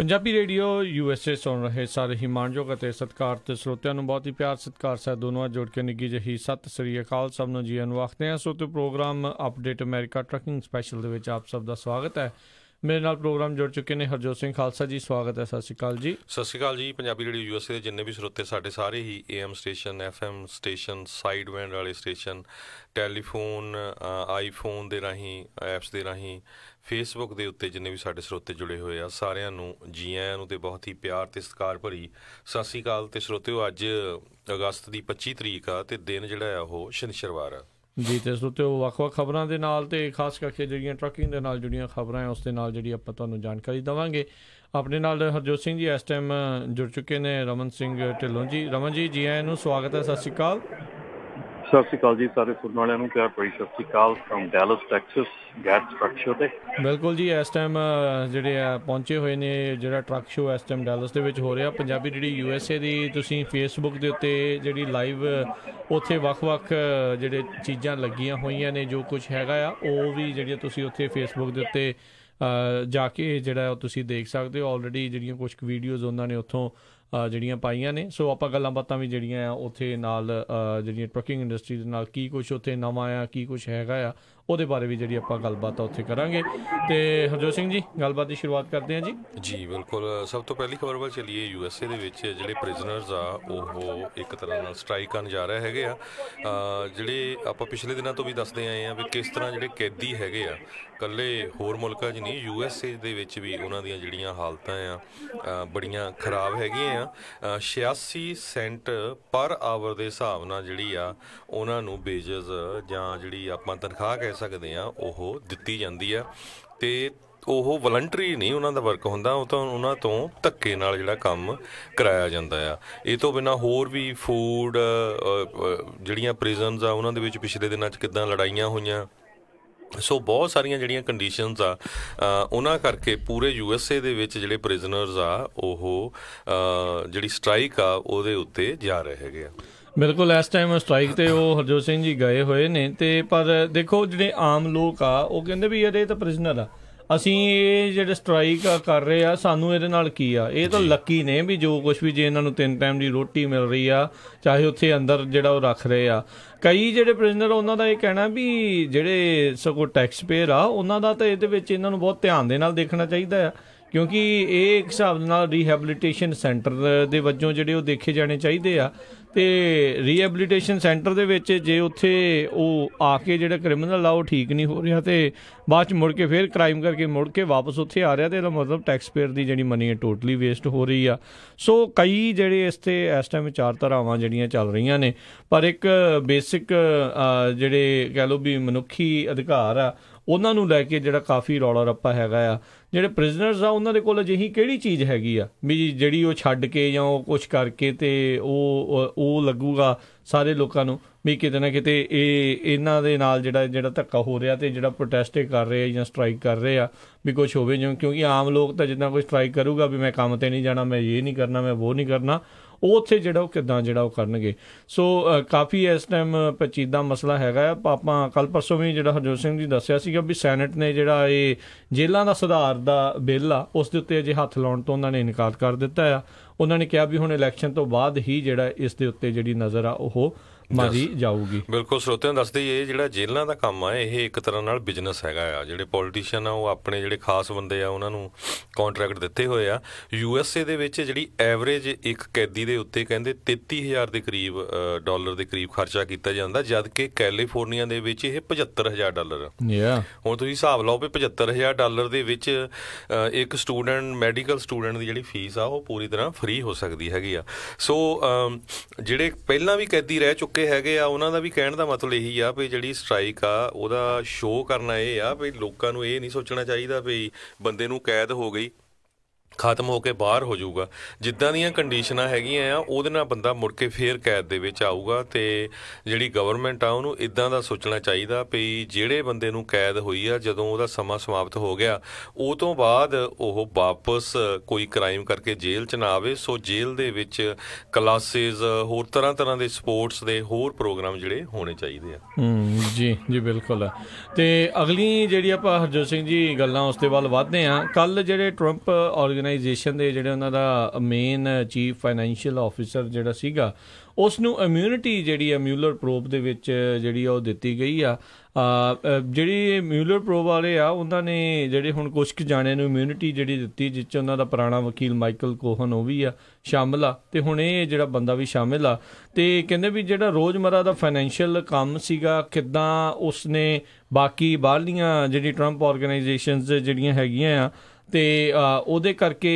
Punjabi radio USA ਸੁਣ ਰਹੇ ਸਾਰੇ ਹੀ ਮਾਣਯੋਗ ਅਤੇ ਸਤਿਕਾਰਤ ਸਰੋਤਿਆਂ ਨੂੰ ਬਹੁਤ ਹੀ ਪਿਆਰ ਸਤਿਕਾਰ ਸਹਿਤ ਦੋਨੋਂ ਜੋੜ ਕੇ ਨਿੱਘੀ ਜਿਹੀ ਸਤਿ ਸ੍ਰੀ ਅਕਾਲ ਸਭ ਨੂੰ ਜੀਆਂ ਨੂੰ ਆਖਦੇ ਹਾਂ। ਸੋ ਤੇ program update America trucking special ਦੇ ਵਿੱਚ ਆਪ ਸਭ ਦਾ ਸਵਾਗਤ ਹੈ। ਮੇਰੇ ਨਾਲ ਪ੍ਰੋਗਰਾਮ ਜੁੜ ਚੁੱਕੇ ਨੇ ਹਰਜੋਤ ਸਿੰਘ ਖਾਲਸਾ ਜੀ, ਸਵਾਗਤ ਹੈ। ਸਤਿ ਸ਼੍ਰੀ ਅਕਾਲ ਜੀ। ਸਤਿ ਸ਼੍ਰੀ ਅਕਾਲ ਜੀ। ਪੰਜਾਬੀ ਰੇਡੀਓ USA ਦੇ ਜਿੰਨੇ ਵੀ ਸਰੋਤੇ ਸਾਡੇ ਸਾਰੇ ਹੀ AM station, FM station, side band ਵਾਲੇ ਸਟੇਸ਼ਨ, ਟੈਲੀਫੋਨ, ਆਈਫੋਨ ਦੇ ਰਾਹੀਂ, ਐਪਸ ਦੇ ਰਾਹੀਂ, ਫੇਸਬੁੱਕ ਦੇ ਉੱਤੇ ਜਿੰਨੇ ਵੀ ਸਾਡੇ ਸਰੋਤੇ ਜੁੜੇ ਹੋਏ ਆ ਸਾਰਿਆਂ ਨੂੰ ਜੀ ਆਇਆਂ ਨੂੰ ਤੇ ਬਹੁਤ ਹੀ ਪਿਆਰ ਤੇ ਸਤਿਕਾਰ ਭਰੀ ਸਤਿ ਸ਼੍ਰੀ ਅਕਾਲ। ਤੇ ਸਰੋਤਿਓ, ਅੱਜ ਅਗਸਤ ਦੀ 25 ਤਰੀਕ ਆ ਤੇ ਦਿਨ ਜਿਹੜਾ ਆ ਉਹ ਸ਼ਨੀਚਰਵਾਰ ਆ ਜੀ। ਤੇ ਸਰੋਤਿਓ, ਵੱਖ-ਵੱਖ ਖਬਰਾਂ ਦੇ ਨਾਲ ਤੇ ਖਾਸ ਕਰਕੇ ਜਿਹੜੀਆਂ ਟਰੱਕਿੰਗ ਦੇ ਨਾਲ ਜੁੜੀਆਂ ਖਬਰਾਂ ਹੈ ਉਸ ਦੇ ਨਾਲ ਜਿਹੜੀ ਆਪਾਂ ਤੁਹਾਨੂੰ ਜਾਣਕਾਰੀ ਦੇਵਾਂਗੇ। ਆਪਣੇ ਨਾਲ ਹਰਜੋਤ ਸਿੰਘ ਜੀ ਇਸ ਟਾਈਮ ਜੁੜ ਚੁੱਕੇ ਨੇ ਰਮਨ ਸਿੰਘ ਢਿੱਲੋਂ ਜੀ। ਰਮਨ ਜੀ, ਜੀ ਆਇਆਂ ਨੂੰ, ਸਵਾਗਤ ਹੈ। ਸਤਿ ਸ਼੍ਰੀ ਅਕਾਲ। ਸਤਿ ਸ਼੍ਰੀ ਅਕਾਲ ਜੀ ਸਾਰੇ ਸੁਣਨ ਵਾਲਿਆਂ ਨੂੰ ਪਿਆਰ ਭਰੀ ਸਤਿ ਸ਼੍ਰੀ ਅਕਾਲ from Dallas Texas get truck show ਤੇ। ਬਿਲਕੁਲ ਜੀ, ਇਸ ਟਾਈਮ ਜਿਹੜੇ ਆ ਪਹੁੰਚੇ ਹੋਏ ਨੇ, ਜਿਹੜਾ ਟਰੱਕ ਸ਼ੋ ਇਸ ਟਾਈਮ ਡੈਲਸ ਦੇ ਵਿੱਚ ਹੋ ਰਿਹਾ। ਪੰਜਾਬੀ ਜਿਹੜੀ USA ਦੀ ਤੁਸੀਂ ਫੇਸਬੁੱਕ ਦੇ ਉੱਤੇ ਜਿਹੜੀ ਲਾਈਵ ਉੱਥੇ ਵੱਖ-ਵੱਖ ਜਿਹੜੇ ਚੀਜ਼ਾਂ ਲੱਗੀਆਂ ਹੋਈਆਂ ਨੇ, ਜੋ ਕੁਛ ਹੈਗਾ ਆ ਉਹ ਵੀ ਜਿਹੜੀਆਂ ਤੁਸੀਂ ਉੱਥੇ ਫੇਸਬੁੱਕ ਦੇ ਉੱਤੇ ਜਾ ਕੇ ਜਿਹੜਾ ਉਹ ਤੁਸੀਂ ਦੇਖ ਸਕਦੇ ਹੋ। ਆਲਰੇਡੀ ਜਿਹੜੀਆਂ ਕੁਛ ਵੀਡੀਓਜ਼ ਉਹਨਾਂ ਨੇ ਉੱਥੋਂ ਜਿਹੜੀਆਂ ਪਾਈਆਂ ਨੇ। ਸੋ ਆਪਾਂ ਗੱਲਾਂ ਬਾਤਾਂ ਵੀ ਜਿਹੜੀਆਂ ਆ ਉੱਥੇ ਨਾਲ ਜਿਹੜੀਆਂ ਟਰੱਕਿੰਗ ਇੰਡਸਟਰੀ ਦੇ ਨਾਲ ਕੀ ਕੁਛ ਉੱਥੇ ਨਵਾਂ ਆ, ਕੀ ਕੁਛ ਹੈਗਾ ਆ, ਉਹਦੇ ਬਾਰੇ ਵੀ ਜਿਹੜੀ ਆਪਾਂ ਗੱਲਬਾਤ ਉੱਥੇ ਕਰਾਂਗੇ। ਤੇ ਹਰਜੋਤ ਸਿੰਘ ਜੀ, ਗੱਲਬਾਤ ਦੀ ਸ਼ੁਰੂਆਤ ਕਰਦੇ ਹਾਂ ਜੀ। ਜੀ ਬਿਲਕੁਲ। ਸਭ ਤੋਂ ਪਹਿਲੀ ਖਬਰ ਵੱਲ ਚੱਲੀਏ। USA ਦੇ ਵਿੱਚ ਜਿਹੜੇ ਪ੍ਰਿਜ਼ਨਰਸ ਆ ਉਹ ਇੱਕ ਤਰ੍ਹਾਂ ਨਾਲ ਸਟ੍ਰਾਈਕ ਕਰਨ ਜਾ ਰਹੇ ਹੈਗੇ ਆ। ਜਿਹੜੇ ਆਪਾਂ ਪਿਛਲੇ ਦਿਨਾਂ ਤੋਂ ਵੀ ਦੱਸਦੇ ਆਏ ਆ ਵੀ ਕਿਸ ਤਰ੍ਹਾਂ ਜਿਹੜੇ ਕੈਦੀ ਹੈਗੇ ਆ, ਇਕੱਲੇ ਹੋਰ ਮੁਲਕਾਂ 'ਚ ਨਹੀਂ, USA ਦੇ ਵਿੱਚ ਵੀ ਉਹਨਾਂ ਦੀਆਂ ਜਿਹੜੀਆਂ ਹਾਲਤਾਂ ਆ ਬੜੀਆਂ ਖਰਾਬ ਹੈਗੀਆਂ ਆ। 86 ਸੈਂਟ ਪਰ ਆਵਰ ਦੇ ਹਿਸਾਬ ਨਾਲ ਜਿਹੜੀ ਆ ਉਹਨਾਂ ਨੂੰ ਵੇਜਸ ਜਾਂ ਜਿਹੜੀ ਆਪਾਂ ਤਨਖਾਹ ਕਹਿ ਸਕਦੇ ਆ ਉਹ ਦਿੱਤੀ ਜਾਂਦੀ ਆ। ਤੇ ਉਹ ਵਲੰਟਰੀ ਨਹੀਂ ਉਹਨਾਂ ਦਾ ਵਰਕ ਹੁੰਦਾ, ਉਹ ਤਾਂ ਉਹਨਾਂ ਤੋਂ ਧੱਕੇ ਨਾਲ ਜਿਹੜਾ ਕੰਮ ਕਰਾਇਆ ਜਾਂਦਾ ਆ। ਇਹ ਤੋਂ ਬਿਨਾਂ ਹੋਰ ਵੀ ਫੂਡ, ਜਿਹੜੀਆਂ ਪ੍ਰਿਜ਼ਨਸ ਆ ਉਹਨਾਂ ਦੇ ਵਿੱਚ ਪਿਛਲੇ ਦਿਨਾਂ 'ਚ ਕਿੱਦਾਂ ਲੜਾਈਆਂ ਹੋਈਆਂ। ਸੋ ਬਹੁਤ ਸਾਰੀਆਂ ਜਿਹੜੀਆਂ ਕੰਡੀਸ਼ਨਸ ਆ ਉਹਨਾਂ ਕਰਕੇ ਪੂਰੇ USA ਦੇ ਵਿੱਚ ਜਿਹੜੇ ਪ੍ਰਿਜ਼ਨਰਸ ਆ ਉਹ ਜਿਹੜੀ ਸਟ੍ਰਾਈਕ ਆ ਉਹਦੇ ਉੱਤੇ ਜਾ ਰਹੇ ਹੈਗੇ ਆ। ਬਿਲਕੁਲ, ਇਸ ਟਾਈਮ ਸਟ੍ਰਾਈਕ ਤੇ ਉਹ ਹਰਜੋਤ ਸਿੰਘ ਜੀ ਗਏ ਹੋਏ ਨੇ। ਤੇ ਪਰ ਦੇਖੋ, ਜਿਹੜੇ ਆਮ ਲੋਕ ਆ ਉਹ ਕਹਿੰਦੇ ਵੀ ਯਾਰ ਇਹ ਤਾਂ ਪ੍ਰਿਜ਼ਨਰ ਆ, ਅਸੀਂ ਇਹ ਜਿਹੜੇ ਸਟ੍ਰਾਈਕ ਕਰ ਰਹੇ ਆ ਸਾਨੂੰ ਇਹਦੇ ਨਾਲ ਕੀ ਆ, ਇਹ ਤਾਂ ਲੱਕੀ ਨੇ ਵੀ ਜੋ ਕੁਛ ਵੀ, ਜੇ ਇਹਨਾਂ ਨੂੰ 3 ਟਾਈਮ ਦੀ ਰੋਟੀ ਮਿਲ ਰਹੀ ਆ, ਚਾਹੇ ਉੱਥੇ ਅੰਦਰ ਜਿਹੜਾ ਉਹ ਰੱਖ ਰਹੇ ਆ। ਕਈ ਜਿਹੜੇ ਪ੍ਰਿਜ਼ਨਰ ਉਹਨਾਂ ਦਾ ਇਹ ਕਹਿਣਾ ਵੀ ਜਿਹੜੇ ਸਗੋਂ ਟੈਕਸ ਪੇਅਰ ਆ ਉਹਨਾਂ ਦਾ ਤਾਂ ਇਹਦੇ ਵਿੱਚ ਇਹਨਾਂ ਨੂੰ ਬਹੁਤ ਧਿਆਨ ਦੇ ਨਾਲ ਦੇਖਣਾ ਚਾਹੀਦਾ ਆ, ਕਿਉਂਕਿ ਇਹ ਇੱਕ ਹਿਸਾਬ ਦੇ ਨਾਲ ਰੀਹੈਬਲੀਟੇਸ਼ਨ ਸੈਂਟਰ ਦੇ ਵਜੋਂ ਜਿਹੜੇ ਉਹ ਦੇਖੇ ਜਾਣੇ ਚਾਹੀਦੇ ਆ। ਤੇ ਰੀਹੈਬਲੀਟੇਸ਼ਨ ਸੈਂਟਰ ਦੇ ਵਿੱਚ ਜੇ ਉੱਥੇ ਉਹ ਆ ਕੇ ਜਿਹੜਾ ਕ੍ਰਿਮੀਨਲ ਆ ਉਹ ਠੀਕ ਨਹੀਂ ਹੋ ਰਿਹਾ ਤੇ ਬਾਅਦ 'ਚ ਮੁੜ ਕੇ ਫਿਰ ਕ੍ਰਾਈਮ ਕਰਕੇ ਮੁੜ ਕੇ ਵਾਪਸ ਉੱਥੇ ਆ ਰਿਹਾ, ਤੇ ਇਹਦਾ ਮਤਲਬ ਟੈਕਸ ਪੇਅਰ ਦੀ ਜਿਹੜੀ ਮਨੀ ਹੈ ਟੋਟਲੀ ਵੇਸਟ ਹੋ ਰਹੀ ਆ। ਸੋ ਕਈ ਜਿਹੜੇ ਇਸ 'ਤੇ ਇਸ ਟਾਈਮ 4 ਧਾਰਾਵਾਂ ਜਿਹੜੀਆਂ ਚੱਲ ਰਹੀਆਂ ਨੇ, ਪਰ ਇੱਕ ਬੇਸਿਕ ਜਿਹੜੇ ਕਹਿ ਲਓ ਵੀ ਮਨੁੱਖੀ ਅਧਿਕਾਰ ਆ ਉਹਨਾਂ ਨੂੰ ਲੈ ਕੇ ਜਿਹੜਾ ਕਾਫੀ ਰੌਲਾ ਰੱਪਾ ਹੈਗਾ ਆ। ਜਿਹੜੇ ਪ੍ਰਿਜ਼ਨਰਸ ਆ ਉਹਨਾਂ ਦੇ ਕੋਲ ਅਜਿਹੀ ਕਿਹੜੀ ਚੀਜ਼ ਹੈਗੀ ਆ ਵੀ ਜਿਹੜੀ ਉਹ ਛੱਡ ਕੇ ਜਾਂ ਉਹ ਕੁਛ ਕਰਕੇ ਤੇ ਉਹ ਲੱਗੂਗਾ ਸਾਰੇ ਲੋਕਾਂ ਨੂੰ ਵੀ ਕਿਤੇ ਨਾ ਕਿਤੇ ਇਹਨਾਂ ਦੇ ਨਾਲ ਜਿਹੜਾ ਧੱਕਾ ਹੋ ਰਿਹਾ ਤੇ ਜਿਹੜਾ ਪ੍ਰੋਟੈਸਟ ਕਰ ਰਹੇ ਆ ਜਾਂ ਸਟ੍ਰਾਈਕ ਕਰ ਰਹੇ ਆ ਵੀ ਕੁਛ ਹੋਵੇ। ਜਿਵੇਂ ਕਿਉਂਕਿ ਆਮ ਲੋਕ ਤਾਂ ਜਿੱਦਾਂ ਕੋਈ ਸਟ੍ਰਾਈਕ ਕਰੂਗਾ ਵੀ ਮੈਂ ਕੰਮ 'ਤੇ ਨਹੀਂ ਜਾਣਾ, ਮੈਂ ਇਹ ਨਹੀਂ ਕਰਨਾ, ਮੈਂ ਉਹ ਨਹੀਂ ਕਰਨਾ, ਉਹ ਉੱਥੇ ਜਿਹੜਾ ਉਹ ਕਿੱਦਾਂ ਜਿਹੜਾ ਉਹ ਕਰਨਗੇ। ਸੋ ਕਾਫੀ ਇਸ ਟਾਈਮ ਪੇਚੀਦਾ ਮਸਲਾ ਹੈਗਾ ਆ। ਆਪਾਂ ਕੱਲ੍ਹ ਪਰਸੋਂ ਵੀ ਜਿਹੜਾ ਹਰਜੋਤ ਸਿੰਘ ਜੀ ਦੱਸਿਆ ਸੀਗਾ ਵੀ ਸੈਨੇਟ ਨੇ ਜਿਹੜਾ ਇਹ ਜੇਲ੍ਹਾਂ ਦਾ ਸੁਧਾਰ ਦਾ ਬਿੱਲ ਆ ਉਸ ਦੇ ਉੱਤੇ ਅਜੇ ਹੱਥ ਲਾਉਣ ਤੋਂ ਉਹਨਾਂ ਨੇ ਇਨਕਾਰ ਕਰ ਦਿੱਤਾ ਆ। ਉਹਨਾਂ ਨੇ ਕਿਹਾ ਵੀ ਹੁਣ ਇਲੈਕਸ਼ਨ ਤੋਂ ਬਾਅਦ ਹੀ ਜਿਹੜਾ ਇਸ ਦੇ ਉੱਤੇ ਜਿਹੜੀ ਨਜ਼ਰ ਆ ਉਹ ਮਾਰੀ ਜਾਊਗੀ। ਬਿਲਕੁਲ। ਸਰੋਤਿਆਂ ਨੂੰ ਦੱਸਦੇ ਇਹ ਜਿਹੜਾ ਜੇਲ੍ਹਾਂ ਦਾ ਕੰਮ ਆ ਇਹ ਇੱਕ ਤਰ੍ਹਾਂ ਨਾਲ ਬਿਜ਼ਨਸ ਹੈਗਾ ਆ। ਜਿਹੜੇ ਪੋਲੀਟੀਸ਼ੀਅਨ ਆ ਉਹ ਆਪਣੇ ਜਿਹੜੇ ਖਾਸ ਬੰਦੇ ਆ ਉਹਨਾਂ ਨੂੰ ਕੌਂਟਰੈਕਟ ਦਿੱਤੇ ਹੋਏ ਆ। USA ਦੇ ਵਿੱਚ ਜਿਹੜੀ ਐਵਰੇਜ ਇੱਕ ਕੈਦੀ ਦੇ ਉੱਤੇ ਕਹਿੰਦੇ $33,000 ਦੇ ਕਰੀਬ ਡਾਲਰ ਦੇ ਕਰੀਬ ਖਰਚਾ ਕੀਤਾ ਜਾਂਦਾ, ਜਦ ਕਿ ਕੈਲੀਫੋਰਨੀਆ ਦੇ ਵਿੱਚ ਇਹ $75,000 ਆ। ਹੁਣ ਤੁਸੀਂ ਹਿਸਾਬ ਲਾਓ ਵੀ $75,000 ਦੇ ਵਿੱਚ ਇੱਕ ਸਟੂਡੈਂਟ, ਮੈਡੀਕਲ ਸਟੂਡੈਂਟ ਦੀ ਜਿਹੜੀ ਫੀਸ ਆ ਉਹ ਪੂਰੀ ਤਰ੍ਹਾਂ ਫਰੀ ਹੋ ਸਕਦੀ ਹੈਗੀ ਆ। ਸੋ ਜਿਹੜੇ ਪਹਿਲਾਂ ਵੀ ਕੈਦੀ ਰਹਿ ਚੁੱਕੇ ਹੈਗੇ ਆ ਉਹਨਾਂ ਦਾ ਵੀ ਕਹਿਣ ਦਾ ਮਤਲਬ ਇਹੀ ਆ ਵੀ ਜਿਹੜੀ ਸਟ੍ਰਾਈਕ ਆ ਉਹਦਾ ਸ਼ੋਅ ਕਰਨਾ ਇਹ ਆ ਵੀ ਲੋਕਾਂ ਨੂੰ ਇਹ ਨਹੀਂ ਸੋਚਣਾ ਚਾਹੀਦਾ ਵੀ ਬੰਦੇ ਨੂੰ ਕੈਦ ਹੋ ਗਈ, ਖਤਮ ਹੋ ਕੇ ਬਾਹਰ ਹੋ ਜਾਊਗਾ। ਜਿੱਦਾਂ ਦੀਆਂ ਕੰਡੀਸ਼ਨਾਂ ਹੈਗੀਆਂ ਆ ਉਹਦੇ ਨਾਲ ਬੰਦਾ ਮੁੜ ਕੇ ਫੇਰ ਕੈਦ ਦੇ ਵਿੱਚ ਆਊਗਾ। ਤੇ ਜਿਹੜੀ ਗਵਰਨਮੈਂਟ ਆ ਉਹਨੂੰ ਇੱਦਾਂ ਦਾ ਸੋਚਣਾ ਚਾਹੀਦਾ ਵੀ ਜਿਹੜੇ ਬੰਦੇ ਨੂੰ ਕੈਦ ਹੋਈ ਆ ਜਦੋਂ ਉਹਦਾ ਸਮਾਂ ਸਮਾਪਤ ਹੋ ਗਿਆ ਉਹ ਤੋਂ ਬਾਅਦ ਉਹ ਵਾਪਸ ਕੋਈ ਕ੍ਰਾਈਮ ਕਰਕੇ ਜੇਲ੍ਹ 'ਚ ਨਾ ਆਵੇ। ਸੋ ਜੇਲ੍ਹ ਦੇ ਵਿੱਚ ਕਲਾਸਿਸ, ਹੋਰ ਤਰ੍ਹਾਂ ਦੇ ਸਪੋਰਟਸ ਦੇ ਹੋਰ ਪ੍ਰੋਗਰਾਮ ਜਿਹੜੇ ਹੋਣੇ ਚਾਹੀਦੇ ਆ। ਜੀ ਜੀ ਬਿਲਕੁਲ। ਤੇ ਅਗਲੀ ਜਿਹੜੀ ਆਪਾਂ ਹਰਜੋਤ ਸਿੰਘ ਜੀ ਗੱਲਾਂ ਉਸ ਦੇ ਵੱਲ ਵੱਧਦੇ ਹਾਂ। ਕੱਲ੍ਹ ਜਿਹੜੇ ਟਰੰਪ ਆਰਗੇਨਾਈਜੇਸ਼ਨ ਦੇ ਜਿਹੜੇ ਉਹਨਾਂ ਦਾ ਮੇਨ ਚੀਫ ਫਾਈਨੈਂਸ਼ੀਅਲ ਆਫਿਸਰ ਜਿਹੜਾ ਸੀਗਾ ਉਸ ਨੂੰ ਇਮਿਊਨਿਟੀ ਜਿਹੜੀ ਆ ਮਿਊਲਰ ਪ੍ਰੋਬ ਦੇ ਵਿੱਚ ਜਿਹੜੀ ਉਹ ਦਿੱਤੀ ਗਈ ਆ। ਜਿਹੜੀ ਮਿਊਲਰ ਪ੍ਰੋਬ ਵਾਲੇ ਆ ਉਹਨਾਂ ਨੇ ਜਿਹੜੇ ਹੁਣ ਕੁਛ ਕੁ ਜਾਣਿਆਂ ਨੂੰ ਇਮਿਊਨਿਟੀ ਜਿਹੜੀ ਦਿੱਤੀ, ਜਿਸ 'ਚ ਉਹਨਾਂ ਦਾ ਪੁਰਾਣਾ ਵਕੀਲ ਮਾਈਕਲ ਕੋਹਨ ਉਹ ਵੀ ਆ ਸ਼ਾਮਿਲ ਆ ਅਤੇ ਹੁਣ ਇਹ ਜਿਹੜਾ ਬੰਦਾ ਵੀ ਸ਼ਾਮਿਲ ਆ। ਅਤੇ ਕਹਿੰਦੇ ਵੀ ਜਿਹੜਾ ਰੋਜ਼ਮਰਾ ਦਾ ਫਾਈਨੈਂਸ਼ੀਅਲ ਕੰਮ ਸੀਗਾ ਕਿੱਦਾਂ ਉਸਨੇ ਬਾਕੀ ਬਾਹਰਲੀਆਂ ਜਿਹੜੀ ਟਰੰਪ ਔਰਗਨਾਈਜੇਸ਼ਨਸ ਜਿਹੜੀਆਂ ਹੈਗੀਆਂ ਆ ਅਤੇ ਉਹਦੇ ਕਰਕੇ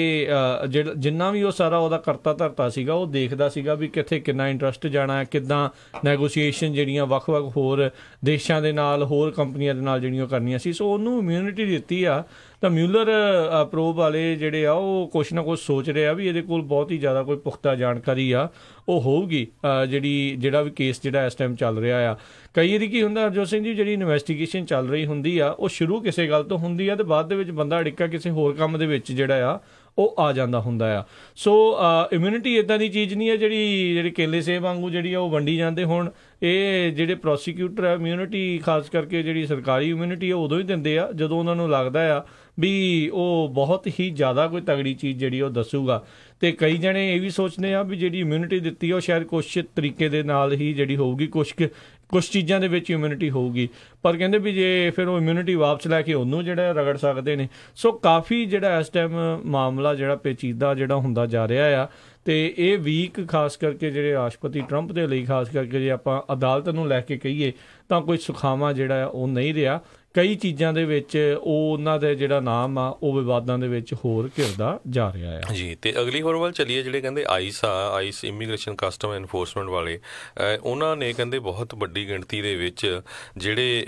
ਜਿਹੜਾ ਜਿੰਨਾ ਵੀ ਉਹ ਸਾਰਾ ਉਹਦਾ ਕਰਤਾ ਧਰਤਾ ਸੀਗਾ ਉਹ ਦੇਖਦਾ ਸੀਗਾ ਵੀ ਕਿੱਥੇ ਕਿੰਨਾ ਇੰਟਰਸਟ ਜਾਣਾ, ਕਿੱਦਾਂ ਨੈਗੋਸੀਏਸ਼ਨ ਜਿਹੜੀਆਂ ਵੱਖ-ਵੱਖ ਹੋਰ ਦੇਸ਼ਾਂ ਦੇ ਨਾਲ, ਹੋਰ ਕੰਪਨੀਆਂ ਦੇ ਨਾਲ ਜਿਹੜੀਆਂ ਕਰਨੀਆਂ ਸੀ। ਸੋ ਉਹਨੂੰ ਇਮਿਊਨਿਟੀ ਦਿੱਤੀ ਆ। ਤਾਂ ਮਿਊਲਰ ਪ੍ਰੋਬ ਵਾਲੇ ਜਿਹੜੇ ਆ ਉਹ ਕੁਛ ਨਾ ਕੁਛ ਸੋਚ ਰਹੇ ਆ ਵੀ ਇਹਦੇ ਕੋਲ ਬਹੁਤ ਹੀ ਜ਼ਿਆਦਾ ਕੋਈ ਪੁਖਤਾ ਜਾਣਕਾਰੀ ਆ ਉਹ ਹੋਊਗੀ ਜਿਹੜਾ ਵੀ ਕੇਸ ਜਿਹੜਾ ਇਸ ਟਾਈਮ ਚੱਲ ਰਿਹਾ ਆ। ਕਈ ਵਾਰੀ ਕੀ ਹੁੰਦਾ ਹਰਜੋਤ ਸਿੰਘ ਜੀ, ਜਿਹੜੀ ਇਨਵੈਸਟੀਗੇਸ਼ਨ ਚੱਲ ਰਹੀ ਹੁੰਦੀ ਆ ਉਹ ਸ਼ੁਰੂ ਕਿਸੇ ਗੱਲ ਤੋਂ ਹੁੰਦੀ ਆ ਅਤੇ ਬਾਅਦ ਦੇ ਵਿੱਚ ਬੰਦਾ ਅੜਿੱਕਾ ਕਿਸੇ ਹੋਰ ਕੰਮ ਦੇ ਵਿੱਚ ਜਿਹੜਾ ਆ ਉਹ ਆ ਜਾਂਦਾ ਹੁੰਦਾ ਆ। ਸੋ ਇਮਿਊਨਿਟੀ ਇੱਦਾਂ ਦੀ ਚੀਜ਼ ਨਹੀਂ ਹੈ ਜਿਹੜੀ ਕੇਲੇ ਸੇਬ ਵਾਂਗੂ ਜਿਹੜੀ ਆ ਉਹ ਵੰਡੀ ਜਾਂਦੇ ਹੋਣ। ਇਹ ਜਿਹੜੇ ਪ੍ਰੋਸੀਕਿਊਟਰ ਆ ਇਮਿਊਨਿਟੀ ਖਾਸ ਕਰਕੇ ਜਿਹੜੀ ਸਰਕਾਰੀ ਇਮਿਊਨਿਟੀ ਆ ਉਦੋਂ ਹੀ ਦਿੰਦੇ ਆ ਜਦੋਂ ਉਹਨਾਂ ਨੂੰ ਲੱਗਦਾ ਆ ਵੀ ਉਹ ਬਹੁਤ ਹੀ ਜ਼ਿਆਦਾ ਕੋਈ ਤਗੜੀ ਚੀਜ਼ ਜਿਹੜੀ ਉਹ ਦੱਸੂਗਾ। ਅਤੇ ਕਈ ਜਣੇ ਇਹ ਵੀ ਸੋਚਦੇ ਆ ਵੀ ਜਿਹੜੀ ਇਮਿਊਨਿਟੀ ਦਿੱਤੀ ਉਹ ਸ਼ਾਇਦ ਕੁਛ ਤਰੀਕੇ ਦੇ ਨਾਲ ਹੀ ਜਿਹੜੀ ਹੋਊਗੀ, ਕੁਛ ਚੀਜ਼ਾਂ ਦੇ ਵਿੱਚ ਇਮਿਊਨਿਟੀ ਹੋਊਗੀ, ਪਰ ਕਹਿੰਦੇ ਵੀ ਜੇ ਫਿਰ ਉਹ ਇਮਿਊਨਿਟੀ ਵਾਪਸ ਲੈ ਕੇ ਉਹਨੂੰ ਜਿਹੜਾ ਰਗੜ ਸਕਦੇ ਨੇ। ਸੋ ਕਾਫੀ ਜਿਹੜਾ ਇਸ ਟਾਈਮ ਮਾਮਲਾ ਜਿਹੜਾ ਪੇਚੀਦਾ ਜਿਹੜਾ ਹੁੰਦਾ ਜਾ ਰਿਹਾ ਆ। ਅਤੇ ਇਹ ਵੀਕ ਖਾਸ ਕਰਕੇ ਜਿਹੜੇ ਰਾਸ਼ਟਰਪਤੀ ਟਰੰਪ ਦੇ ਲਈ ਖਾਸ ਕਰਕੇ ਜੇ ਆਪਾਂ ਅਦਾਲਤ ਨੂੰ ਲੈ ਕੇ ਕਹੀਏ ਤਾਂ ਕੋਈ ਸੁਖਾਵਾਂ ਜਿਹੜਾ ਆ ਉਹ ਨਹੀਂ ਰਿਹਾ। ਕਈ ਚੀਜ਼ਾਂ ਦੇ ਵਿੱਚ ਉਹ ਉਹਨਾਂ ਦਾ ਜਿਹੜਾ ਨਾਮ ਆ ਉਹ ਵਿਵਾਦਾਂ ਦੇ ਵਿੱਚ ਹੋਰ ਘਿਰਦਾ ਜਾ ਰਿਹਾ ਆ ਜੀ। ਅਤੇ ਅਗਲੀ ਹੋਰ ਵੱਲ ਚੱਲੀਏ, ਜਿਹੜੇ ਕਹਿੰਦੇ ਆਈਸ ਇਮੀਗ੍ਰੇਸ਼ਨ ਕਸਟਮ ਐਨਫੋਰਸਮੈਂਟ ਵਾਲੇ ਉਹਨਾਂ ਨੇ ਕਹਿੰਦੇ ਬਹੁਤ ਵੱਡੀ ਗਿਣਤੀ ਦੇ ਵਿੱਚ ਜਿਹੜੇ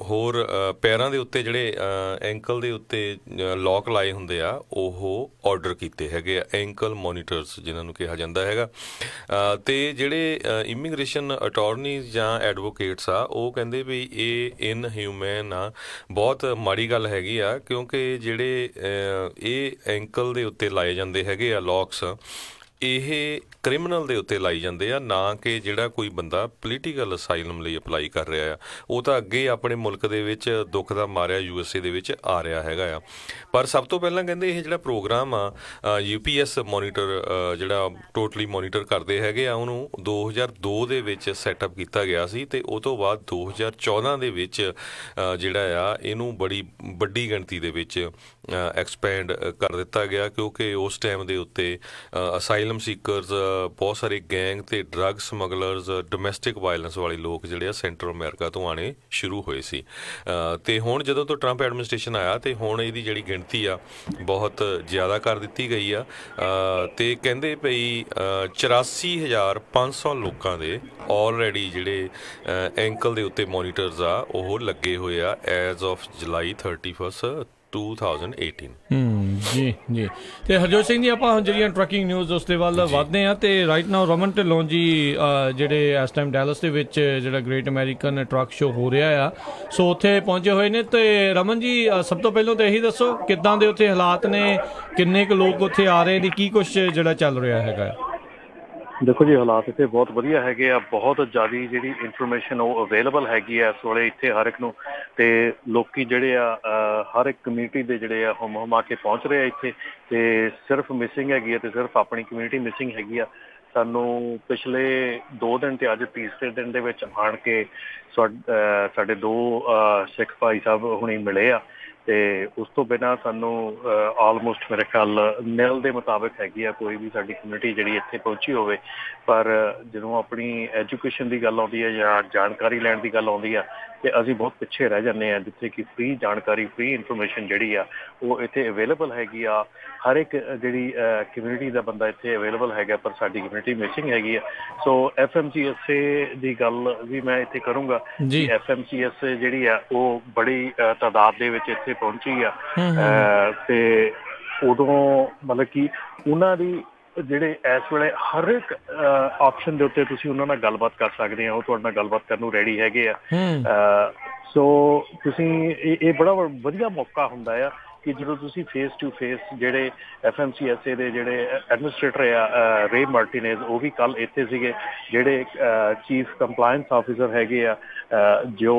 ਹੋਰ ਪੈਰਾਂ ਦੇ ਉੱਤੇ ਜਿਹੜੇ ਐਂਕਲ ਦੇ ਉੱਤੇ ਲੋਕ ਲਾਏ ਹੁੰਦੇ ਆ ਉਹ ਆਰਡਰ ਕੀਤੇ ਹੈਗੇ ਆ, ਐਂਕਲ ਮੋਨੀਟਰਸ ਜਿਨ੍ਹਾਂ ਨੂੰ ਕਿਹਾ ਜਾਂਦਾ ਹੈਗਾ। ਅਤੇ ਜਿਹੜੇ ਇਮੀਗ੍ਰੇਸ਼ਨ ਅਟੋਰਨੀਜ਼ ਜਾਂ ਐਡਵੋਕੇਟਸ ਆ ਉਹ ਕਹਿੰਦੇ ਵੀ ਇਹ ਇਨਹਿਊਮੈਨ ਬਹੁਤ ਮਾੜੀ ਗੱਲ ਹੈਗੀ ਆ, ਕਿਉਂਕਿ ਜਿਹੜੇ ਇਹ ਐਂਕਲ ਦੇ ਉੱਤੇ ਲਾਏ ਜਾਂਦੇ ਹੈਗੇ ਆ ਲੌਕਸ, ਇਹ ਕ੍ਰਿਮੀਨਲ ਦੇ ਉੱਤੇ ਲਾਈ ਜਾਂਦੇ ਆ, ਨਾ ਕਿ ਜਿਹੜਾ ਕੋਈ ਬੰਦਾ ਪੋਲੀਟੀਕਲ ਅਸਾਈਲਮ ਲਈ ਅਪਲਾਈ ਕਰ ਰਿਹਾ ਆ। ਉਹ ਤਾਂ ਅੱਗੇ ਆਪਣੇ ਮੁਲਕ ਦੇ ਵਿੱਚ ਦੁੱਖ ਦਾ ਮਾਰਿਆ USA ਦੇ ਵਿੱਚ ਆ ਰਿਹਾ ਹੈਗਾ ਆ। ਪਰ ਸਭ ਤੋਂ ਪਹਿਲਾਂ ਕਹਿੰਦੇ ਇਹ ਜਿਹੜਾ ਪ੍ਰੋਗਰਾਮ ਆ UPS ਮੋਨੀਟਰ ਜਿਹੜਾ ਟੋਟਲੀ ਮੋਨੀਟਰ ਕਰਦੇ ਹੈਗੇ ਆ, ਉਹਨੂੰ 2002 ਦੇ ਵਿੱਚ ਸੈਟਅਪ ਕੀਤਾ ਗਿਆ ਸੀ ਅਤੇ ਉਹ ਤੋਂ ਬਾਅਦ 2014 ਦੇ ਵਿੱਚ ਜਿਹੜਾ ਆ ਇਹਨੂੰ ਬੜੀ ਵੱਡੀ ਗਿਣਤੀ ਦੇ ਵਿੱਚ ਐਕਸਪੈਂਡ ਕਰ ਦਿੱਤਾ ਗਿਆ, ਕਿਉਂਕਿ ਉਸ ਟਾਈਮ ਦੇ ਉੱਤੇ ਅਸਾਈਲਮ ਸੀਕਰਸ, ਬਹੁਤ ਸਾਰੇ ਗੈਂਗ ਅਤੇ ਡਰੱਗ ਸਮਗਲਰਸ, ਡੋਮੈਸਟਿਕ ਵਾਇਲੈਂਸ ਵਾਲੇ ਲੋਕ ਜਿਹੜੇ ਆ ਸੈਂਟਰਲ ਅਮਰੀਕਾ ਤੋਂ ਆਉਣੇ ਸ਼ੁਰੂ ਹੋਏ ਸੀ। ਅਤੇ ਹੁਣ ਜਦੋਂ ਤੋਂ ਟਰੰਪ ਐਡਮਿਨਿਸਟ੍ਰੇਸ਼ਨ ਆਇਆ ਅਤੇ ਹੁਣ ਇਹਦੀ ਜਿਹੜੀ ਗਿਣਤੀ ਆ ਬਹੁਤ ਜ਼ਿਆਦਾ ਕਰ ਦਿੱਤੀ ਗਈ ਆ। ਅਤੇ ਕਹਿੰਦੇ ਪਈ 84,500 ਲੋਕਾਂ ਦੇ ਆਲਰੇਡੀ ਜਿਹੜੇ ਐਂਕਲ ਦੇ ਉੱਤੇ ਮੋਨੀਟਰਸ ਆ ਉਹ ਲੱਗੇ ਹੋਏ ਆ ਐਜ਼ ਆਫ ਜੁਲਾਈ 31 2018। ਜੀ ਜੀ। ਅਤੇ ਹਰਜੋਤ ਸਿੰਘ ਜੀ, ਆਪਾਂ ਜਿਹੜੀਆਂ ਟਰੱਕਿੰਗ ਨਿਊਜ਼ ਉਸ ਦੇ ਵੱਲ ਵੱਧਦੇ ਹਾਂ। ਅਤੇ ਰਾਈਟ ਨਾਓ ਰਮਨ ਢਿੱਲੋਂ ਜੀ ਜਿਹੜੇ ਇਸ ਟਾਈਮ ਡੈਲਸ ਦੇ ਵਿੱਚ ਜਿਹੜਾ ਗ੍ਰੇਟ ਅਮਰੀਕਨ ਟਰੱਕ ਸ਼ੋ ਹੋ ਰਿਹਾ ਆ, ਸੋ ਉੱਥੇ ਪਹੁੰਚੇ ਹੋਏ ਨੇ। ਅਤੇ ਰਮਨ ਜੀ, ਸਭ ਤੋਂ ਪਹਿਲਾਂ ਤਾਂ ਇਹੀ ਦੱਸੋ ਕਿੱਦਾਂ ਦੇ ਉੱਥੇ ਹਾਲਾਤ ਨੇ, ਕਿੰਨੇ ਕੁ ਲੋਕ ਉੱਥੇ ਆ ਰਹੇ ਨੇ, ਕੀ ਕੁਛ ਜਿਹੜਾ ਚੱਲ ਰਿਹਾ ਹੈਗਾ? ਦੇਖੋ ਜੀ, ਹਾਲਾਤ ਇੱਥੇ ਬਹੁਤ ਵਧੀਆ ਹੈਗੇ ਆ, ਬਹੁਤ ਜ਼ਿਆਦਾ ਜਿਹੜੀ ਇਨਫੋਰਮੇਸ਼ਨ ਉਹ ਅਵੇਲੇਬਲ ਹੈਗੀ ਆ ਇਸ ਵੇਲੇ ਇੱਥੇ ਹਰ ਇੱਕ ਨੂੰ। ਅਤੇ ਲੋਕੀ ਜਿਹੜੇ ਆ ਹਰ ਇੱਕ ਕਮਿਊਨਿਟੀ ਦੇ ਜਿਹੜੇ ਆ ਹੁਮਾ ਕੇ ਪਹੁੰਚ ਰਹੇ ਆ ਇੱਥੇ। ਅਤੇ ਸਿਰਫ ਮਿਸਿੰਗ ਹੈਗੀ ਆ ਅਤੇ ਸਿਰਫ ਆਪਣੀ ਕਮਿਊਨਿਟੀ ਮਿਸਿੰਗ ਹੈਗੀ ਆ। ਸਾਨੂੰ ਪਿਛਲੇ 2 ਦਿਨ ਅਤੇ ਅੱਜ ਤੀਸਰੇ ਦਿਨ ਦੇ ਵਿੱਚ ਆਣ ਕੇ ਸਾਡੇ 2 ਸਿੱਖ ਭਾਈ ਸਾਹਿਬ ਹੁਣੀ ਮਿਲੇ ਆ। ਅਤੇ ਉਸ ਤੋਂ ਬਿਨਾਂ ਸਾਨੂੰ ਆਲਮੋਸਟ ਮੇਰੇ ਖਿਆਲ ਨਿਲ ਦੇ ਮੁਤਾਬਿਕ ਹੈਗੀ ਆ ਕੋਈ ਵੀ ਸਾਡੀ ਕਮਿਊਨਿਟੀ ਜਿਹੜੀ ਇੱਥੇ ਪਹੁੰਚੀ ਹੋਵੇ। ਪਰ ਜਦੋਂ ਆਪਣੀ ਐਜੂਕੇਸ਼ਨ ਦੀ ਗੱਲ ਆਉਂਦੀ ਹੈ ਜਾਂ ਜਾਣਕਾਰੀ ਲੈਣ ਦੀ ਗੱਲ ਆਉਂਦੀ ਆ ਅਤੇ ਅਸੀਂ ਬਹੁਤ ਪਿੱਛੇ ਰਹਿ ਜਾਂਦੇ ਹਾਂ, ਜਿੱਥੇ ਕਿ ਫ੍ਰੀ ਜਾਣਕਾਰੀ, ਫ੍ਰੀ ਇਨਫੋਰਮੇਸ਼ਨ ਜਿਹੜੀ ਆ ਉਹ ਇੱਥੇ ਅਵੇਲੇਬਲ ਹੈਗੀ ਆ। ਹਰ ਇੱਕ ਜਿਹੜੀ ਕਮਿਊਨਿਟੀ ਦਾ ਬੰਦਾ ਇੱਥੇ ਅਵੇਲੇਬਲ ਹੈਗਾ, ਪਰ ਸਾਡੀ ਕਮਿਊਨਿਟੀ ਮਿਸਿੰਗ ਹੈਗੀ ਆ। ਸੋ FMCSA ਦੀ ਗੱਲ ਵੀ ਮੈਂ ਇੱਥੇ ਕਰੂੰਗਾ ਕਿ FMCSA ਜਿਹੜੀ ਆ ਉਹ ਬੜੀ ਤਾਦਾਦ ਦੇ ਵਿੱਚ ਇੱਥੇ ਪਹੁੰਚੀ ਆ। ਅਤੇ ਉਦੋਂ ਮਤਲਬ ਕਿ ਉਹਨਾਂ ਦੀ ਜਿਹੜੇ ਇਸ ਵੇਲੇ ਹਰ ਇੱਕ ਆਪਸ਼ਨ ਦੇ ਉੱਤੇ ਤੁਸੀਂ ਉਹਨਾਂ ਨਾਲ ਗੱਲਬਾਤ ਕਰ ਸਕਦੇ ਆ, ਉਹ ਤੁਹਾਡੇ ਨਾਲ ਗੱਲਬਾਤ ਕਰਨ ਨੂੰ ਰੈਡੀ ਹੈਗੇ ਆ। ਸੋ ਤੁਸੀਂ ਇਹ ਬੜਾ ਵਧੀਆ ਮੌਕਾ ਹੁੰਦਾ ਆ ਕਿ ਜਦੋਂ ਤੁਸੀਂ ਫੇਸ ਟੂ ਫੇਸ ਜਿਹੜੇ FMCSA ਦੇ ਜਿਹੜੇ ਐਡਮਿਨਿਸਟ੍ਰੇਟਰ ਆ ਰੇ ਮਾਰਟੀਨੇਜ਼, ਉਹ ਵੀ ਕੱਲ੍ਹ ਇੱਥੇ ਸੀਗੇ। ਜਿਹੜੇ ਚੀਫ ਕੰਪਲਾਇੰਸ ਆਫਿਸਰ ਹੈਗੇ ਆ ਜੋ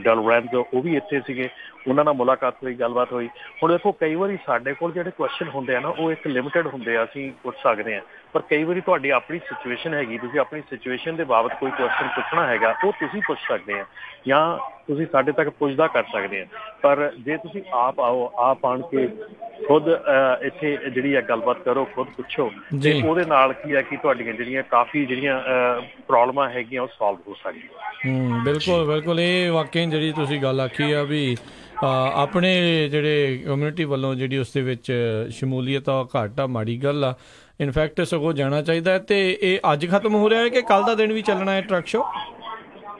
ਡਲਰੈਂਜ਼, ਉਹ ਵੀ ਇੱਥੇ ਸੀਗੇ। ਉਹਨਾਂ ਨਾਲ ਮੁਲਾਕਾਤ ਹੋਈ, ਗੱਲਬਾਤ ਹੋਈ। ਹੁਣ ਦੇਖੋ ਕਈ ਵਾਰੀ ਸਾਡੇ ਕੋਲ ਜਿਹੜੇ ਕੁਐਸਚਨ ਹੁੰਦੇ ਆ ਨਾ ਉਹ ਇੱਕ ਲਿਮਿਟਡ ਹੁੰਦੇ ਆ, ਅਸੀਂ ਪੁੱਛ ਸਕਦੇ ਹਾਂ, ਪਰ ਕਈ ਵਾਰੀ ਤੁਹਾਡੀ ਆਪਣੀ ਸਿਚੁਏਸ਼ਨ ਹੈਗੀ, ਤੁਸੀਂ ਆਪਣੀ ਸਿਚੁਏਸ਼ਨ ਦੇ ਬਾਬਤ ਕੋਈ ਕੁਐਸਚਨ ਪੁੱਛਣਾ ਹੈਗਾ ਉਹ ਤੁਸੀਂ ਪੁੱਛ ਸਕਦੇ ਆ ਜਾਂ ਤੁਸੀਂ ਸਾਡੇ ਤੱਕ ਪੁੱਛਦਾ ਕਰ ਸਕਦੇ ਆ। ਪਰ ਜੇ ਤੁਸੀਂ ਆਪ ਆਓ, ਆਪ ਆਣ ਕੇ ਖੁਦ ਇੱਥੇ ਜਿਹੜੀ ਆ ਗੱਲਬਾਤ ਕਰੋ, ਖੁਦ ਪੁੱਛੋ, ਤੇ ਉਹਦੇ ਨਾਲ ਕੀ ਹੈ ਕਿ ਤੁਹਾਡੀਆਂ ਜਿਹੜੀਆਂ ਕਾਫੀ ਜਿਹੜੀਆਂ ਪ੍ਰੋਬਲਮਾਂ ਹੈਗੀਆਂ ਉਹ ਸੋਲਵ ਹੋ ਸਕਦੀਆਂ। ਬਿਲਕੁਲ ਬਿਲਕੁਲ, ਇਹ ਵਾਕਈ ਜਿਹੜੀ ਤੁਸੀਂ ਗੱਲ ਆਖੀ ਆ ਵੀ ਆਪਣੇ ਜਿਹੜੇ ਕਮਿਊਨਿਟੀ ਵੱਲੋਂ ਜਿਹੜੀ ਉਸ ਦੇ ਵਿੱਚ ਸ਼ਮੂਲੀਅਤ ਆ ਘੱਟ ਆ, ਮਾੜੀ ਗੱਲ ਆ। ਇਨਫੈਕਟ ਸਗੋਂ ਜਾਣਾ ਚਾਹੀਦਾ। ਤੇ ਇਹ ਅੱਜ ਖਤਮ ਹੋ ਰਿਹਾ ਹੈ ਕਿ ਕੱਲ੍ਹ ਦਾ ਦਿਨ ਵੀ ਚੱਲਣਾ ਹੈ ਟਰੱਕ ਸ਼ੋ?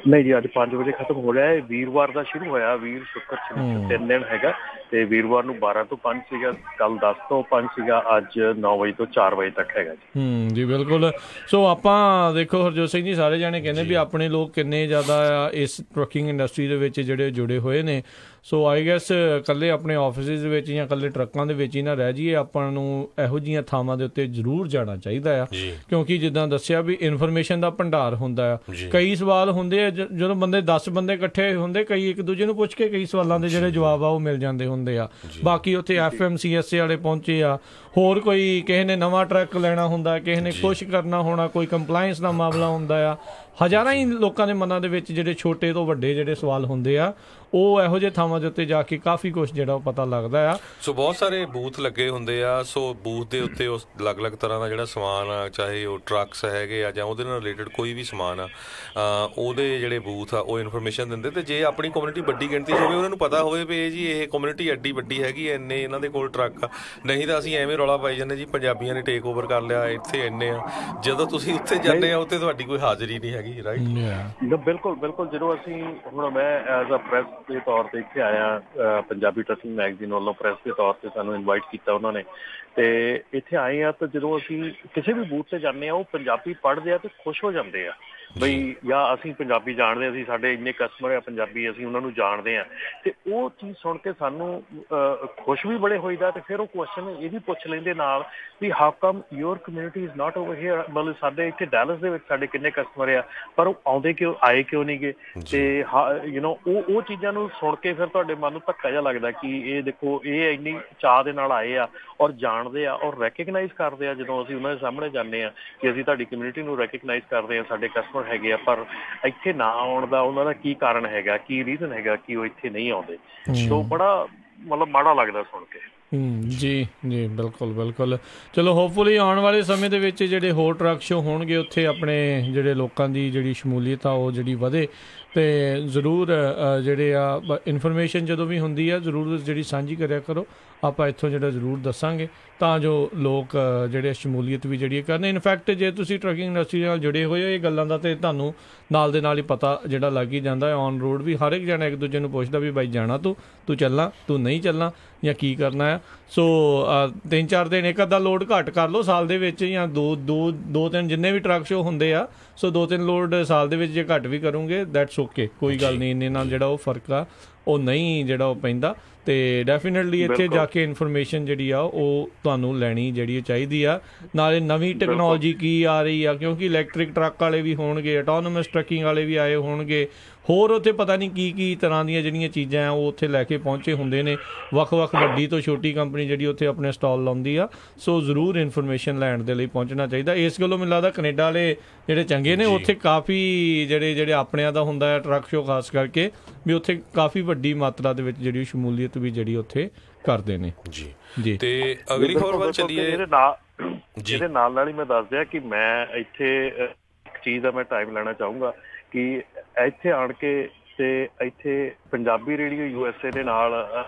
ਨਹੀਂ ਜੀ, ਅੱਜ 5 ਵਜੇ ਖਤਮ ਹੋ ਰਿਹਾ ਹੈ। ਵੀਰਵਾਰ ਦਾ ਸ਼ੁਰੂ ਹੋਇਆ, ਵੀਰ ਸ਼ੁੱਕਰ ਸ਼ਨੀ 3 ਦਿਨ ਹੈਗਾ, ਤੇ ਵੀਰਵਾਰ ਨੂੰ 12 ਤੋਂ 5 ਸੀਗਾ, ਕੱਲ 10 ਤੋਂ 5 ਸੀਗਾ, ਅੱਜ 9 ਵਜੇ ਤੋਂ 4 ਵਜੇ ਤੱਕ ਹੈਗਾ ਜੀ। ਜੀ ਬਿਲਕੁਲ। ਸੋ ਆਪਾਂ ਦੇਖੋ ਹਰਜੋਤ ਸਿੰਘ ਜੀ, ਸਾਰੇ ਜਾਣੇ ਕਹਿੰਦੇ ਵੀ ਆਪਣੇ ਲੋਕ ਕਿੰਨੇ ਜ਼ਿਆਦਾ ਇਸ ਟਰੱਕਿੰਗ ਇੰਡਸਟਰੀ ਦੇ ਵਿੱਚ ਜਿਹੜੇ ਜੁੜੇ ਹੋਏ ਨੇ। ਸੋ ਆਈ ਗੈਸ ਇਕੱਲੇ ਆਪਣੇ ਆਫਿਸਿਸ ਦੇ ਵਿੱਚ ਜਾਂ ਇਕੱਲੇ ਟਰੱਕਾਂ ਦੇ ਵਿੱਚ ਹੀ ਨਾ ਰਹਿ ਜਾਈਏ, ਆਪਾਂ ਨੂੰ ਇਹੋ ਜਿਹੀਆਂ ਥਾਵਾਂ ਦੇ ਉੱਤੇ ਜ਼ਰੂਰ ਜਾਣਾ ਚਾਹੀਦਾ ਆ, ਕਿਉਂਕਿ ਜਿੱਦਾਂ ਦੱਸਿਆ ਵੀ ਇਨਫੋਰਮੇਸ਼ਨ ਦਾ ਭੰਡਾਰ ਹੁੰਦਾ ਆ। ਕਈ ਸਵਾਲ ਹੁੰਦੇ ਆ, ਜਦੋਂ ਬੰਦੇ 10 ਬੰਦੇ ਇਕੱਠੇ ਹੁੰਦੇ, ਕਈ ਇੱਕ ਦੂਜੇ ਨੂੰ ਪੁੱਛ ਕੇ ਕਈ ਸਵਾਲਾਂ ਦੇ ਜਿਹੜੇ ਜਵਾਬ ਆ ਉਹ ਮਿਲ ਜਾਂਦੇ ਹੁੰਦੇ ਆ। ਬਾਕੀ ਉੱਥੇ FMCSA ਵਾਲੇ ਪਹੁੰਚੇ ਆ, ਹੋਰ ਕੋਈ ਕਿਸੇ ਨੇ ਨਵਾਂ ਟਰੱਕ ਲੈਣਾ ਹੁੰਦਾ, ਕਿਸੇ ਨੇ ਕੁਛ ਕਰਨਾ ਹੋਣਾ, ਕੋਈ ਕੰਪਲਾਇੰਸ ਦਾ ਮਾਮਲਾ ਹੁੰਦਾ ਆ। ਹਜ਼ਾਰਾਂ ਹੀ ਲੋਕਾਂ ਦੇ ਮਨਾਂ ਦੇ ਵਿੱਚ ਜਿਹੜੇ ਛੋਟੇ ਤੋਂ ਵੱਡੇ ਜਿਹੜੇ ਸਵਾਲ ਹੁੰਦੇ ਆ, ਉਹ ਇਹੋ ਜਿਹੇ ਥਾਵਾਂ ਦੇ ਉੱਤੇ ਜਾ ਕੇ ਕਾਫੀ ਕੁਛ ਜਿਹੜਾ ਉਹ ਪਤਾ ਲੱਗਦਾ ਆ। ਸੋ ਬਹੁਤ ਸਾਰੇ ਬੂਥ ਲੱਗੇ ਹੁੰਦੇ ਆ। ਸੋ ਬੂਥ ਦੇ ਉੱਤੇ ਉਸ ਅਲੱਗ-ਅਲੱਗ ਤਰ੍ਹਾਂ ਦਾ ਜਿਹੜਾ ਸਮਾਨ ਆ, ਚਾਹੇ ਉਹ ਟਰੱਕਸ ਹੈਗੇ ਆ ਜਾਂ ਉਹਦੇ ਨਾਲ ਰਿਲੇਟਡ ਕੋਈ ਵੀ ਸਮਾਨ ਆ, ਉਹਦੇ ਜਿਹੜੇ ਬੂਥ ਆ ਉਹ ਇਨਫੋਰਮੇਸ਼ਨ ਦਿੰਦੇ। ਤੇ ਜੇ ਆਪਣੀ ਕਮਿਊਨਿਟੀ ਵੱਡੀ ਗਿਣਤੀ ਹੋਵੇ, ਉਹਨਾਂ ਨੂੰ ਪਤਾ ਹੋਵੇ ਵੀ ਜੀ ਇਹ ਕਮਿਊਨਿਟੀ ਐਡੀ ਵੱਡੀ ਹੈਗੀ, ਇੰਨੇ ਇਹਨਾਂ ਦੇ ਕੋਲ ਟਰੱਕ ਆ। ਨਹੀਂ ਤਾਂ ਅਸੀਂ ਐਵੇਂ ਰੌਲਾ ਪਾਈ ਜਾਂਦੇ ਜੀ ਪੰਜਾਬੀਆਂ ਨੇ ਟੇਕ ਓਵਰ ਕਰ ਲਿਆ, ਇੱਥੇ ਇੰਨੇ ਆ। ਜਦੋਂ ਤੁਸੀਂ ਉੱਥੇ ਜਾਂਦੇ ਆ, ਉੱਥੇ ਤੁਹਾਡੀ ਕੋਈ ਹਾਜ਼ਰੀ ਨਹੀਂ ਹੈਗੀ, ਰਾਈਟ? ਬਿਲਕੁਲ ਬਿਲਕੁਲ। ਜਦੋਂ ਅਸੀਂ ਹੁਣ ਮੈਂ ਐਜ਼ ਅ ਪ੍ਰੈਸ ਦੇ ਤੌਰ ਤੇ ਇੱਥੇ ਆਇਆ, ਪੰਜਾਬੀ ਟਰੱਕਿੰਗ ਮੈਗਜ਼ੀਨ ਵੱਲੋਂ ਪ੍ਰੈਸ ਦੇ ਤੌਰ ਤੇ ਸਾਨੂੰ ਇਨਵਾਈਟ ਕੀਤਾ ਉਹਨਾਂ ਨੇ, ਤੇ ਇੱਥੇ ਆਏ ਆ। ਤਾਂ ਜਦੋਂ ਅਸੀਂ ਕਿਸੇ ਵੀ ਬੂਥ ਤੇ ਜਾਂਦੇ ਆ, ਉਹ ਪੰਜਾਬੀ ਪੜ੍ਹਦੇ ਆ ਤੇ ਖੁਸ਼ ਹੋ ਜਾਂਦੇ ਆ ਬਈ ਜਾਂ ਅਸੀਂ ਪੰਜਾਬੀ ਜਾਣਦੇ, ਅਸੀਂ ਸਾਡੇ ਇੰਨੇ ਕਸਟਮਰ ਆ ਪੰਜਾਬੀ, ਅਸੀਂ ਉਹਨਾਂ ਨੂੰ ਜਾਣਦੇ ਆ। ਤੇ ਉਹ ਚੀਜ਼ ਸੁਣ ਕੇ ਸਾਨੂੰ ਖੁਸ਼ ਵੀ ਬੜੇ ਹੋਈਦਾ। ਤੇ ਫਿਰ ਉਹ ਕੁਐਸਚਨ ਇਹ ਵੀ ਪੁੱਛ ਲੈਂਦੇ ਨਾਲ ਵੀ how come your community is not over here. ਮਤਲਬ ਸਾਡੇ ਇੱਥੇ ਡੈਲਸ ਦੇ ਵਿੱਚ ਸਾਡੇ ਕਿੰਨੇ ਕਸਟਮਰ ਆ, ਪਰ ਉਹ ਆਉਂਦੇ ਕਿਉਂ, ਆਏ ਕਿਉਂ ਨਹੀਂ ਗੇ? ਤੇ ਉਹ ਚੀਜ਼ਾਂ ਨੂੰ ਸੁਣ ਕੇ ਫਿਰ ਤੁਹਾਡੇ ਮਨ ਨੂੰ ਧੱਕਾ ਜਿਹਾ ਲੱਗਦਾ ਕਿ ਇਹ ਦੇਖੋ, ਇਹ ਇੰਨੀ ਚਾਅ ਦੇ ਨਾਲ ਆਏ ਆ ਔਰ ਜਾਣਦੇ ਆ ਔਰ ਰੈਕਗਨਾਈਜ਼ ਕਰਦੇ ਆ। ਜਦੋਂ ਅਸੀਂ ਉਹਨਾਂ ਦੇ ਸਾਹਮਣੇ ਜਾਂਦੇ ਆ ਕਿ ਅਸੀਂ ਤੁਹਾਡੀ ਕਮਿਊਨਿਟੀ ਨੂੰ ਰੈਕਗਨਾਈਜ਼ ਕਰਦੇ ਆ, ਸਾਡੇ ਕਸਟਮਰ ਹੈਗੇ ਆ, ਪਰ ਇੱਥੇ ਨਾ ਆਉਣ ਦਾ ਉਹਨਾਂ ਦਾ ਕੀ ਕਾਰਨ ਹੈਗਾ, ਕੀ ਰੀਜ਼ਨ ਹੈਗਾ ਕਿ ਉਹ ਇੱਥੇ ਨਹੀਂ ਆਉਂਦੇ? ਸੋ ਬੜਾ ਮਤਲਬ ਮਾੜਾ ਲੱਗਦਾ ਸੁਣ ਕੇ। ਜੀ ਜੀ ਬਿਲਕੁਲ ਬਿਲਕੁਲ। ਚਲੋ ਹੋਪਫੁਲੀ ਆਉਣ ਵਾਲੇ ਸਮੇਂ ਦੇ ਵਿੱਚ ਜਿਹੜੇ ਹੋਰ ਟਰੱਕ ਸ਼ੋ ਹੋਣਗੇ, ਉੱਥੇ ਆਪਣੇ ਜਿਹੜੇ ਲੋਕਾਂ ਦੀ ਜਿਹੜੀ ਸ਼ਮੂਲੀਅਤ ਆ ਉਹ ਜਿਹੜੀ ਵਧੇ। ਅਤੇ ਜ਼ਰੂਰ ਜਿਹੜੇ ਆ ਇਨਫੋਰਮੇਸ਼ਨ ਜਦੋਂ ਵੀ ਹੁੰਦੀ ਆ ਜ਼ਰੂਰ ਜਿਹੜੀ ਸਾਂਝੀ ਕਰਿਆ ਕਰੋ। ਆਪਾਂ ਇੱਥੋਂ ਜਿਹੜਾ ਜ਼ਰੂਰ ਦੱਸਾਂਗੇ ਤਾਂ ਜੋ ਲੋਕ ਜਿਹੜੇ ਸ਼ਮੂਲੀਅਤ ਵੀ ਜਿਹੜੀ ਕਰਨ। ਇਨਫੈਕਟ ਜੇ ਤੁਸੀਂ ਟਰੱਕਿੰਗ ਇੰਡਸਟਰੀ ਨਾਲ ਜੁੜੇ ਹੋਏ ਹੋ, ਇਹ ਗੱਲਾਂ ਦਾ ਤਾਂ ਤੁਹਾਨੂੰ ਨਾਲ ਦੇ ਨਾਲ ਹੀ ਪਤਾ ਜਿਹੜਾ ਲੱਗ ਹੀ ਜਾਂਦਾ। ਔਨ ਰੋਡ ਵੀ ਹਰ ਇੱਕ ਜਣਾ ਇੱਕ ਦੂਜੇ ਨੂੰ ਪੁੱਛਦਾ ਵੀ ਬਾਈ ਜਾਣਾ ਤੂੰ ਚੱਲਣਾ, ਤੂੰ ਨਹੀਂ ਚੱਲਣਾ, ਜਾਂ ਕੀ ਕਰਨਾ ਆ। ਸੋ 3-4 ਦਿਨ ਇੱਕ ਅੱਧਾ ਲੋਡ ਘੱਟ ਕਰ ਲਓ ਸਾਲ ਦੇ ਵਿੱਚ, ਜਾਂ ਦੋ ਤਿੰਨ ਜਿੰਨੇ ਵੀ ਟਰੱਕ ਸ਼ੋ ਹੁੰਦੇ ਆ। ਸੋ 2-3 ਲੋਡ ਸਾਲ ਦੇ ਵਿੱਚ ਜੇ ਘੱਟ ਵੀ ਕਰੋਗੇ ਦੈਟਸ ਓਕੇ, ਕੋਈ ਗੱਲ ਨਹੀਂ। ਇੰਨੇ ਨਾਲ ਜਿਹੜਾ ਉਹ ਫਰਕ ਆ ਉਹ ਨਹੀਂ ਜਿਹੜਾ ਉਹ ਪੈਂਦਾ। ਅਤੇ ਡੈਫੀਨੇਟਲੀ ਇੱਥੇ ਜਾ ਕੇ ਇਨਫੋਰਮੇਸ਼ਨ ਜਿਹੜੀ ਆ ਉਹ ਤੁਹਾਨੂੰ ਲੈਣੀ ਜਿਹੜੀ ਚਾਹੀਦੀ ਆ। ਨਾਲੇ ਨਵੀਂ ਟੈਕਨੋਲੋਜੀ ਕੀ ਆ ਰਹੀ ਆ, ਕਿਉਂਕਿ ਇਲੈਕਟ੍ਰਿਕ ਟਰੱਕ ਵਾਲੇ ਵੀ ਹੋਣਗੇ, ਆਟੋਨੋਮਸ ਟਰੱਕਿੰਗ ਵਾਲੇ ਵੀ ਆਏ ਹੋਣਗੇ, ਹੋਰ ਉੱਥੇ ਪਤਾ ਨਹੀਂ ਕੀ ਤਰ੍ਹਾਂ ਦੀਆਂ ਜਿਹੜੀਆਂ ਚੀਜ਼ਾਂ ਆ ਉਹ ਉੱਥੇ ਲੈ ਕੇ ਪਹੁੰਚੇ ਹੁੰਦੇ ਨੇ। ਵੱਖ-ਵੱਖ ਵੱਡੀ ਤੋਂ ਛੋਟੀ ਕੰਪਨੀ ਜਿਹੜੀ ਉੱਥੇ ਆਪਣੇ ਸਟਾਲ ਲਾਉਂਦੀ ਆ। ਸੋ ਜ਼ਰੂਰ ਇਨਫੋਰਮੇਸ਼ਨ ਲੈਣ ਦੇ ਲਈ ਪਹੁੰਚਣਾ ਚਾਹੀਦਾ। ਇਸ ਗੱਲੋਂ ਮੈਨੂੰ ਲੱਗਦਾ ਕੈਨੇਡਾ ਵਾਲੇ ਜਿਹੜੇ ਚੰਗੇ ਨੇ, ਉੱਥੇ ਕਾਫੀ ਜਿਹੜੇ ਆਪਣਿਆਂ ਦਾ ਹੁੰਦਾ ਹੈ ਟਰੱਕ ਸ਼ੋ ਖਾਸ ਕਰਕੇ, ਵੀ ਉੱਥੇ ਕਾਫੀ ਵੱਡੀ ਮਾਤਰਾ ਦੇ ਵਿੱਚ ਜਿਹੜੀ ਸ਼ਮੂਲੀਅਤ ਵੀ ਜਿਹੜੀ ਉੱਥੇ ਕਰਦੇ ਨੇ। ਜੀ ਤੇ ਅਗਲੀ ਖਬਰ ਵੱਲ ਚੱਲੀਏ। ਇਹਦੇ ਨਾਲ ਹੀ ਮੈਂ ਦੱਸ ਦਿਆਂ ਕਿ ਮੈਂ ਇੱਥੇ ਇੱਕ ਚੀਜ਼ ਦਾ ਮੈਂ ਟਾਈਮ ਲੈਣਾ ਚਾਹੂੰਗਾ ਕਿ ਇੱਥੇ ਆਣ ਕੇ ਤੇ ਇੱਥੇ ਪੰਜਾਬੀ ਰੇਡੀਓ USA ਦੇ ਨਾਲ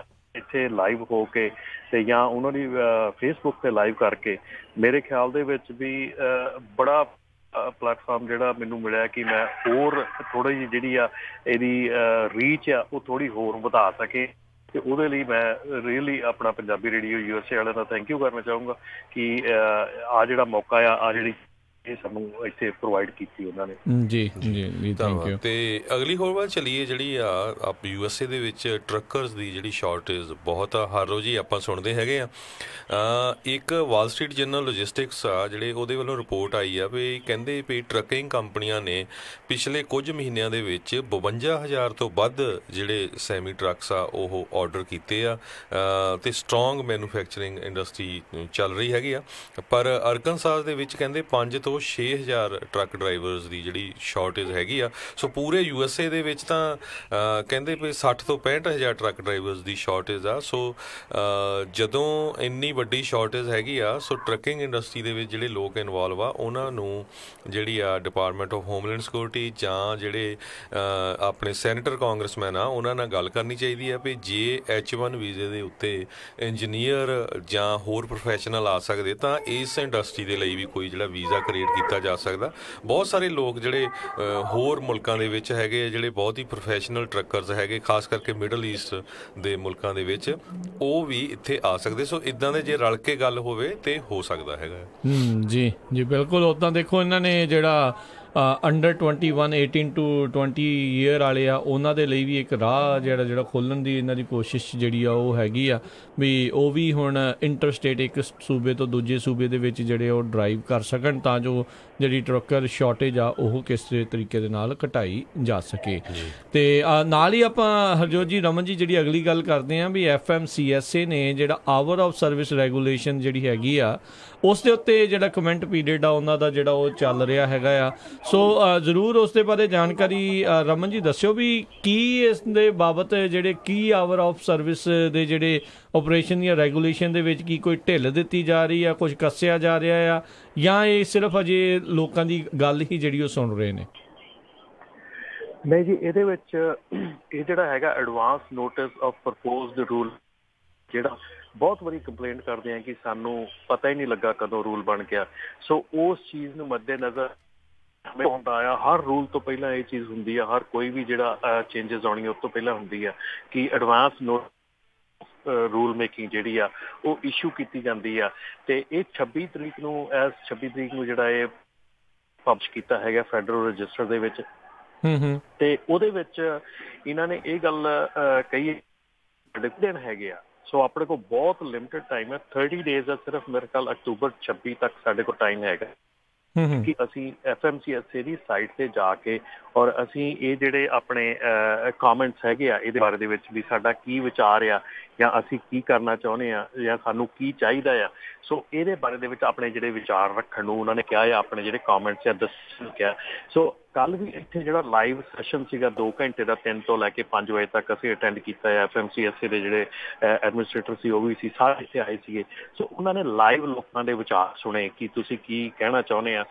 ਇੱਥੇ ਲਾਈਵ ਹੋ ਕੇ ਤੇ ਜਾਂ ਉਹਨਾਂ ਦੀ ਫੇਸਬੁੱਕ ਤੇ ਲਾਈਵ ਕਰਕੇ ਮੇਰੇ ਖਿਆਲ ਦੇ ਵਿੱਚ ਵੀ ਬੜਾ ਪਲੇਟਫਾਰਮ ਜਿਹੜਾ ਮੈਨੂੰ ਮਿਲਿਆ ਕਿ ਮੈਂ ਹੋਰ ਥੋੜ੍ਹੀ ਜਿਹੀ ਜਿਹੜੀ ਆ ਇਹਦੀ ਰੀਚ ਆ ਉਹ ਥੋੜ੍ਹੀ ਹੋਰ ਵਧਾ ਸਕੇ। ਤੇ ਉਹਦੇ ਲਈ ਮੈਂ ਰੀਅਲੀ ਆਪਣਾ ਪੰਜਾਬੀ ਰੇਡੀਓ USA ਵਾਲਿਆਂ ਦਾ ਥੈਂਕ ਯੂ ਕਰਨਾ ਚਾਹੂੰਗਾ ਕਿ ਆ ਜਿਹੜਾ ਮੌਕਾ ਆ ਜਿਹੜੀ ਇਹ ਸਾਨੂੰ ਇੱਥੇ ਪ੍ਰੋਵਾਈਡ ਕੀਤੀ ਉਹਨਾਂ ਨੇ। ਜੀ ਜੀ ਜੀ, ਥੈਂਕ ਯੂ। ਤੇ ਅਗਲੀ ਹੋਰ ਵੱਲ ਚੱਲੀਏ, ਜਿਹੜੀ ਆ USA ਦੇ ਵਿੱਚ ਟਰੱਕਰਸ ਦੀ ਜਿਹੜੀ ਸ਼ਾਰਟੇਜ ਬਹੁਤ ਆ, ਹਰ ਰੋਜ਼ ਹੀ ਆਪਾਂ ਸੁਣਦੇ ਹੈਗੇ ਆ। ਇੱਕ ਵਾਲ ਸਟਰੀਟ ਜਰਨਲ ਲੌਜਿਸਟਿਕਸ ਆ ਜਿਹੜੇ ਉਹਦੇ ਵੱਲੋਂ ਰਿਪੋਰਟ ਆਈ ਆ ਵੀ ਕਹਿੰਦੇ ਵੀ ਟਰੱਕਿੰਗ ਕੰਪਨੀਆਂ ਨੇ ਪਿਛਲੇ ਕੁਝ ਮਹੀਨਿਆਂ ਦੇ ਵਿੱਚ 52,000 ਤੋਂ ਵੱਧ ਜਿਹੜੇ ਸੈਮੀ ਟਰੱਕਸ ਆ ਉਹ ਆਰਡਰ ਕੀਤੇ ਆ ਤੇ ਸਟਰੋਂਗ ਮੈਨੂਫੈਕਚਰਿੰਗ ਇੰਡਸਟਰੀ ਚੱਲ ਰਹੀ ਹੈਗੀ ਆ। ਪਰ ਅਰਕਨਸਾਸ ਦੇ ਵਿੱਚ ਕਹਿੰਦੇ 5 ਤੋਂ 6,000 ਟਰੱਕ ਡਰਾਈਵਰਸ ਦੀ ਜਿਹੜੀ ਸ਼ਾਰਟੇਜ ਹੈਗੀ ਆ। ਸੋ ਪੂਰੇ USA ਦੇ ਵਿੱਚ ਤਾਂ ਕਹਿੰਦੇ ਵੀ 60 ਤੋਂ 65,000 ਟਰੱਕ ਡਰਾਈਵਰਸ ਦੀ ਸ਼ਾਰਟੇਜ ਆ। ਸੋ ਜਦੋਂ ਇੰਨੀ ਵੱਡੀ ਸ਼ਾਰਟੇਜ ਹੈਗੀ ਆ, ਸੋ ਟਰੱਕਿੰਗ ਇੰਡਸਟਰੀ ਦੇ ਵਿੱਚ ਜਿਹੜੇ ਲੋਕ ਇਨਵੋਲਵ ਆ ਉਹਨਾਂ ਨੂੰ ਜਿਹੜੀ ਆ ਡਿਪਾਰਟਮੈਂਟ ਆਫ ਹੋਮਲੈਂਡ ਸਿਕਿਉਰਿਟੀ ਜਾਂ ਜਿਹੜੇ ਆਪਣੇ ਸੈਨੇਟਰ ਕਾਂਗਰਸਮੈਨ ਆ ਉਹਨਾਂ ਨਾਲ ਗੱਲ ਕਰਨੀ ਚਾਹੀਦੀ ਆ ਵੀ ਜੇ H1 ਵੀਜ਼ੇ ਦੇ ਉੱਤੇ ਇੰਜੀਨੀਅਰ ਜਾਂ ਹੋਰ ਪ੍ਰੋਫੈਸ਼ਨਲ ਆ ਸਕਦੇ ਤਾਂ ਇਸ ਇੰਡਸਟਰੀ ਦੇ ਲਈ ਵੀ ਕੋਈ ਜਿਹੜਾ ਵੀਜ਼ਾ ਕ੍ਰੀਏਟ ਕੀਤਾ ਜਾ ਸਕਦਾ। ਬਹੁਤ ਸਾਰੇ ਲੋਕ ਜਿਹੜੇ ਹੋਰ ਮੁਲਕਾਂ ਦੇ ਵਿੱਚ ਹੈਗੇ, ਜਿਹੜੇ ਬਹੁਤ ਹੀ ਪ੍ਰੋਫੈਸ਼ਨਲ ਟਰੱਕਰਸ ਹੈਗੇ, ਖਾਸ ਕਰਕੇ ਮਿਡਲ ਈਸਟ ਦੇ ਮੁਲਕਾਂ ਦੇ ਵਿੱਚ, ਉਹ ਵੀ ਇੱਥੇ ਆ ਸਕਦੇ। ਸੋ ਇੱਦਾਂ ਦੇ ਜੇ ਰਲ ਕੇ ਗੱਲ ਹੋਵੇ ਤੇ ਹੋ ਸਕਦਾ ਹੈਗਾ। ਜੀ ਜੀ ਬਿਲਕੁਲ। ਉੱਦਾਂ ਦੇਖੋ ਇਹਨਾਂ ਨੇ ਜਿਹੜਾ ਅੰਡਰ 21 18 to 20 ਈਅਰ ਵਾਲੇ ਆ ਉਹਨਾਂ ਦੇ ਲਈ ਵੀ ਇੱਕ ਰਾਹ ਜਿਹੜਾ ਖੋਲ੍ਹਣ ਦੀ ਇਹਨਾਂ ਦੀ ਕੋਸ਼ਿਸ਼ ਜਿਹੜੀ ਆ ਉਹ ਹੈਗੀ ਆ ਵੀ ਉਹ ਵੀ ਹੁਣ ਇੰਟਰਸਟੇਟ ਇੱਕ ਸੂਬੇ ਤੋਂ ਦੂਜੇ ਸੂਬੇ ਦੇ ਵਿੱਚ ਜਿਹੜੇ ਉਹ ਡਰਾਈਵ ਕਰ ਸਕਣ ਤਾਂ ਜੋ ਜਿਹੜੀ ਟਰੱਕਰ ਸ਼ਾਰਟੇਜ ਆ ਉਹ ਕਿਸੇ ਤਰੀਕੇ ਦੇ ਨਾਲ ਘਟਾਈ ਜਾ ਸਕੇ। ਤੇ ਨਾਲ ਹੀ ਆਪਾਂ ਹਰਜੋਤ ਜੀ, ਰਮਨ ਜੀ, ਜਿਹੜੀ ਅਗਲੀ ਗੱਲ ਕਰਦੇ ਹਾਂ ਵੀ FMCSA ਨੇ ਜਿਹੜਾ ਆਵਰ ਆਫ ਸਰਵਿਸ ਰੈਗੂਲੇਸ਼ਨ ਜਿਹੜੀ ਹੈਗੀ ਆ ਉਸ ਦੇ ਉੱਤੇ ਜਿਹੜਾ ਕਮੈਂਟ ਪੀਰੀਅਡ ਆ ਉਹਨਾਂ ਦਾ ਜਿਹੜਾ ਉਹ ਚੱਲ ਰਿਹਾ ਹੈਗਾ ਆ। ਸੋ ਜ਼ਰੂਰ ਉਸ ਦੇ ਬਾਰੇ ਜਾਣਕਾਰੀ ਰਮਨ ਜੀ ਦੱਸਿਓ ਵੀ ਕੀ ਇਸ ਦੇ ਬਾਬਤ ਜਿਹੜੇ ਕੀ ਆਵਰ ਆਫ ਸਰਵਿਸ ਦੇ ਜਿਹੜੇ ਆਪਰੇਸ਼ਨ ਜਾਂ ਰੈਗੂਲੇਸ਼ਨ ਦੇ ਵਿੱਚ ਕੀ ਕੋਈ ਢਿੱਲ ਦਿੱਤੀ ਜਾ ਰਹੀ ਆ, ਕੁਝ ਕੱਸਿਆ ਜਾ ਰਿਹਾ ਆ, ਜਾਂ ਇਹ ਸਿਰਫ ਅਜੇ ਲੋਕਾਂ ਦੀ ਗੱਲ ਹੀ ਜਿਹੜੀ ਉਹ ਸੁਣ ਰਹੇ ਨੇ? ਨਹੀਂ ਜੀ, ਇਹਦੇ ਵਿੱਚ ਇਹ ਜਿਹੜਾ ਹੈਗਾ advance notice of proposed rule, ਜਿਹੜਾ ਬਹੁਤ ਵਾਰੀ ਕੰਪਲੇਂਟ ਕਰਦੇ ਆ ਕਿ ਸਾਨੂੰ ਪਤਾ ਹੀ ਨਹੀਂ ਲੱਗਾ ਕਦੋਂ ਰੂਲ ਬਣ ਗਿਆ। ਸੋ ਉਸ ਚੀਜ਼ ਨੂੰ ਮੱਦੇਨਜ਼ਰ ਹੁੰਦਾ ਆ, ਹਰ ਰੂਲ ਤੋਂ ਪਹਿਲਾਂ ਇਹ ਚੀਜ਼ ਹੁੰਦੀ ਆ, ਹਰ ਕੋਈ ਵੀ ਜਿਹੜਾ ਚੇਂਜਸ ਆਉਣੀ ਉਸ ਤੋਂ ਪਹਿਲਾਂ ਹੁੰਦੀ ਆ ਕਿ ਐਡਵਾਂਸ ਰੂਲ ਮੇਕਿੰਗ ਜਿਹੜੀ ਆ ਉਹ ਇਸ਼ੂ ਕੀਤੀ ਜਾਂਦੀ ਆ। ਤੇ ਇਹ 26 ਤਰੀਕ ਨੂੰ ਜਿਹੜਾ ਇਹ ਪਬਲਿਸ਼ ਕੀਤਾ ਹੈਗਾ ਫੈਡਰਲ ਰਜਿਸਟਰ ਦੇ ਵਿੱਚ। ਤੇ ਉਹਦੇ ਵਿੱਚ ਇਹਨਾਂ ਨੇ ਇਹ ਗੱਲ ਕਹੀ ਦਿਨ ਹੈਗੇ ਆ। ਸੋ ਆਪਣੇ ਕੋਲ ਬਹੁਤ ਲਿਮਿਟਡ ਟਾਈਮ ਹੈ, 30 ਡੇਜ਼ ਆ ਸਿਰਫ, ਮੇਰੇ ਖਿਆਲ ਅਕਤੂਬਰ 26 ਤੱਕ ਸਾਡੇ ਕੋਲ ਟਾਈਮ ਹੈਗਾ ਕਿ ਅਸੀਂ FMCSA ਦੀ ਸਾਈਟ ਤੇ ਜਾ ਕੇ ਔਰ ਅਸੀਂ ਇਹ ਜਿਹੜੇ ਆਪਣੇ ਕਮੈਂਟਸ ਹੈਗੇ ਆ ਇਹਦੇ ਬਾਰੇ ਦੇ ਵਿੱਚ ਵੀ ਸਾਡਾ ਕੀ ਵਿਚਾਰ ਆ ਜਾਂ ਅਸੀਂ ਕੀ ਕਰਨਾ ਚਾਹੁੰਦੇ ਆ ਜਾਂ ਸਾਨੂੰ ਕੀ ਚਾਹੀਦਾ ਆ। ਸੋ ਇਹਦੇ ਬਾਰੇ ਦੇ ਵਿੱਚ ਆਪਣੇ ਜਿਹੜੇ ਵਿਚਾਰ ਰੱਖਣ ਨੂੰ ਉਹਨਾਂ ਨੇ ਕਿਹਾ ਆ, ਆਪਣੇ ਜਿਹੜੇ ਕਮੈਂਟਸ ਆ ਦੱਸਣ ਕਿਹਾ। ਸੋ ਕੱਲ ਵੀ ਇੱਥੇ ਜਿਹੜਾ ਲਾਈਵ ਸੈਸ਼ਨ ਸੀਗਾ 2 ਘੰਟੇ ਦਾ, 3 ਤੋਂ ਲੈ ਕੇ 5 ਵਜੇ ਤੱਕ ਅਸੀਂ ਅਟੈਂਡ ਕੀਤਾ ਹੈ। FMCSA ਦੇ ਜਿਹੜੇ ਐਡਮਿਨਿਸਟ੍ਰੇਟਰ ਸੀ ਉਹ ਵੀ ਸੀ, ਸਾਰੇ ਇੱਥੇ ਆਏ ਸੀਗੇ। ਸੋ ਉਹਨਾਂ ਨੇ ਲਾਈਵ ਲੋਕਾਂ ਦੇ ਵਿਚਾਰ ਸੁਣੇ ਕਿ ਤੁਸੀਂ ਕੀ ਕਹਿਣਾ ਚਾਹੁੰਦੇ ਆ।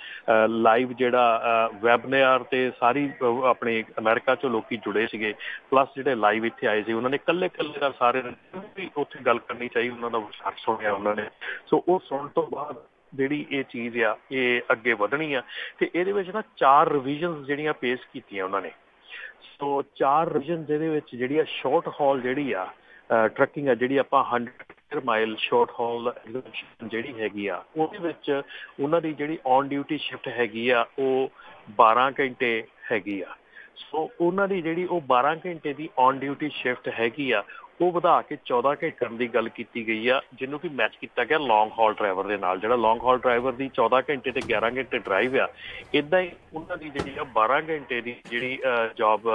ਲਾਈਵ ਜਿਹੜਾ ਵੈਬਨਾਰ ਤੇ ਸਾਰੀ ਆਪਣੇ ਅਮਰੀਕਾ ਚੋਂ ਲੋਕੀ ਜੁੜੇ ਸੀਗੇ, ਪਲੱਸ ਜਿਹੜੇ ਲਾਈਵ ਇੱਥੇ ਆਏ ਸੀ ਉਹਨਾਂ ਨੇ ਇਕੱਲੇ ਦਾ ਸਾਰੇ ਵੀ ਉੱਥੇ ਗੱਲ ਕਰਨੀ ਚਾਹੀ, ਉਹਨਾਂ ਦਾ ਵਿਚਾਰ ਸੁਣਿਆ ਉਹਨਾਂ ਨੇ। ਸੋ ਉਹ ਸੁਣਨ ਤੋਂ ਬਾਅਦ ਜਿਹੜੀ ਇਹ ਚੀਜ਼ ਆ ਇਹ ਅੱਗੇ ਵਧਣੀ ਆ। ਤੇ ਇਹਦੇ ਵਿੱਚ ਨਾ 4 ਰਿਵੀਜ਼ਨਸ ਜਿਹੜੀਆਂ ਪੇਸ਼ ਕੀਤੀਆਂ ਉਹਨਾਂ ਨੇ। ਸੋ 4 ਰਿਵੀਜ਼ਨ ਜਿਹਦੇ ਵਿੱਚ ਜਿਹੜੀ ਆ ਸ਼ਾਰਟ ਹਾਲ ਜਿਹੜੀ ਆ ਟਰੱਕਿੰਗ ਆ, ਜਿਹੜੀ ਆਪਾਂ 100 ਮਾਈਲ ਸ਼ਾਰਟ ਹਾਲ ਜਿਹੜੀ ਹੈਗੀ ਆ, ਉਹਦੇ ਵਿੱਚ ਉਹਨਾਂ ਦੀ ਜਿਹੜੀ ਔਨ ਡਿਊਟੀ ਸ਼ਿਫਟ ਹੈਗੀ ਆ ਉਹ 12 ਘੰਟੇ ਹੈਗੀ ਆ। ਸੋ ਉਹਨਾਂ ਦੀ ਜਿਹੜੀ ਉਹ 12 ਘੰਟੇ ਦੀ ਔਨ ਡਿਊਟੀ ਸ਼ਿਫਟ ਹੈਗੀ ਆ ਉਹ ਵਧਾ ਕੇ 14 ਘੰਟੇ ਕਰਨ ਦੀ ਗੱਲ ਕੀਤੀ ਗਈ ਆ, ਜਿਹਨੂੰ ਕਿ ਮੈਚ ਕੀਤਾ ਗਿਆ ਲੌਂਗ ਹਾਲ ਡਰਾਈਵਰ ਦੇ ਨਾਲ। ਜਿਹੜਾ ਲੌਂਗ ਹਾਲ ਡਰਾਈਵਰ ਦੀ 14 ਘੰਟੇ ਤੇ 11 ਘੰਟੇ ਡਰਾਈਵ ਆ, ਇੱਦਾਂ ਹੀ ਉਹਨਾਂ ਦੀ ਜਿਹੜੀ ਆ 12 ਘੰਟੇ ਦੀ ਜਿਹੜੀ ਜੌਬ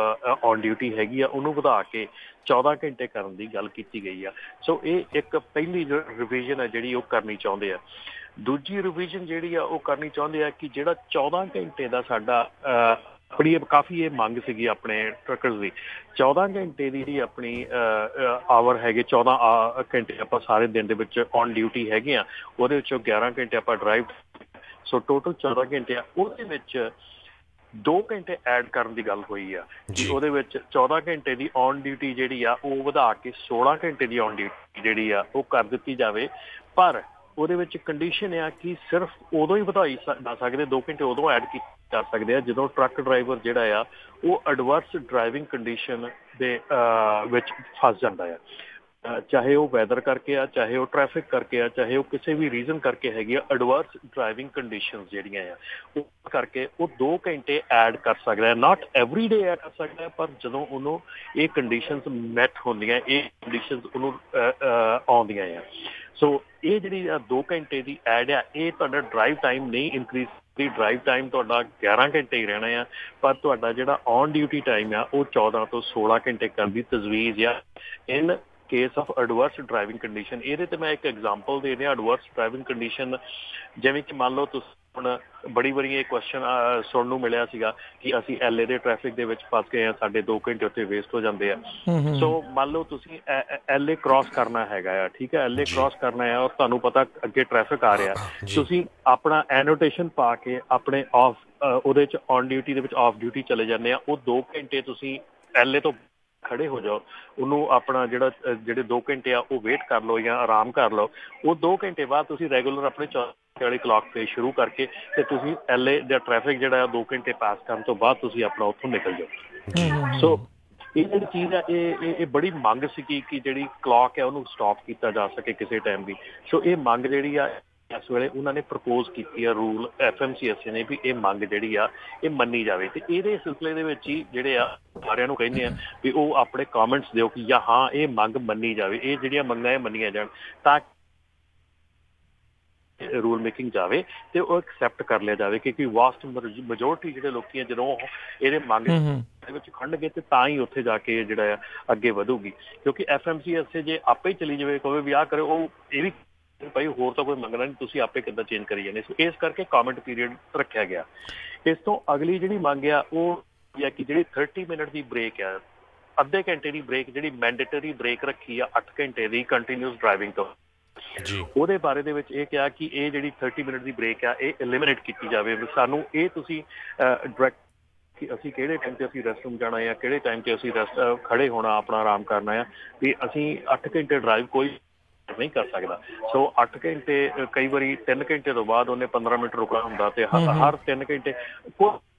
ਔਨ ਡਿਊਟੀ ਹੈਗੀ ਆ ਉਹਨੂੰ ਵਧਾ ਕੇ 14 ਘੰਟੇ ਕਰਨ ਦੀ ਗੱਲ ਕੀਤੀ ਗਈ ਆ। ਸੋ ਇਹ ਇੱਕ ਪਹਿਲੀ ਰਿਵੀਜ਼ਨ ਹੈ ਜਿਹੜੀ ਉਹ ਕਰਨੀ ਚਾਹੁੰਦੇ ਆ। ਦੂਜੀ ਰਿਵੀਜ਼ਨ ਜਿਹੜੀ ਆ ਉਹ ਕਰਨੀ ਚਾਹੁੰਦੇ ਆ ਕਿ ਜਿਹੜਾ 14 ਘੰਟੇ ਦਾ ਸਾਡਾ ਬੜੀ ਕਾਫੀ ਇਹ ਮੰਗ ਸੀਗੀ ਆਪਣੇ ਟਰੱਕਰਸ ਦੀ, 14 ਘੰਟੇ ਦੀ ਜਿਹੜੀ ਆਪਣੀ ਆਵਰ ਹੈਗੇ, 14 ਘੰਟੇ ਆਪਾਂ ਸਾਰੇ ਦਿਨ ਦੇ ਵਿੱਚ ਔਨ ਡਿਊਟੀ ਹੈਗੇ ਆ, ਉਹਦੇ ਵਿੱਚੋਂ 11 ਘੰਟੇ ਆਪਾਂ ਡਰਾਈਵ, ਸੋ ਟੋਟਲ 14 ਘੰਟੇ ਆ। ਉਹਦੇ ਵਿੱਚ 2 ਘੰਟੇ ਐਡ ਕਰਨ ਦੀ ਗੱਲ ਹੋਈ ਆ ਕਿ ਉਹਦੇ ਵਿੱਚ 14 ਘੰਟੇ ਦੀ ਔਨ ਡਿਊਟੀ ਜਿਹੜੀ ਆ ਉਹ ਵਧਾ ਕੇ 16 ਘੰਟੇ ਦੀ ਔਨ ਡਿਊਟੀ ਜਿਹੜੀ ਆ ਉਹ ਕਰ ਦਿੱਤੀ ਜਾਵੇ। ਪਰ ਉਹਦੇ ਵਿੱਚ ਕੰਡੀਸ਼ਨ ਆ ਕਿ ਸਿਰਫ ਉਦੋਂ ਹੀ ਵਧਾਈ ਜਾ ਸਕਦੇ, 2 ਘੰਟੇ ਉਦੋਂ ਐਡ ਕਰ ਸਕਦੇ ਆ ਜਦੋਂ ਟਰੱਕ ਡਰਾਈਵਰ ਜਿਹੜਾ ਆ ਉਹ ਐਡਵਰਸ ਡਰਾਈਵਿੰਗ ਕੰਡੀਸ਼ਨ ਦੇ ਵਿੱਚ ਫਸ ਜਾਂਦਾ ਆ। ਚਾਹੇ ਉਹ ਵੈਦਰ ਕਰਕੇ ਆ, ਚਾਹੇ ਉਹ ਟ੍ਰੈਫਿਕ ਕਰਕੇ ਆ, ਚਾਹੇ ਉਹ ਕਿਸੇ ਵੀ ਰੀਜ਼ਨ ਕਰਕੇ ਹੈਗੀ ਆ, ਐਡਵਰਸ ਡਰਾਈਵਿੰਗ ਕੰਡੀਸ਼ਨਸ ਜਿਹੜੀਆਂ ਆ ਉਹ ਕਰਕੇ ਉਹ 2 ਘੰਟੇ ਐਡ ਕਰ ਸਕਦਾ ਹੈ। ਨਾਟ ਐਵਰੀ ਡੇ ਐਡ ਕਰ ਸਕਦਾ ਹੈ, ਪਰ ਜਦੋਂ ਉਹਨੂੰ ਇਹ ਕੰਡੀਸ਼ਨਸ ਮੈਟ ਹੁੰਦੀਆਂ, ਇਹ ਕੰਡੀਸ਼ਨਸ ਉਹਨੂੰ ਆਉਂਦੀਆਂ ਆ। ਸੋ ਇਹ ਜਿਹੜੀ 2 ਘੰਟੇ ਦੀ ਐਡ ਆ, ਇਹ ਤੁਹਾਡਾ ਡਰਾਈਵ ਟਾਈਮ ਨਹੀਂ ਇਨਕਰੀਜ਼, ਡਰਾਈਵ ਟਾਈਮ ਤੁਹਾਡਾ 11 ਘੰਟੇ ਹੀ ਰਹਿਣਾ ਆ, ਪਰ ਤੁਹਾਡਾ ਜਿਹੜਾ ਔਨ ਡਿਊਟੀ ਟਾਈਮ ਆ ਉਹ 14 ਤੋਂ 16 ਘੰਟੇ ਕਰਨ ਦੀ ਤਜਵੀਜ਼ ਆ in case of adverse driving condition. ਇਹਦੇ ਤੇ ਮੈਂ ਇੱਕ ਐਗਜ਼ਾਮਪਲ ਦੇ ਰਿਹਾ। ਐਡਵਰਸ ਡਰਾਈਵਿੰਗ ਕੰਡੀਸ਼ਨ ਜਿਵੇਂ ਕਿ ਮੰਨ ਲਓ ਤੁਸੀਂ ਹੁਣ ਬੜੀ ਵਾਰੀ ਇਹ ਕੁਐਸਚਨ ਸੁਣਨ ਨੂੰ ਮਿਲਿਆ ਸੀਗਾ ਕਿ ਅਸੀਂ LA ਦੇ ਟ੍ਰੈਫਿਕ ਦੇ ਵਿੱਚ ਫਸ ਗਏ ਹਾਂ, ਸਾਡੇ 2 ਘੰਟੇ ਉੱਥੇ ਵੇਸਟ ਹੋ ਜਾਂਦੇ ਆ। ਸੋ ਮੰਨ ਲਓ ਤੁਸੀਂ LA ਕ੍ਰਾਸ ਕਰਨਾ ਹੈਗਾ ਆ, ਠੀਕ ਹੈ, LA ਕ੍ਰਾਸ ਕਰਨਾ ਹੈ ਔਰ ਤੁਹਾਨੂੰ ਪਤਾ ਅੱਗੇ ਟ੍ਰੈਫਿਕ ਆ ਰਿਹਾ, ਤੁਸੀਂ ਆਪਣਾ ਐਨੋਟੇਸ਼ਨ ਪਾ ਕੇ ਆਪਣੇ ਆਫ ਉਹਦੇ 'ਚ ਔਨ ਡਿਊਟੀ ਦੇ ਵਿੱਚ ਆਫ ਡਿਊਟੀ ਚਲੇ ਜਾਂਦੇ ਆ। ਉਹ 2 ਘੰਟੇ ਤੁਸੀਂ LA ਤੋਂ ਖੜੇ ਹੋ ਜਾਓ, ਉਹਨੂੰ ਆਪਣਾ ਜਿਹੜੇ 2 ਘੰਟੇ ਆ ਉਹ ਵੇਟ ਕਰ ਲਓ ਜਾਂ ਆਰਾਮ ਕਰ ਲਓ। ਉਹ 2 ਘੰਟੇ ਬਾਅਦ ਤੁਸੀਂ ਰੈਗੂਲਰ ਆਪਣੇ 4 ਵਾਲੀ ਕਲੌਕ ਤੇ ਸ਼ੁਰੂ ਕਰਕੇ ਤੇ ਤੁਸੀਂ LA ਦਾ ਟ੍ਰੈਫਿਕ ਜਿਹੜਾ 2 ਘੰਟੇ ਪਾਸ ਕਰਨ ਤੋਂ ਬਾਅਦ ਤੁਸੀਂ ਆਪਣਾ ਉੱਥੋਂ ਨਿਕਲ ਜਾਓ। ਸੋ ਇਹ ਜਿਹੜੀ ਚੀਜ਼ ਆ ਇਹ ਬੜੀ ਮੰਗ ਸੀਗੀ ਕਿ ਜਿਹੜੀ ਕਲੌਕ ਹੈ ਉਹਨੂੰ ਸਟਾਪ ਕੀਤਾ ਜਾ ਸਕੇ ਕਿਸੇ ਟਾਈਮ ਵੀ। ਸੋ ਇਹ ਮੰਗ ਜਿਹੜੀ ਆ ਇਸ ਵੇਲੇ ਉਹਨਾਂ ਨੇ ਪ੍ਰਪੋਜ਼ ਕੀਤੀ ਆ, ਰੂਲ FMCSA ਨੇ, ਵੀ ਇਹ ਮੰਗ ਜਿਹੜੀ ਆ ਇਹ ਮੰਨੀ ਜਾਵੇ। ਤੇ ਇਹਦੇ ਸਿਲਸਿਲੇ ਦੇ ਵਿੱਚ ਹੀ ਜਿਹੜੇ ਆ ਸਾਰਿਆਂ ਨੂੰ ਕਹਿੰਦੇ ਆ ਵੀ ਉਹ ਆਪਣੇ ਕਮੈਂਟਸ ਦਿਓ ਕਿ ਜਾਂ ਹਾਂ ਇਹ ਮੰਗ ਮੰਨੀ ਜਾਵੇ, ਇਹ ਜਿਹੜੀਆਂ ਮੰਗਾਂ ਇਹ ਮੰਨੀਆਂ ਜਾਣ ਤਾਂ ਰੂਲ ਮੇਕਿੰਗ ਜਾਵੇ ਤੇ ਉਹ ਐਕਸੈਪਟ ਕਰ ਲਿਆ ਜਾਵੇ। ਕਿਉਂਕਿ ਵਾਸਟ ਮੈਜੋਰਟੀ ਜਿਹੜੇ ਲੋਕੀ ਆ ਜਦੋਂ ਇਹਦੇ ਮੰਗ ਦੇ ਵਿੱਚ ਖੜਨਗੇ ਤੇ ਤਾਂ ਹੀ ਉੱਥੇ ਜਾ ਕੇ ਜਿਹੜਾ ਆ ਅੱਗੇ ਵਧੂਗੀ। ਕਿਉਂਕਿ FMCSA ਜੇ ਆਪੇ ਹੀ ਚਲੀ ਜਾਵੇ, ਕਹੇ ਵੀ ਆਹ ਕਰੇ, ਉਹ ਇਹ ਵੀ ਭਾਈ ਹੋਰ ਤਾਂ ਕੋਈ ਮੰਗਣਾ ਨਹੀਂ, ਤੁਸੀਂ ਆਪੇ ਕਿੱਦਾਂ ਚੇਂਜ ਕਰੀ ਜਾਂਦੇ। ਸੋ ਇਸ ਕਰਕੇ ਕਮੈਂਟ ਪੀਰੀਅਡ ਰੱਖਿਆ ਗਿਆ। ਇਸ ਤੋਂ ਅਗਲੀ ਜਿਹੜੀ ਮੰਗ ਆ ਉਹ ਹੈ ਕਿ ਜਿਹੜੀ 30 ਮਿੰਟ ਦੀ ਬ੍ਰੇਕ ਆ, ਅੱਧੇ ਘੰਟੇ ਦੀ ਬ੍ਰੇਕ ਜਿਹੜੀ ਮੈਂਡੇਟਰੀ ਬ੍ਰੇਕ ਰੱਖੀ ਆ 8 ਘੰਟੇ ਦੀ ਕੰਟੀਨਿਊਸ ਡਰਾਈਵਿੰਗ ਤੋਂ, ਉਹਦੇ ਬਾਰੇ ਦੇ ਵਿੱਚ ਇਹ ਕਿਹਾ ਕਿ ਇਹ ਜਿਹੜੀ 30 ਮਿੰਟ ਦੀ ਬ੍ਰੇਕ ਆ ਇਹ ਐਲੀਮੀਨੇਟ ਕੀਤੀ ਜਾਵੇ। ਸਾਨੂੰ ਇਹ ਤੁਸੀਂ ਡਾਇਰੈਕਟ ਕਿ ਅਸੀਂ ਕਿਹੜੇ ਟਾਈਮ ਤੇ ਅਸੀਂ ਰੈਸਟ ਰੂਮ ਜਾਣਾ ਜਾਂ ਕਿਹੜੇ ਟਾਈਮ ਤੇ ਅਸੀਂ ਖੜੇ ਹੋਣਾ, ਆਪਣਾ ਆਰਾਮ ਕਰਨਾ ਆ, ਵੀ ਅਸੀਂ 8 ਘੰਟੇ ਡਰਾਈਵ ਕੋਈ ਨਹੀਂ ਕਰ ਸਕਦਾ। ਸੋ 8 ਘੰਟੇ ਕਈ ਵਾਰੀ 3 ਘੰਟੇ ਤੋਂ ਬਾਅਦ ਉਹਨੇ 15 ਮਿੰਟ ਰੁਕਣਾ ਹੁੰਦਾ ਤੇ ਹਰ 3 ਘੰਟੇ ਕੋਈ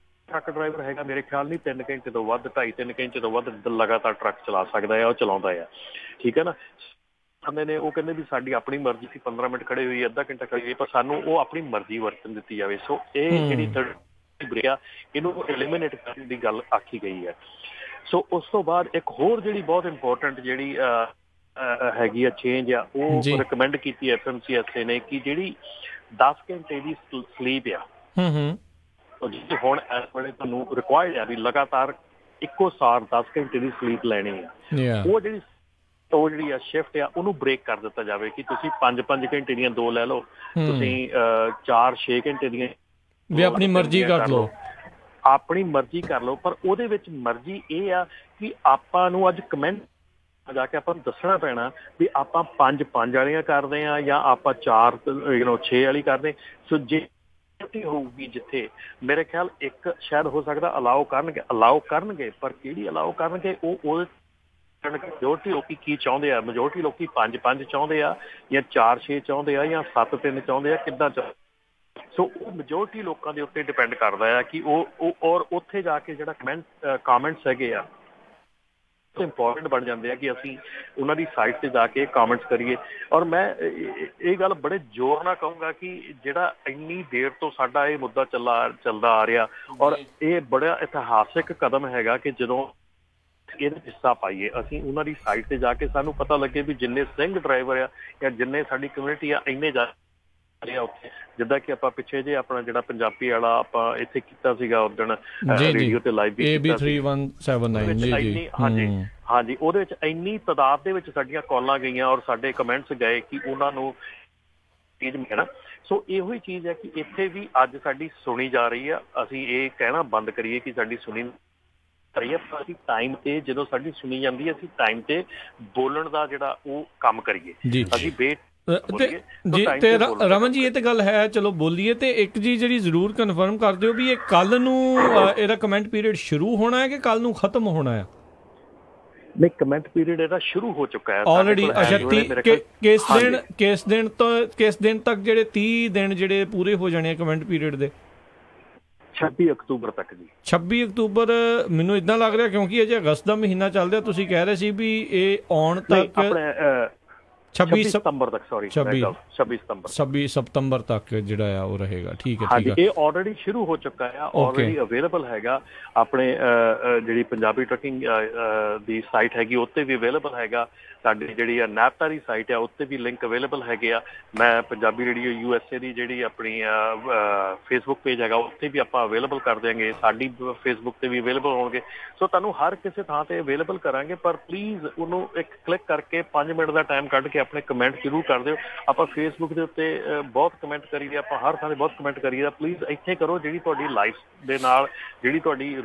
ਟਰੱਕ ਡਰਾਈਵਰ ਹੈਗਾ ਮੇਰੇ ਖਿਆਲ ਨਹੀਂ 3 ਘੰਟੇ ਤੋਂ ਵੱਧ 2.5-3 ਘੰਟੇ ਤੋਂ ਵੱਧ ਲਗਾਤਾਰ ਟਰੱਕ ਚਲਾ ਸਕਦਾ ਹੈ, ਉਹ ਚਲਾਉਂਦਾ ਆ, ਠੀਕ ਹੈ ਨਾ। ਕਹਿੰਦੇ ਨੇ ਉਹ ਕਹਿੰਦੇ ਵੀ ਸਾਡੀ ਆਪਣੀ ਮਰਜ਼ੀ ਸੀ 15 ਮਿੰਟ ਖੜੇ ਹੋਈ, ਅੱਧਾ ਘੰਟਾ ਖੜੀ ਹੋਈ, ਪਰ ਸਾਨੂੰ ਉਹ ਆਪਣੀ ਮਰਜ਼ੀ ਵਰਤਣ ਦਿੱਤੀ ਜਾਵੇ। ਸੋ ਇਹ ਜਿਹੜੀ ਬ੍ਰੇਕ ਆ ਇਹਨੂੰ ਐਲੀਮੀਨੇਟ ਕਰਨ ਦੀ ਗੱਲ ਆਖੀ ਗਈ ਹੈ। ਸੋ ਉਸ ਤੋਂ ਬਾਅਦ ਇੱਕ ਹੋਰ ਜਿਹੜੀ ਬਹੁਤ ਇੰਪੋਰਟੈਂਟ ਜਿਹੜੀ ਹੈਗੀ ਆ ਚੇਂਜ ਆ ਉਹ ਰਿਕਮੈਂਡ ਕੀਤੀ FMCSA ਨੇ ਕਿ ਜਿਹੜੀ 10 ਘੰਟੇ ਦੀ ਸਲੀਪ ਆ ਜਿਹੜੀ ਹੁਣ ਇਸ ਵੇਲੇ ਤੁਹਾਨੂੰ ਰਿਕੁਆਇਰਡ ਆ ਵੀ ਲਗਾਤਾਰ ਇੱਕੋ ਸਾਰ 10 ਘੰਟੇ ਦੀ ਸਲੀਪ ਲੈਣੀ ਆ, ਉਹ ਜਿਹੜੀ ਆ ਸ਼ਿਫਟ ਆ ਉਹਨੂੰ ਬ੍ਰੇਕ ਕਰ ਦਿੱਤਾ ਜਾਵੇ ਕਿ ਤੁਸੀਂ 5-5 ਘੰਟੇ ਦੀਆਂ 2 ਲੈ ਲਓ, ਤੁਸੀਂ 4-6 ਘੰਟੇ ਦੀਆਂ ਵੀ ਆਪਣੀ ਮਰਜ਼ੀ ਕਰ ਲਓ, ਆਪਣੀ ਮਰਜ਼ੀ ਕਰ ਲਓ। ਪਰ ਉਹਦੇ ਵਿੱਚ ਮਰਜ਼ੀ ਇਹ ਆ ਕਿ ਆਪਾਂ ਨੂੰ ਅੱਜ ਕਮੈਂਟ ਜਾ ਕੇ ਆਪਾਂ ਨੂੰ ਦੱਸਣਾ ਪੈਣਾ ਵੀ ਆਪਾਂ 5-5 ਵਾਲੀਆਂ ਕਰਦੇ ਹਾਂ ਜਾਂ ਆਪਾਂ 4-6 ਵਾਲੀ ਕਰਦੇ। ਸੋ ਜੇ ਹੋਊਗੀ ਜਿੱਥੇ ਮੇਰੇ ਖਿਆਲ ਇੱਕ ਸ਼ਾਇਦ ਹੋ ਸਕਦਾ ਅਲਾਓ ਕਰਨਗੇ ਪਰ ਕਿਹੜੀ ਅਲਾਓ ਕਰਨਗੇ ਉਹ ਮੈਜੋਰਟੀ ਲੋਕੀ ਕੀ ਚਾਹੁੰਦੇ ਆ। ਮੈਜੋਰਟੀ ਲੋਕੀ 5-5 ਚਾਹੁੰਦੇ ਆ ਜਾਂ 4-6 ਚਾਹੁੰਦੇ ਆ ਜਾਂ 7-3 ਚਾਹੁੰਦੇ ਆ, ਕਿੱਦਾਂ ਚਾਹੁੰਦੇ। ਸੋ ਉਹ ਮੈਜੋਰਟੀ ਲੋਕਾਂ ਦੇ ਉੱਤੇ ਡਿਪੈਂਡ ਕਰਦਾ ਆ ਕਿ ਉਹ ਔਰ ਉੱਥੇ ਜਾ ਕੇ ਜਿਹੜਾ ਕਾਮੈਂਟਸ ਹੈਗੇ ਆ ਇੰਪੋਰਟੈਂਟ ਬਣ ਜਾਂਦੇ ਆ ਕਿ ਅਸੀਂ ਉਹਨਾਂ ਦੀ ਸਾਈਟ ਤੇ ਜਾ ਕੇ ਕਮੈਂਟਸ ਕਰੀਏ। ਔਰ ਮੈਂ ਇਹ ਗੱਲ ਬੜੇ ਜ਼ੋਰ ਨਾਲ ਕਹੂੰਗਾ ਕਿ ਜਿਹੜਾ ਇੰਨੀ ਦੇਰ ਤੋਂ ਸਾਡਾ ਇਹ ਮੁੱਦਾ ਚੱਲਦਾ ਆ ਰਿਹਾ ਔਰ ਇਹ ਬੜਾ ਇਤਿਹਾਸਿਕ ਕਦਮ ਹੈਗਾ ਕਿ ਜਦੋਂ ਇਹਦੇ ਹਿੱਸਾ ਪਾਈਏ ਅਸੀਂ ਉਹਨਾਂ ਦੀ ਸਾਈਟ ਤੇ ਜਾ ਕੇ, ਸਾਨੂੰ ਪਤਾ ਲੱਗੇ ਵੀ ਜਿੰਨੇ ਸਿੰਘ ਡਰਾਈਵਰ ਆ ਜਾਂ ਜਿੰਨੇ ਸਾਡੀ ਕਮਿਊਨਿਟੀ ਆ ਇੰਨੇ ਜਾ ਉੱਥੇ, ਜਿੱਦਾਂ ਕਿ ਆਪਾਂ ਪਿੱਛੇ ਜੇ ਆਪਣਾ ਜਿਹੜਾ ਪੰਜਾਬੀ ਵਾਲਾ ਆਪਾਂ ਇੱਥੇ ਕੀਤਾ ਸੀਗਾ ਉਦਣ ਰੇਡੀਓ ਤੇ ਲਾਈਵ ਵੀ ਹਾਂਜੀ, ਉਹਦੇ ਵਿੱਚ ਇੰਨੀ ਤਾਦਾਦ ਦੇ ਵਿੱਚ ਸਾਡੀਆਂ ਕਾਲਾਂ ਗਈਆਂ ਔਰ ਸਾਡੇ ਕਮੈਂਟਸ ਗਏ ਕਿ ਉਹਨਾਂ ਨੂੰ ਚੀਜ਼ ਮਿਲਣਾ। ਸੋ ਇਹੋ ਹੀ ਚੀਜ਼ ਹੈ ਕਿ ਇੱਥੇ ਵੀ ਅੱਜ ਸਾਡੀ ਸੁਣੀ ਜਾ ਰਹੀ ਆ। ਅਸੀਂ ਇਹ ਕਹਿਣਾ ਬੰਦ ਕਰੀਏ ਕਿ ਸਾਡੀ ਸੁਣੀ ਰਹੀ ਹੈ, ਪਰ ਅਸੀਂ ਟਾਈਮ ਤੇ ਜਦੋਂ ਸਾਡੀ ਸੁਣੀ ਜਾਂਦੀ ਹੈ ਅਸੀਂ ਟਾਈਮ ਤੇ ਬੋਲਣ ਦਾ ਜਿਹੜਾ ਉਹ ਕੰਮ ਕਰੀਏ। ਅਸੀਂ ਤੇ ਰਮਨ ਜੀ ਇਹ ਤੇ ਗੱਲ ਹੈ, ਚਲੋ ਬੋਲੀਏ। ਤੇ ਇੱਕ ਚੀਜ਼ ਜਿਹੜੀ ਜ਼ਰੂਰ ਕਨਫਰਮ ਕਰ ਦਿਓ ਵੀ ਇਹ ਕੱਲ ਨੂੰ ਇਹਦਾ ਕਮੈਂਟ ਪੀਰੀਅਡ ਸ਼ੁਰੂ ਹੋਣਾ ਹੈ ਕਿ ਕੱਲ ਨੂੰ ਖਤਮ ਹੋਣਾ ਹੈ? ਨਹੀਂ, ਕਮੈਂਟ ਪੀਰੀਅਡ ਇਹਦਾ ਸ਼ੁਰੂ ਹੋ ਚੁੱਕਾ ਹੈ ਆਲਰੇਡੀ। ਅੱਛਾ, ਕਿਸ ਦਿਨ ਤੱਕ ਜਿਹੜੇ 30 ਦਿਨ ਜਿਹੜੇ ਪੂਰੇ ਹੋ ਜਾਣੇ ਕਮੈਂਟ ਪੀਰੀਅਡ ਦੇ? 26 ਅਕਤੂਬਰ ਤੱਕ ਜੀ। 26 ਅਕਤੂਬਰ ਮੈਨੂੰ ਇਦਾਂ ਲੱਗ ਰਿਹਾ ਕਿਉਂਕਿ ਅਜੇ ਅਗਸਤ ਦਾ ਮਹੀਨਾ ਚੱਲ ਰਿਹਾ, ਤੁਸੀਂ ਕਹਿ ਰਹੇ ਸੀ ਵੀ ਇਹ ਆਉਣ ਤੱਕ ਆਪਣੇ 26 ਸਤੰਬਰ ਤੱਕ, ਸੌਰੀ 26 ਸਤੰਬਰ ਤੱਕ ਜਿਹੜਾ ਆ ਉਹ ਰਹੇਗਾ। ਠੀਕ ਹੈ, ਹਾਂਜੀ। ਇਹ ਆਲਰੇਡੀ ਸ਼ੁਰੂ ਹੋ ਚੁੱਕਾ ਆ, ਆਲਰੇਡੀ ਅਵੇਲੇਬਲ ਹੈਗਾ ਆਪਣੇ ਜਿਹੜੀ ਪੰਜਾਬੀ ਟਰੱਕਿੰਗ ਦੀ ਸਾਈਟ ਹੈਗੀ ਉੱਤੇ ਵੀ ਅਵੇਲੇਬਲ ਹੈਗਾ। ਸਾਡੀ ਜਿਹੜੀ ਆ ਨੈਪਤਾਰੀ ਸਾਈਟ ਆ ਉੱਤੇ ਵੀ ਲਿੰਕ ਅਵੇਲੇਬਲ ਹੈਗੇ ਆ। ਮੈਂ ਪੰਜਾਬੀ ਰੇਡੀਓ USA ਦੀ ਜਿਹੜੀ ਆਪਣੀ ਫੇਸਬੁੱਕ ਪੇਜ ਹੈਗਾ ਉੱਥੇ ਵੀ ਆਪਾਂ ਅਵੇਲੇਬਲ ਕਰ ਦਿਆਂਗੇ, ਸਾਡੀ ਫੇਸਬੁੱਕ ਤੇ ਵੀ ਅਵੇਲੇਬਲ ਹੋਣਗੇ। ਸੋ ਤੁਹਾਨੂੰ ਹਰ ਕਿਸੇ ਥਾਂ ਤੇ ਅਵੇਲੇਬਲ ਕਰਾਂਗੇ, ਪਰ ਪਲੀਜ਼ ਉਹਨੂੰ ਇੱਕ ਕਲਿੱਕ ਕਰਕੇ 5 ਮਿੰਟ ਦਾ ਟਾਈਮ ਕੱਢ ਕੇ ਆਪਣੇ ਕਮੈਂਟ ਜ਼ਰੂਰ ਕਰ ਦਿਓ। ਆਪਾਂ ਫੇਸਬੁੱਕ ਦੇ ਉੱਤੇ ਬਹੁਤ ਕਮੈਂਟ ਕਰੀਦੇ, ਆਪਾਂ ਹਰ ਥਾਂ ਤੇ ਬਹੁਤ ਕਮੈਂਟ ਕਰੀਦਾ। ਪਲੀਜ਼ ਇੱਥੇ ਕਰੋ, ਜਿਹੜੀ ਤੁਹਾਡੀ ਲਾਈਫ ਦੇ ਨਾਲ, ਜਿਹੜੀ ਤੁਹਾਡੀ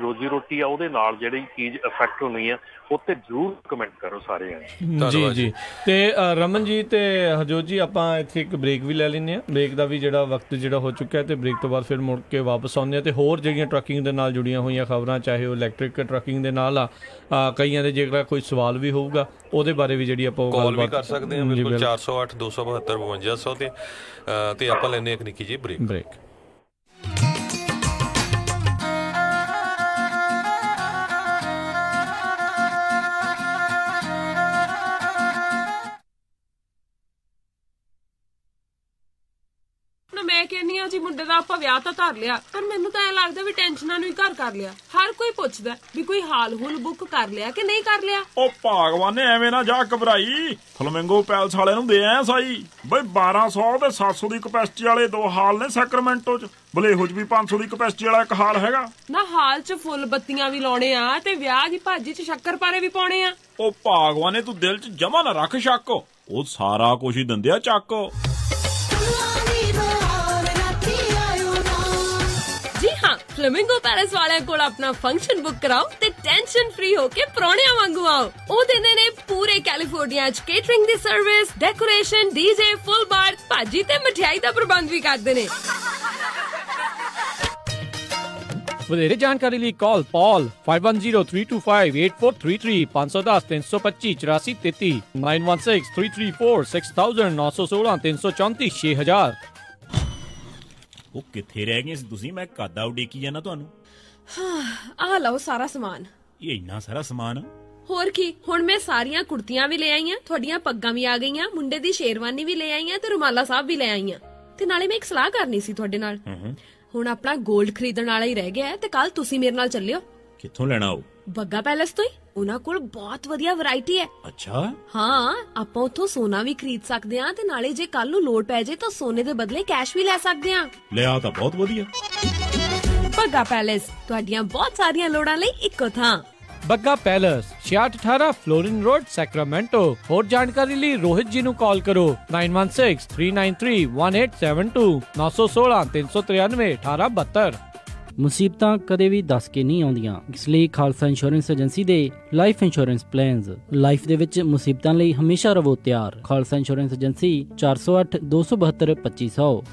ਰੋਜ਼ੀ ਰੋਟੀ ਆ ਉਹਦੇ ਨਾਲ ਜਿਹੜੀ ਚੀਜ਼ ਇਫੈਕਟ ਹੋਣੀ ਆ ਉੱਤੇ ਜ਼ਰੂਰ ਕਮੈਂਟ ਕਰੋ ਸਾਰੇ। ਜੀ ਜੀ। ਤੇ ਰਮਨ ਜੀ ਤੇ ਹਰਜੋਤ ਜੀ, ਆਪਾਂ ਇੱਥੇ ਇੱਕ ਬ੍ਰੇਕ ਵੀ ਲੈ ਲੈਂਦੇ ਹਾਂ। ਬ੍ਰੇਕ ਦਾ ਵੀ ਜਿਹੜਾ ਵਕਤ ਜਿਹੜਾ ਹੋ ਚੁੱਕਾ ਹੈ, ਤੇ ਬ੍ਰੇਕ ਤੋਂ ਬਾਅਦ ਫਿਰ ਮੁੜ ਕੇ ਵਾਪਸ ਆਉਂਦੇ ਹਾਂ ਤੇ ਹੋਰ ਜਿਹੜੀਆਂ ਟਰੱਕਿੰਗ ਦੇ ਨਾਲ ਜੁੜੀਆਂ ਹੋਈਆਂ ਖਬਰਾਂ, ਚਾਹੇ ਉਹ ਇਲੈਕਟ੍ਰਿਕ ਟਰੱਕਿੰਗ ਦੇ ਨਾਲ ਆ, ਕਈਆਂ ਦੇ ਜੇਕਰ ਕੋਈ ਸਵਾਲ ਵੀ ਹੋਊਗਾ ਉਹਦੇ ਬਾਰੇ ਵੀ ਜਿਹੜੀ ਆਪਾਂ ਕਾਲ ਵੀ ਕਰ ਸਕਦੇ ਹਾਂ। ਬਿਲਕੁਲ 408 272 5200 ਤੇ ਆਪਾਂ ਲੈਂਦੇ ਇੱਕ ਨਿੱਕੀ ਜਿਹੀ ਬ੍ਰੇਕ। ਮੈਂ ਕਹਿੰਦੀ ਆ ਜੀ ਮੁੰਡੇ ਦਾ ਆਪਾਂ ਵਿਆਹ ਤਾਂ ਧਰ ਲਿਆ, ਪਰ ਮੈਨੂੰ ਤਾਂ ਐ ਲੱਗਦਾ ਵੀ ਟੈਨਸ਼ਨਾਂ ਨੂੰ ਹੀ ਘਰ ਕਰ ਲਿਆ। ਹਰ ਕੋਈ ਪੁੱਛਦਾ ਵੀ ਕੋਈ ਹਾਲ ਹੁਲ ਬੁੱਕ ਕਰ ਲਿਆ ਕਿ ਨਹੀਂ ਕਰ ਲਿਆ। ਉਹ ਭਾਗਵਾਨੇ ਐਵੇਂ ਨਾ ਜਾ ਘਬਰਾਈ, ਫਲਮਿੰਗੋ ਪੈਲਸ ਵਾਲਿਆਂ ਨੂੰ ਦੇ ਆਇਆ ਸਾਈ ਬਈ 1200 ਤੇ 700 ਦੀ ਕਪੈਸਿਟੀ ਵਾਲੇ 2 ਹਾਲ ਨੇ ਸੈਕਰਾਮੈਂਟੋ ਚ, ਬਲੇਹੋ ਚ ਵੀ 500 ਦੀ ਕਪੈਸਿਟੀ ਵਾਲਾ 1 ਹਾਲ ਹੈਗਾ ਨਾ। ਹਾਲ ਚ ਫੁੱਲ ਬੱਤੀਆਂ ਵੀ ਲਾਉਣੇ ਆ ਤੇ ਵਿਆਹ ਦੀ ਭਾਜੀ ਚ ਸ਼ੱਕਰ ਪਾਰੇ ਵੀ ਪਾਉਣੇ ਆ। ਉਹ ਭਾਗਵਾਨੇ ਤੂੰ ਦਿਲ ਚ ਜਮਾ ਨਾ ਰੱਖ ਸ਼ੱਕ, ਉਹ ਸਾਰਾ ਕੁਝ ਹੀ ਦਿੰਦੇ ਆ ਚੱਕ। ਜੀ ਹਾਂ, ਫਲੇਮਿੰਗੋ ਪੈਲੇਸ ਵਾਲਿਆਂ ਕੋਲ ਆਪਣਾ ਫੰਕਸ਼ਨ ਬੁੱਕ ਕਰਾਓ ਤੇ ਟੈਨਸ਼ਨ ਫ੍ਰੀ ਹੋ ਕੇ ਪ੍ਰਾਹੁਣਿਆਂ ਵਾਂਗੂ ਆਓ। ਉਹ ਦਿੰਦੇ ਨੇ ਪੂਰੇ ਕੈਲੀਫੋਰਨੀਆ ਚ ਕੇਟਰਿੰਗ ਦੀ ਸਰਵਿਸ, ਡੈਕੋਰੇਸ਼ਨ, ਡੀਜੇ, ਫੁੱਲ ਬਾਰ, ਭਾਜੀ ਤੇ ਮਠਿਆਈ ਦਾ ਪ੍ਰਬੰਧ ਵੀ ਕਰਦੇ ਨੇ। ਵਧੇਰੇ ਜਾਣਕਾਰੀ ਲਈ ਕਾਲ ਪੌਲ 5103258433 510 325 8433 916 334 6000 916 334 6000। ਉਹ ਕਿੱਥੇ ਰਹਿ ਗਏ ਸੀ ਤੁਸੀਂ? ਮੈਂ ਕਾਦਾ ਉਡੀਕੀ ਜਾਣਾ ਤੁਹਾਨੂੰ। ਆਹ ਲਓ ਸਾਰਾ ਸਮਾਨ। ਇਹ ਇੰਨਾ ਸਾਰਾ ਸਮਾਨ? ਹੋਰ ਕੀ, ਹੁਣ ਮੈਂ ਸਾਰੀਆਂ ਕੁੜਤੀਆਂ ਵੀ ਲੈ ਆਈਆਂ, ਤੁਹਾਡੀਆਂ ਪੱਗਾਂ ਵੀ ਆ ਗਈਆਂ, ਮੁੰਡੇ ਦੀ ਸ਼ੇਰਵਾਨੀ ਵੀ ਲੈ ਆਈਆਂ ਤੇ ਰੁਮਾਲਾ ਸਾਹਿਬ ਵੀ ਲੈ ਆਈਆਂ। ਤੇ ਨਾਲੇ ਮੈਂ ਇੱਕ ਸਲਾਹ ਕਰਨੀ ਸੀ ਤੁਹਾਡੇ ਨਾਲ। ਹੁਣ ਆਪਣਾ 골ਡ ਖਰੀਦਣ ਵਾਲਾ ਹੀ ਰਹਿ ਗਿਆ ਤੇ ਕੱਲ ਤੁਸੀਂ ਮੇਰੇ ਨਾਲ ਚੱਲਿਓ। ਕਿੱਥੋਂ ਲੈਣਾ ਉਹ? ਬੱਗਾ ਪੈਲੇਸ ਤੋਂ ਹੀ। ਉਹਨਾਂ ਕੋਲ ਬਹੁਤ ਵਧੀਆ ਵੈਰਾਈਟੀ ਹੈ। ਅੱਛਾ। ਹਾਂ, ਆਪਾਂ ਉੱਥੋਂ ਸੋਨਾ ਵੀ ਖਰੀਦ ਸਕਦੇ ਆ ਤੇ ਨਾਲੇ ਜੇ ਕੱਲ ਨੂੰ ਲੋੜ ਪੈ ਜੇ ਤਾਂ ਸੋਨੇ ਦੇ ਬਦਲੇ ਕੈਸ਼ ਵੀ ਲੈ ਸਕਦੇ ਆ। ਲਿਆ ਤਾਂ ਬਹੁਤ ਵਧੀਆ। ਬੱਗਾ ਪੈਲੇਸ, ਤੁਹਾਡੀਆਂ ਬਹੁਤ ਸਾਰੀਆਂ ਲੋੜਾਂ ਲਈ ਇੱਕੋ ਥਾਂ। Bagga palace 6618 Florin road, Sacramento. ਹੋਰ ਜਾਣਕਾਰੀ ਲਈ ਰੋਹਿਤ ਜੀ ਨੂੰ ਕਾਲ ਕਰੋ 916 393 1872 916 393 1872। ਮੁਸੀਬਤਾਂ ਕਦੇ ਵੀ ਦੱਸ ਕੇ ਨਹੀਂ ਆਉਂਦੀਆਂ, ਇਸ ਲਈ ਖਾਲਸਾ ਇੰਸ਼ੋਰੈਂਸ ਏਜੰਸੀ ਦੇ ਲਾਈਫ ਇੰਸ਼ੋਰੈਂਸ ਪਲਾਨਸ। ਲਾਈਫ ਦੇ ਵਿੱਚ ਮੁਸੀਬਤਾਂ ਲਈ ਹਮੇਸ਼ਾ ਰਹੋ ਤਿਆਰ। Khalsa insurance agency 408 272 2500।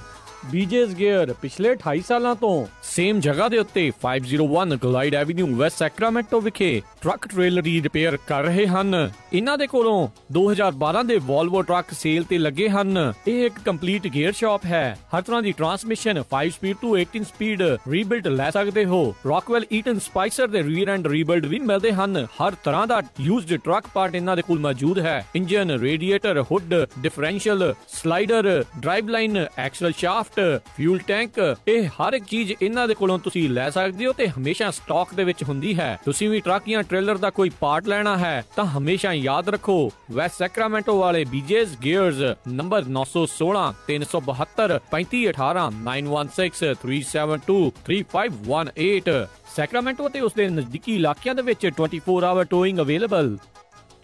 BJ's Gear ਪਿਛਲੇ 28 ਸਾਲਾਂ ਤੋਂ ਸੇਮ ਜਗ੍ਹਾ ਦੇ ਉੱਤੇ 501 ਗਲਾਈਡ ਐਵੀਨਿਊ, ਵੈਸਟ ਸੈਕਰਾਮੈਂਟੋ ਵਿਖੇ ਟਰੱਕ ਟ੍ਰੇਲਰ ਦੀ ਰਿਪੇਅਰ ਕਰ ਰਹੇ ਹਨ। ਇਹਨਾਂ ਦੇ ਕੋਲੋਂ 2012 ਦੇ ਵੋਲਵੋ ਟਰੱਕ ਸੇਲ ਤੇ ਲੱਗੇ ਹਨ। ਇਹ ਇੱਕ ਕੰਪਲੀਟ ਗੇਅਰ ਸ਼ਾਪ ਹੈ। ਹਰ ਤਰ੍ਹਾਂ ਦੀ ਟਰਾਂਸਮਿਸ਼ਨ 5 ਸਪੀਡ ਤੋਂ 18 ਸਪੀਡ ਰੀਬਿਲਡ ਲੈ ਸਕਦੇ ਹੋ। ਰੌਕਵੈਲ ਈਟਨ ਸਪਾਈਸਰ ਦੇ ਰੀਅਰ ਐਂਡ ਰੀਬਿਲਡ ਵੀ ਮਿਲਦੇ ਹਨ। ਹਰ ਤਰ੍ਹਾਂ ਦਾ ਯੂਜ਼ਡ ਟਰੱਕ ਪਾਰਟ ਇਹਨਾਂ ਦੇ ਕੋਲ ਮੌਜੂਦ ਹੈ। Engine, radiator, hood, differential, slider, drive line, axle shaft, fuel tank, ਇਹ ਹਰ ਇੱਕ ਚੀਜ਼ ਇਹਨਾਂ ਦੇ ਕੋਲੋਂ ਤੁਸੀਂ ਲੈ ਸਕਦੇ ਹੋ ਤੇ ਹਮੇਸ਼ਾ ਸਟਾਕ ਦੇ ਵਿੱਚ ਹੁੰਦੀ ਹੈ। ਤੁਸੀਂ ਵੀ ਟਰੱਕ ਜਾਂ ਟ੍ਰੇਲਰ ਦਾ ਕੋਈ ਪਾਰਟ ਲੈਣਾ ਹੈ ਤਾਂ ਹਮੇਸ਼ਾ ਯਾਦ ਰੱਖੋ ਵੈਸਟ ਸੈਕਰਾਮੈਂਟੋ ਵਾਲੇ BJ's Gears, ਨੰਬਰ 916 372 3518 916 372 3518। ਸੈਕਰਾਮੈਂਟੋ ਤੇ ਉਸਦੇ ਨਜ਼ਦੀਕੀ ਇਲਾਕਿਆਂ ਦੇ ਵਿੱਚ 24 ਆਵਰ ਟੋਇੰਗ ਅਵੇਲੇਬਲ।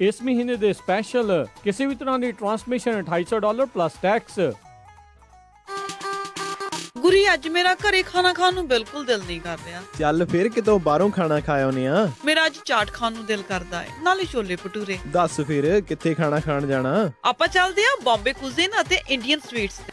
ਇਸ ਮਹੀਨੇ ਦੇ ਸਪੈਸ਼ਲ ਕਿਸੇ ਵੀ ਤਰ੍ਹਾਂ ਦੀ ਟਰਾਂਸਮਿਸ਼ਨ $250 ਪਲੱਸ ਟੈਕਸ। ਗੁਰੀ, ਅੱਜ ਮੇਰਾ ਘਰੇ ਖਾਣਾ ਖਾਣ ਨੂੰ ਬਿਲਕੁਲ ਦਿਲ ਨਹੀਂ ਕਰ ਰਿਹਾ। ਚੱਲ ਫਿਰ ਕਿਤੋਂ ਬਾਹਰੋਂ ਖਾਣਾ ਖਾ ਆਉਨੇ ਆ। ਮੇਰਾ ਅੱਜ ਚਾਟ ਖਾਣ ਨੂੰ ਦਿਲ ਕਰਦਾ ਹੈ, ਨਾਲੇ ਛੋਲੇ ਭਟੂਰੇ। ਦੱਸ ਫਿਰ ਕਿੱਥੇ ਖਾਣਾ ਖਾਣ ਜਾਣਾ? ਆਪਾਂ ਚੱਲਦੇ ਆ ਬੰਬੇ ਕੁਜ਼ੀਨ ਅਤੇ ਇੰਡੀਅਨ ਸਵੀਟਸ ਤੇ।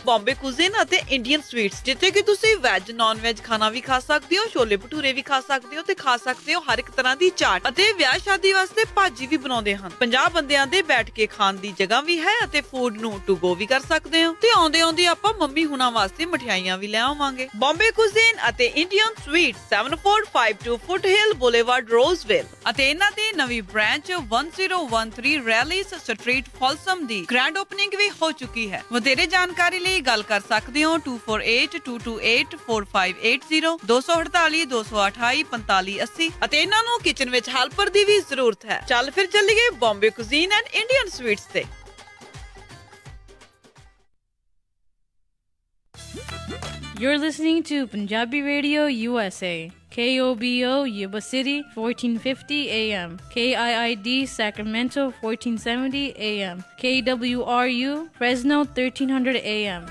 ਬੰਬੇ ਕੁਜ਼ੀਨ ਅਤੇ ਇੰਡੀਅਨ ਸਵੀਟਸ, ਜਿੱਥੇ ਕਿ ਤੁਸੀਂ ਵੈਜ ਨਾਨ ਵੈਜ ਖਾਣਾ ਵੀ ਖਾ ਸਕਦੇ ਹੋ, ਛੋਲੇ ਭਟੂਰੇ ਵੀ ਖਾ ਸਕਦੇ ਹੋ ਤੇ ਖਾ ਸਕਦੇ ਹੋ ਹਰ ਇੱਕ ਤਰ੍ਹਾਂ ਦੀ ਚਾਟ, ਅਤੇ ਵਿਆਹ ਸ਼ਾਦੀ ਵਾਸਤੇ ਭਾਜੀ ਵੀ ਬਣਾਉਂਦੇ ਹਨ। 50 ਬੰਦਿਆਂ ਦੇ ਬੈਠ ਕੇ ਖਾਣ ਦੀ ਜਗ੍ਹਾ ਵੀ ਹੈ ਅਤੇ ਫੂਡ ਨੂੰ ਟੂ ਗੋ ਵੀ ਕਰ ਸਕਦੇ ਹੋ। ਤੇ ਆਉਂਦੇ ਆਉਂਦੇ ਆਪਾਂ ਮੰਮੀ ਹੁਣਾਂ ਵਾਸਤੇ ਮਠਿਆਈਆਂ ਵੀ ਲੈ ਆਵਾਂਗੇ। ਬੰਬੇ ਕੁਜ਼ੀਨ ਅਤੇ ਇੰਡੀਅਨ ਸਵੀਟ 7452 ਫੁੱਟਹਿਲ ਬੁਲੇਵਾਰਡ ਰੋਜ਼ਵਿਲ, ਅਤੇ ਇਹਨਾਂ ਦੀ ਨਵੀਂ ਬ੍ਰਾਂਚ 1013 ਰੈਲੀਸ ਸਟਰੀਟ ਫੋਲਸਮ ਦੀ ਗ੍ਰੈਂਡ ਓਪਨਿੰਗ ਵੀ ਹੋ ਚੁੱਕੀ ਹੈ। ਵਧੇਰੇ ਜਾਣਕਾਰੀ ਲਈ ਗੱਲ ਕਰ ਸਕਦੇ ਹੋ 2482284580 248 228 4580, ਅਤੇ ਇਹਨਾਂ ਨੂੰ ਕਿਚਨ ਵਿੱਚ ਹੈਲਪਰ ਦੀ ਵੀ ਜ਼ਰੂਰਤ ਹੈ। ਚੱਲ ਫਿਰ ਚੱਲੀਏ Bombay cuisine and Indian sweets ਤੇ। You're listening to Punjabi Radio USA, KOBO Yuba City 1450 AM, KIID Sacramento 1470 AM, KWRU Fresno 1300 AM.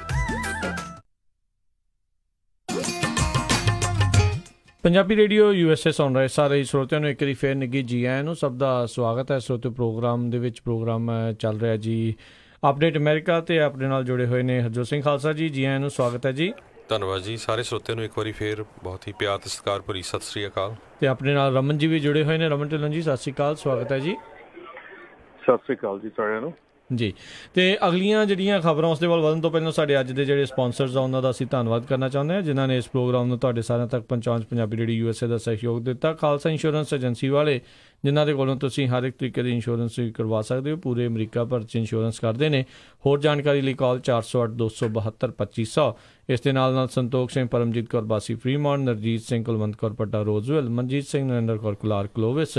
Punjabi radio USA ਸੁਣ ਰਹੇ ਸਾਰੇ ਸਰੋਤਿਆਂ ਨੂੰ ਇੱਕ ਵਾਰੀ ਫੇਰ ਨਿੱਘੀ ਜੀ ਆਇਆਂ ਨੂੰ। ਸਭ ਦਾ ਸਵਾਗਤ ਹੈ ਸਰੋਤਿਓ ਪ੍ਰੋਗਰਾਮ ਦੇ ਵਿੱਚ। ਪ੍ਰੋਗਰਾਮ ਚੱਲ ਰਿਹਾ ਜੀ ਅਪਡੇਟ ਅਮਰੀਕਾ, ਤੇ ਆਪਣੇ ਨਾਲ ਜੁੜੇ ਹੋਏ ਨੇ ਹਰਜੋਤ ਸਿੰਘ ਖਾਲਸਾ ਜੀ। ਜੀ ਆਇਆਂ ਨੂੰ, ਸਵਾਗਤ ਹੈ ਜੀ। ਧੰਨਵਾਦ ਜੀ। ਸਾਰੇ ਸਰੋਤਿਆਂ ਨੂੰ ਇੱਕ ਵਾਰੀ ਫੇਰ ਬਹੁਤ ਹੀ ਪਿਆਰ ਤੇ ਸਤਿਕਾਰ ਭਰੀ ਸਤਿ ਸ੍ਰੀ ਅਕਾਲ। ਤੇ ਆਪਣੇ ਨਾਲ ਰਮਨ ਜੀ ਵੀ ਜੁੜੇ ਹੋਏ ਨੇ। ਰਮਨ ਢਿੱਲੋਂ ਜੀ, ਸਤਿ ਸ੍ਰੀ ਅਕਾਲ, ਸਵਾਗਤ ਹੈ ਜੀ। ਸਤਿ ਸ੍ਰੀ ਅਕਾਲ ਜੀ ਸਾਰਿਆਂ ਨੂੰ ਜੀ। ਤੇ ਅਗਲੀਆਂ ਜਿਹੜੀਆਂ ਖਬਰਾਂ ਉਸ ਦੇ ਵੱਲ ਵਧਣ ਤੋਂ ਪਹਿਲਾਂ ਸਾਡੇ ਅੱਜ ਦੇ ਜਿਹੜੇ ਸਪਾਂਸਰਸ ਆ ਉਹਨਾਂ ਦਾ ਅਸੀਂ ਧੰਨਵਾਦ ਕਰਨਾ ਚਾਹੁੰਦੇ ਹਾਂ, ਜਿਨ੍ਹਾਂ ਨੇ ਇਸ ਪ੍ਰੋਗਰਾਮ ਨੂੰ ਤੁਹਾਡੇ ਸਾਰਿਆਂ ਤੱਕ ਪਹੁੰਚਾਉਣ 'ਚ ਪੰਜਾਬੀ ਰੇਡੀਓ USA ਦਾ ਸਹਿਯੋਗ ਦਿੱਤਾ। ਖਾਲਸਾ ਇੰਸ਼ੋਰੈਂਸ ਏਜੰਸੀ ਵਾਲੇ, ਜਿਨ੍ਹਾਂ ਦੇ ਕੋਲੋਂ ਤੁਸੀਂ ਹਰ ਇੱਕ ਤਰੀਕੇ ਦੀ ਇੰਸ਼ੋਰੈਂਸ ਕਰਵਾ ਸਕਦੇ ਹੋ, ਪੂਰੇ ਅਮਰੀਕਾ ਭਰ 'ਚ ਇੰਸ਼ੋਰੈਂਸ ਕਰਦੇ ਨੇ। ਹੋਰ ਜਾਣਕਾਰੀ ਲਈ ਕਾਲ 408 272 2500। ਇਸ ਦੇ ਨਾਲ ਸੰਤੋਖ ਸਿੰਘ, ਪਰਮਜੀਤ ਕੌਰ ਬਾਸੀ Fremont, ਨਰਜੀਤ Singh Kulwant Kaur ਪੱਟਾ ਰੋਜ਼ਵਿਲ, Manjeet Singh Narendra Kaur Kular ਕਲੋਵਿਸ,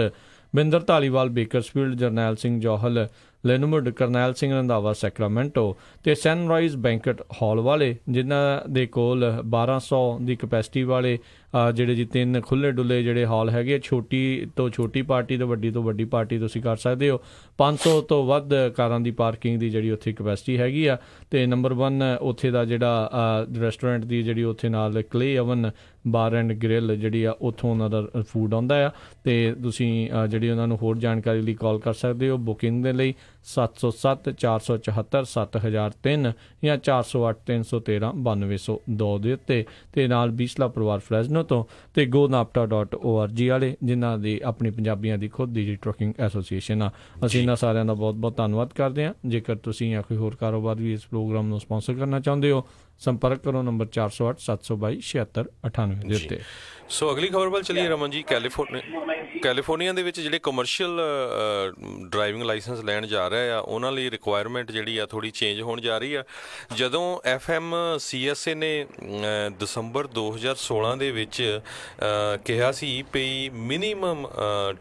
Binder Dhaliwal Bakersfield, Jarnail Singh Johal ਲੈਨੂਮਡ, Karnail Singh Randhawa Sacramento, ਤੇ ਸਨਰਾਈਜ਼ ਬੈਂਕਟ ਹਾਲ ਵਾਲੇ, ਜਿਨ੍ਹਾਂ ਦੇ ਕੋਲ 1200 ਦੀ ਕਪੈਸਿਟੀ ਵਾਲੇ ਜਿਹੜੇ ਜੀ 3 ਖੁੱਲ੍ਹੇ ਡੁੱਲੇ ਜਿਹੜੇ ਹਾਲ ਹੈਗੇ। ਛੋਟੀ ਤੋਂ ਛੋਟੀ ਪਾਰਟੀ ਤੋਂ ਵੱਡੀ ਪਾਰਟੀ ਤੁਸੀਂ ਕਰ ਸਕਦੇ ਹੋ। 500 ਤੋਂ ਵੱਧ ਕਾਰਾਂ ਦੀ ਪਾਰਕਿੰਗ ਦੀ ਜਿਹੜੀ ਉੱਥੇ ਕਪੈਸਿਟੀ ਹੈਗੀ ਆ। ਅਤੇ ਨੰਬਰ 1 ਉੱਥੇ ਦਾ ਜਿਹੜਾ ਰੈਸਟੋਰੈਂਟ ਦੀ ਜਿਹੜੀ ਉੱਥੇ ਨਾਲ ਕਲੇ ਓਵਨ ਬਾਰ ਐਂਡ ਗ੍ਰਿਲ ਜਿਹੜੀ ਆ, ਉੱਥੋਂ ਉਹਨਾਂ ਦਾ ਫੂਡ ਆਉਂਦਾ ਆ। ਅਤੇ ਤੁਸੀਂ ਜਿਹੜੀ ਉਹਨਾਂ ਨੂੰ ਹੋਰ ਜਾਣਕਾਰੀ ਲਈ ਕਾਲ ਕਰ ਸਕਦੇ ਹੋ ਬੁਕਿੰਗ ਦੇ ਲਈ 707 474 7003 ਜਾਂ 408 313 9202 ਦੇ ਉੱਤੇ, ਅਤੇ ਨਾਲ ਬੀਸਲਾ ਪਰਿਵਾਰ ਫਰੈਜ਼ਨੋ ਤੋਂ, ਅਤੇ GoNAPTA.org ਵਾਲੇ, ਜਿਨ੍ਹਾਂ ਦੀ ਆਪਣੀ ਪੰਜਾਬੀਆਂ ਦੀ ਖੁਦ ਦੀ ਜਿਹੜੀ ਟਰੱਕਿੰਗ ਐਸੋਸੀਏਸ਼ਨ ਆ। ਅਸੀਂ ਇਹਨਾਂ ਸਾਰਿਆਂ ਦਾ ਬਹੁਤ ਬਹੁਤ ਧੰਨਵਾਦ ਕਰਦੇ ਹਾਂ। ਜੇਕਰ ਤੁਸੀਂ ਜਾਂ ਕੋਈ ਹੋਰ ਕਾਰੋਬਾਰ ਵੀ ਇਸ ਪ੍ਰੋਗਰਾਮ ਨੂੰ ਸਪਾਂਸਰ ਕਰਨਾ ਚਾਹੁੰਦੇ ਹੋ, ਸੰਪਰਕ ਕਰੋ ਨੰਬਰ 408 722 7698 ਦੇ ਉੱਤੇ। ਸੋ ਅਗਲੀ ਖਬਰ ਵੱਲ ਚੱਲੀਏ ਰਮਨ ਜੀ। ਕੈਲੀਫੋਰਨੀਆ ਦੇ ਵਿੱਚ ਜਿਹੜੇ ਕਮਰਸ਼ੀਅਲ ਡਰਾਈਵਿੰਗ ਲਾਇਸੈਂਸ ਲੈਣ ਜਾ ਰਹੇ ਆ, ਉਹਨਾਂ ਲਈ ਰਿਕੁਆਇਰਮੈਂਟ ਜਿਹੜੀ ਆ ਥੋੜ੍ਹੀ ਚੇਂਜ ਹੋਣ ਜਾ ਰਹੀ ਆ। ਜਦੋਂ FMCSA ਨੇ ਦਸੰਬਰ 2016 ਦੇ ਵਿੱਚ ਕਿਹਾ ਸੀ ਵੀ ਮਿਨੀਮਮ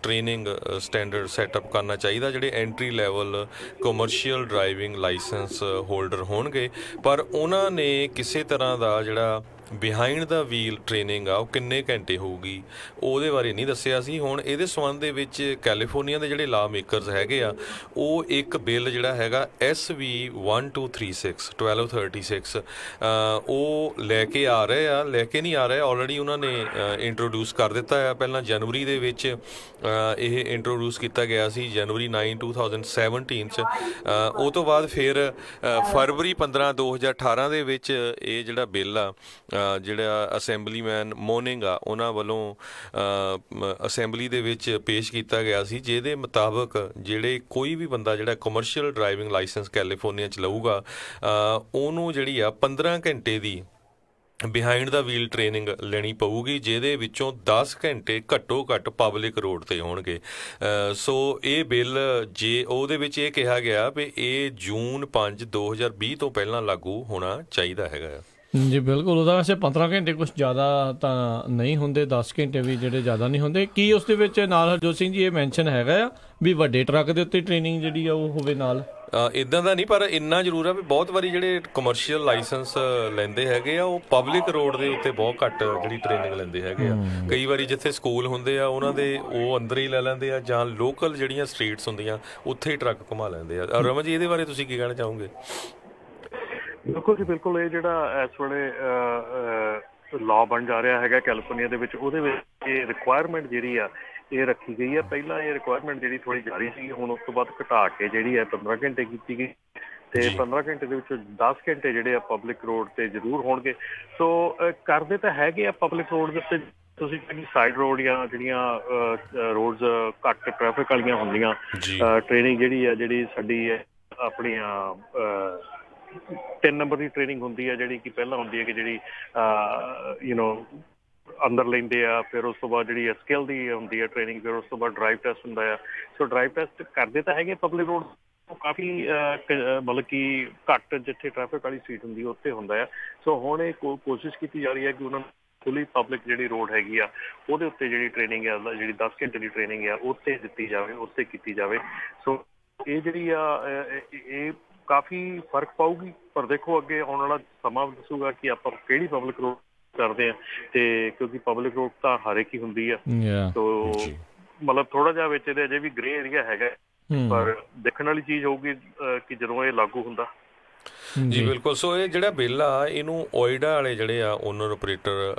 ਟ੍ਰੇਨਿੰਗ ਸਟੈਂਡਰਡ ਸੈਟਅਪ ਕਰਨਾ ਚਾਹੀਦਾ ਜਿਹੜੇ entry level commercial driving licence holder ਹੋਣਗੇ, ਪਰ ਉਹਨਾਂ ਨੇ ਕਿਸੇ ਤਰ੍ਹਾਂ ਦਾ ਜਿਹੜਾ ਬਿਹਾਈਂਡ ਦਾ ਵੀਲ ਟ੍ਰੇਨਿੰਗ ਆ ਉਹ ਕਿੰਨੇ ਘੰਟੇ ਹੋਊਗੀ ਉਹਦੇ ਬਾਰੇ ਨਹੀਂ ਦੱਸਿਆ ਸੀ। ਹੁਣ ਇਹਦੇ ਸੰਬੰਧ ਦੇ ਵਿੱਚ ਕੈਲੀਫੋਰਨੀਆ ਦੇ ਜਿਹੜੇ ਲਾ ਮੇਕਰਸ ਹੈਗੇ ਆ, ਉਹ ਇੱਕ ਬਿੱਲ ਜਿਹੜਾ ਹੈਗਾ SV 1236 ਉਹ ਲੈ ਕੇ ਆ ਰਹੇ ਆ। ਲੈ ਕੇ ਨਹੀਂ ਆ ਰਹੇ, ਆਲਰੇਡੀ ਉਹਨਾਂ ਨੇ ਇੰਟਰੋਡਿਊਸ ਕਰ ਦਿੱਤਾ ਆ। ਪਹਿਲਾਂ ਜਨਵਰੀ ਦੇ ਵਿੱਚ ਇਹ ਇੰਟਰੋਡਿਊਸ ਕੀਤਾ ਗਿਆ ਸੀ, ਜਨਵਰੀ 9 2017 'ਚ। ਉਹ ਤੋਂ ਬਾਅਦ ਫਿਰ ਫਰਵਰੀ 15 2018 ਦੇ ਵਿੱਚ ਇਹ ਜਿਹੜਾ ਬਿੱਲ ਆ ਜਿਹੜਾ ਅਸੈਂਬਲੀਮੈਨ ਮੋਰਨਿੰਗ ਆ ਉਹਨਾਂ ਵੱਲੋਂ ਅਸੈਂਬਲੀ ਦੇ ਵਿੱਚ ਪੇਸ਼ ਕੀਤਾ ਗਿਆ ਸੀ, ਜਿਹਦੇ ਮੁਤਾਬਕ ਜਿਹੜੇ ਕੋਈ ਵੀ ਬੰਦਾ ਜਿਹੜਾ ਕਮਰਸ਼ੀਅਲ ਡਰਾਈਵਿੰਗ ਲਾਇਸੈਂਸ ਕੈਲੀਫੋਰਨੀਆ 'ਚ ਲਊਗਾ, ਉਹਨੂੰ ਜਿਹੜੀ ਆ 15 ਘੰਟੇ ਦੀ ਬਿਹਾਈਂਡ ਦਾ ਵੀਲ ਟ੍ਰੇਨਿੰਗ ਲੈਣੀ ਪਊਗੀ, ਜਿਹਦੇ ਵਿੱਚੋਂ 10 ਘੰਟੇ ਘੱਟੋ ਘੱਟ ਪਬਲਿਕ ਰੋਡ 'ਤੇ ਹੋਣਗੇ। ਸੋ ਇਹ ਬਿੱਲ ਜੇ ਉਹਦੇ ਵਿੱਚ ਇਹ ਕਿਹਾ ਗਿਆ ਵੀ ਇਹ ਜੂਨ 5 2020 ਤੋਂ ਪਹਿਲਾਂ ਲਾਗੂ ਹੋਣਾ ਚਾਹੀਦਾ ਹੈਗਾ। ਜੀ ਬਿਲਕੁਲ। ਉਹਦਾ ਵੈਸੇ 15 ਘੰਟੇ ਕੁਛ ਜ਼ਿਆਦਾ ਤਾਂ ਨਹੀਂ ਹੁੰਦੇ, 10 ਘੰਟੇ ਵੀ ਜਿਹੜੇ ਜ਼ਿਆਦਾ ਨਹੀਂ ਹੁੰਦੇ। ਕੀ ਉਸ ਦੇ ਵਿੱਚ ਨਾਲ ਹਰਜੋਤ ਸਿੰਘ ਜੀ ਇਹ ਮੈਂਸ਼ਨ ਹੈਗਾ ਆ ਵੀ ਵੱਡੇ ਟਰੱਕ ਦੇ ਉੱਤੇ ਟ੍ਰੇਨਿੰਗ ਜਿਹੜੀ ਆ ਉਹ ਹੋਵੇ ਨਾਲ? ਇੱਦਾਂ ਦਾ ਨਹੀਂ, ਪਰ ਇੰਨਾ ਜ਼ਰੂਰ ਆ ਵੀ ਬਹੁਤ ਵਾਰੀ ਜਿਹੜੇ ਕਮਰਸ਼ੀਅਲ ਲਾਇਸੈਂਸ ਲੈਂਦੇ ਹੈਗੇ ਆ ਉਹ ਪਬਲਿਕ ਰੋਡ ਦੇ ਉੱਤੇ ਬਹੁਤ ਘੱਟ ਜਿਹੜੀ ਟ੍ਰੇਨਿੰਗ ਲੈਂਦੇ ਹੈਗੇ ਆ। ਕਈ ਵਾਰੀ ਜਿੱਥੇ ਸਕੂਲ ਹੁੰਦੇ ਆ ਉਹਨਾਂ ਦੇ ਉਹ ਅੰਦਰ ਹੀ ਲੈ ਲੈਂਦੇ ਆ, ਜਾਂ ਲੋਕਲ ਜਿਹੜੀਆਂ ਸਟਰੀਟਸ ਹੁੰਦੀਆਂ ਉੱਥੇ ਹੀ ਟਰੱਕ ਘੁਮਾ ਲੈਂਦੇ ਆ। ਰਮਨ ਜੀ, ਇਹਦੇ ਬਾਰੇ ਤੁਸੀਂ ਕੀ ਕਹਿਣਾ ਚਾਹੋਗੇ? ਬਿਲਕੁਲ ਜੀ, ਬਿਲਕੁਲ। ਇਹ ਜਿਹੜਾ ਇਸ ਵੇਲੇ ਲਾਅ ਬਣ ਜਾ ਰਿਹਾ ਹੈਗਾ ਕੈਲੀਫੋਰਨੀਆ ਦੇ ਵਿੱਚ, ਉਹਦੇ ਵਿੱਚ ਇਹ ਰਿਕੁਆਇਰਮੈਂਟ ਜਿਹੜੀ ਆ ਇਹ ਰੱਖੀ ਗਈ ਹੈ। ਪਹਿਲਾਂ ਇਹ ਰਿਕੁਆਇਰਮੈਂਟ ਜਿਹੜੀ ਥੋੜ੍ਹੀ ਜ਼ਿਆਦਾ ਸੀ, ਹੁਣ ਉਸ ਤੋਂ ਬਾਅਦ ਘਟਾ ਕੇ ਜਿਹੜੀ ਹੈ 15 ਘੰਟੇ ਕੀਤੀ ਗਈ ਤੇ 15 ਘੰਟੇ ਦੇ ਵਿੱਚ 10 ਘੰਟੇ ਜਿਹੜੇ ਆ ਪਬਲਿਕ ਰੋਡ ਤੇ ਜ਼ਰੂਰ ਹੋਣਗੇ। ਸੋ ਕਰਦੇ ਤਾਂ ਹੈਗੇ ਆ ਪਬਲਿਕ ਰੋਡ ਦੇ ਉੱਤੇ, ਤੁਸੀਂ ਸਾਈਡ ਰੋਡ ਜਾਂ ਜਿਹੜੀਆਂ ਰੋਡਸ ਘੱਟ ਟ੍ਰੈਫਿਕ ਵਾਲੀਆਂ ਹੁੰਦੀਆਂ, ਟ੍ਰੇਨਿੰਗ ਜਿਹੜੀ ਆ ਜਿਹੜੀ ਸਾਡੀ ਆਪਣੀਆਂ 3 ਨੰਬਰ ਦੀ ਟ੍ਰੇਨਿੰਗ ਹੁੰਦੀ ਹੈ, ਜਿਹੜੀ ਕਿ ਪਹਿਲਾਂ ਹੁੰਦੀ ਹੈ ਕਿ ਜਿਹੜੀ ਅੰਦਰ ਲੈਂਦੇ ਆ, ਫਿਰ ਉਸ ਤੋਂ ਬਾਅਦ ਜਿਹੜੀ ਸਕਿੱਲ ਦੀ ਹੁੰਦੀ ਹੈ ਟ੍ਰੇਨਿੰਗ, ਫਿਰ ਉਸ ਤੋਂ ਬਾਅਦ ਡਰਾਈਵ ਟੈਸਟ ਹੁੰਦਾ ਆ। ਸੋ ਡਰਾਈਵ ਟੈਸਟ ਕਰਦੇ ਤਾਂ ਹੈਗੇ ਪਬਲਿਕ ਰੋਡ, ਕਾਫੀ ਮਤਲਬ ਕਿ ਘੱਟ ਜਿੱਥੇ ਟ੍ਰੈਫਿਕ ਵਾਲੀ ਸੀਟ ਹੁੰਦੀ ਉੱਥੇ ਹੁੰਦਾ ਆ। ਸੋ ਹੁਣ ਇਹ ਕੋਸ਼ਿਸ਼ ਕੀਤੀ ਜਾ ਰਹੀ ਹੈ ਕਿ ਉਹਨਾਂ ਨੂੰ ਖੁੱਲੀ ਪਬਲਿਕ ਜਿਹੜੀ ਰੋਡ ਹੈਗੀ ਆ ਉਹਦੇ ਉੱਤੇ ਜਿਹੜੀ ਟ੍ਰੇਨਿੰਗ ਆ, ਜਿਹੜੀ 10 ਘੰਟੇ ਦੀ ਟ੍ਰੇਨਿੰਗ ਆ ਉੱਥੇ ਦਿੱਤੀ ਜਾਵੇ, ਉੱਥੇ ਕੀਤੀ ਜਾਵੇ। ਸੋ ਇਹ ਜਿਹੜੀ ਆ ਇਹ ਕਾਫੀ ਫਰਕ ਪਾਊਗੀ, ਪਰ ਦੇਖੋ ਅੱਗੇ ਆਉਣ ਵਾਲਾ ਸਮਾਂ ਦੱਸੂਗਾ ਕਿ ਆਪਾਂ ਕਿਹੜੀ ਪਬਲਿਕ ਰੋਡ ਕਰਦੇ ਆ, ਤੇ ਕਿਉਂਕਿ ਪਬਲਿਕ ਰੋਡ ਤਾਂ ਹਰ ਇੱਕ ਹੀ ਹੁੰਦੀ ਆ। ਸੋ ਮਤਲਬ ਥੋੜਾ ਜਿਹਾ ਵਿੱਚ ਇਹਦੇ ਅਜੇ ਵੀ ਗ੍ਰੇ ਏਰੀਆ ਹੈਗਾ, ਪਰ ਦੇਖਣ ਵਾਲੀ ਚੀਜ਼ ਹੋਊਗੀ ਕਿ ਜਦੋਂ ਇਹ ਲਾਗੂ ਹੁੰਦਾ। ਜੀ ਬਿਲਕੁਲ। ਸੋ ਇਹ ਜਿਹੜਾ ਬਿੱਲ ਆ ਇਹਨੂੰ ਓਇਡਾ ਵਾਲੇ ਜਿਹੜੇ ਆ ਓਨਰ ਆਪਰੇਟਰ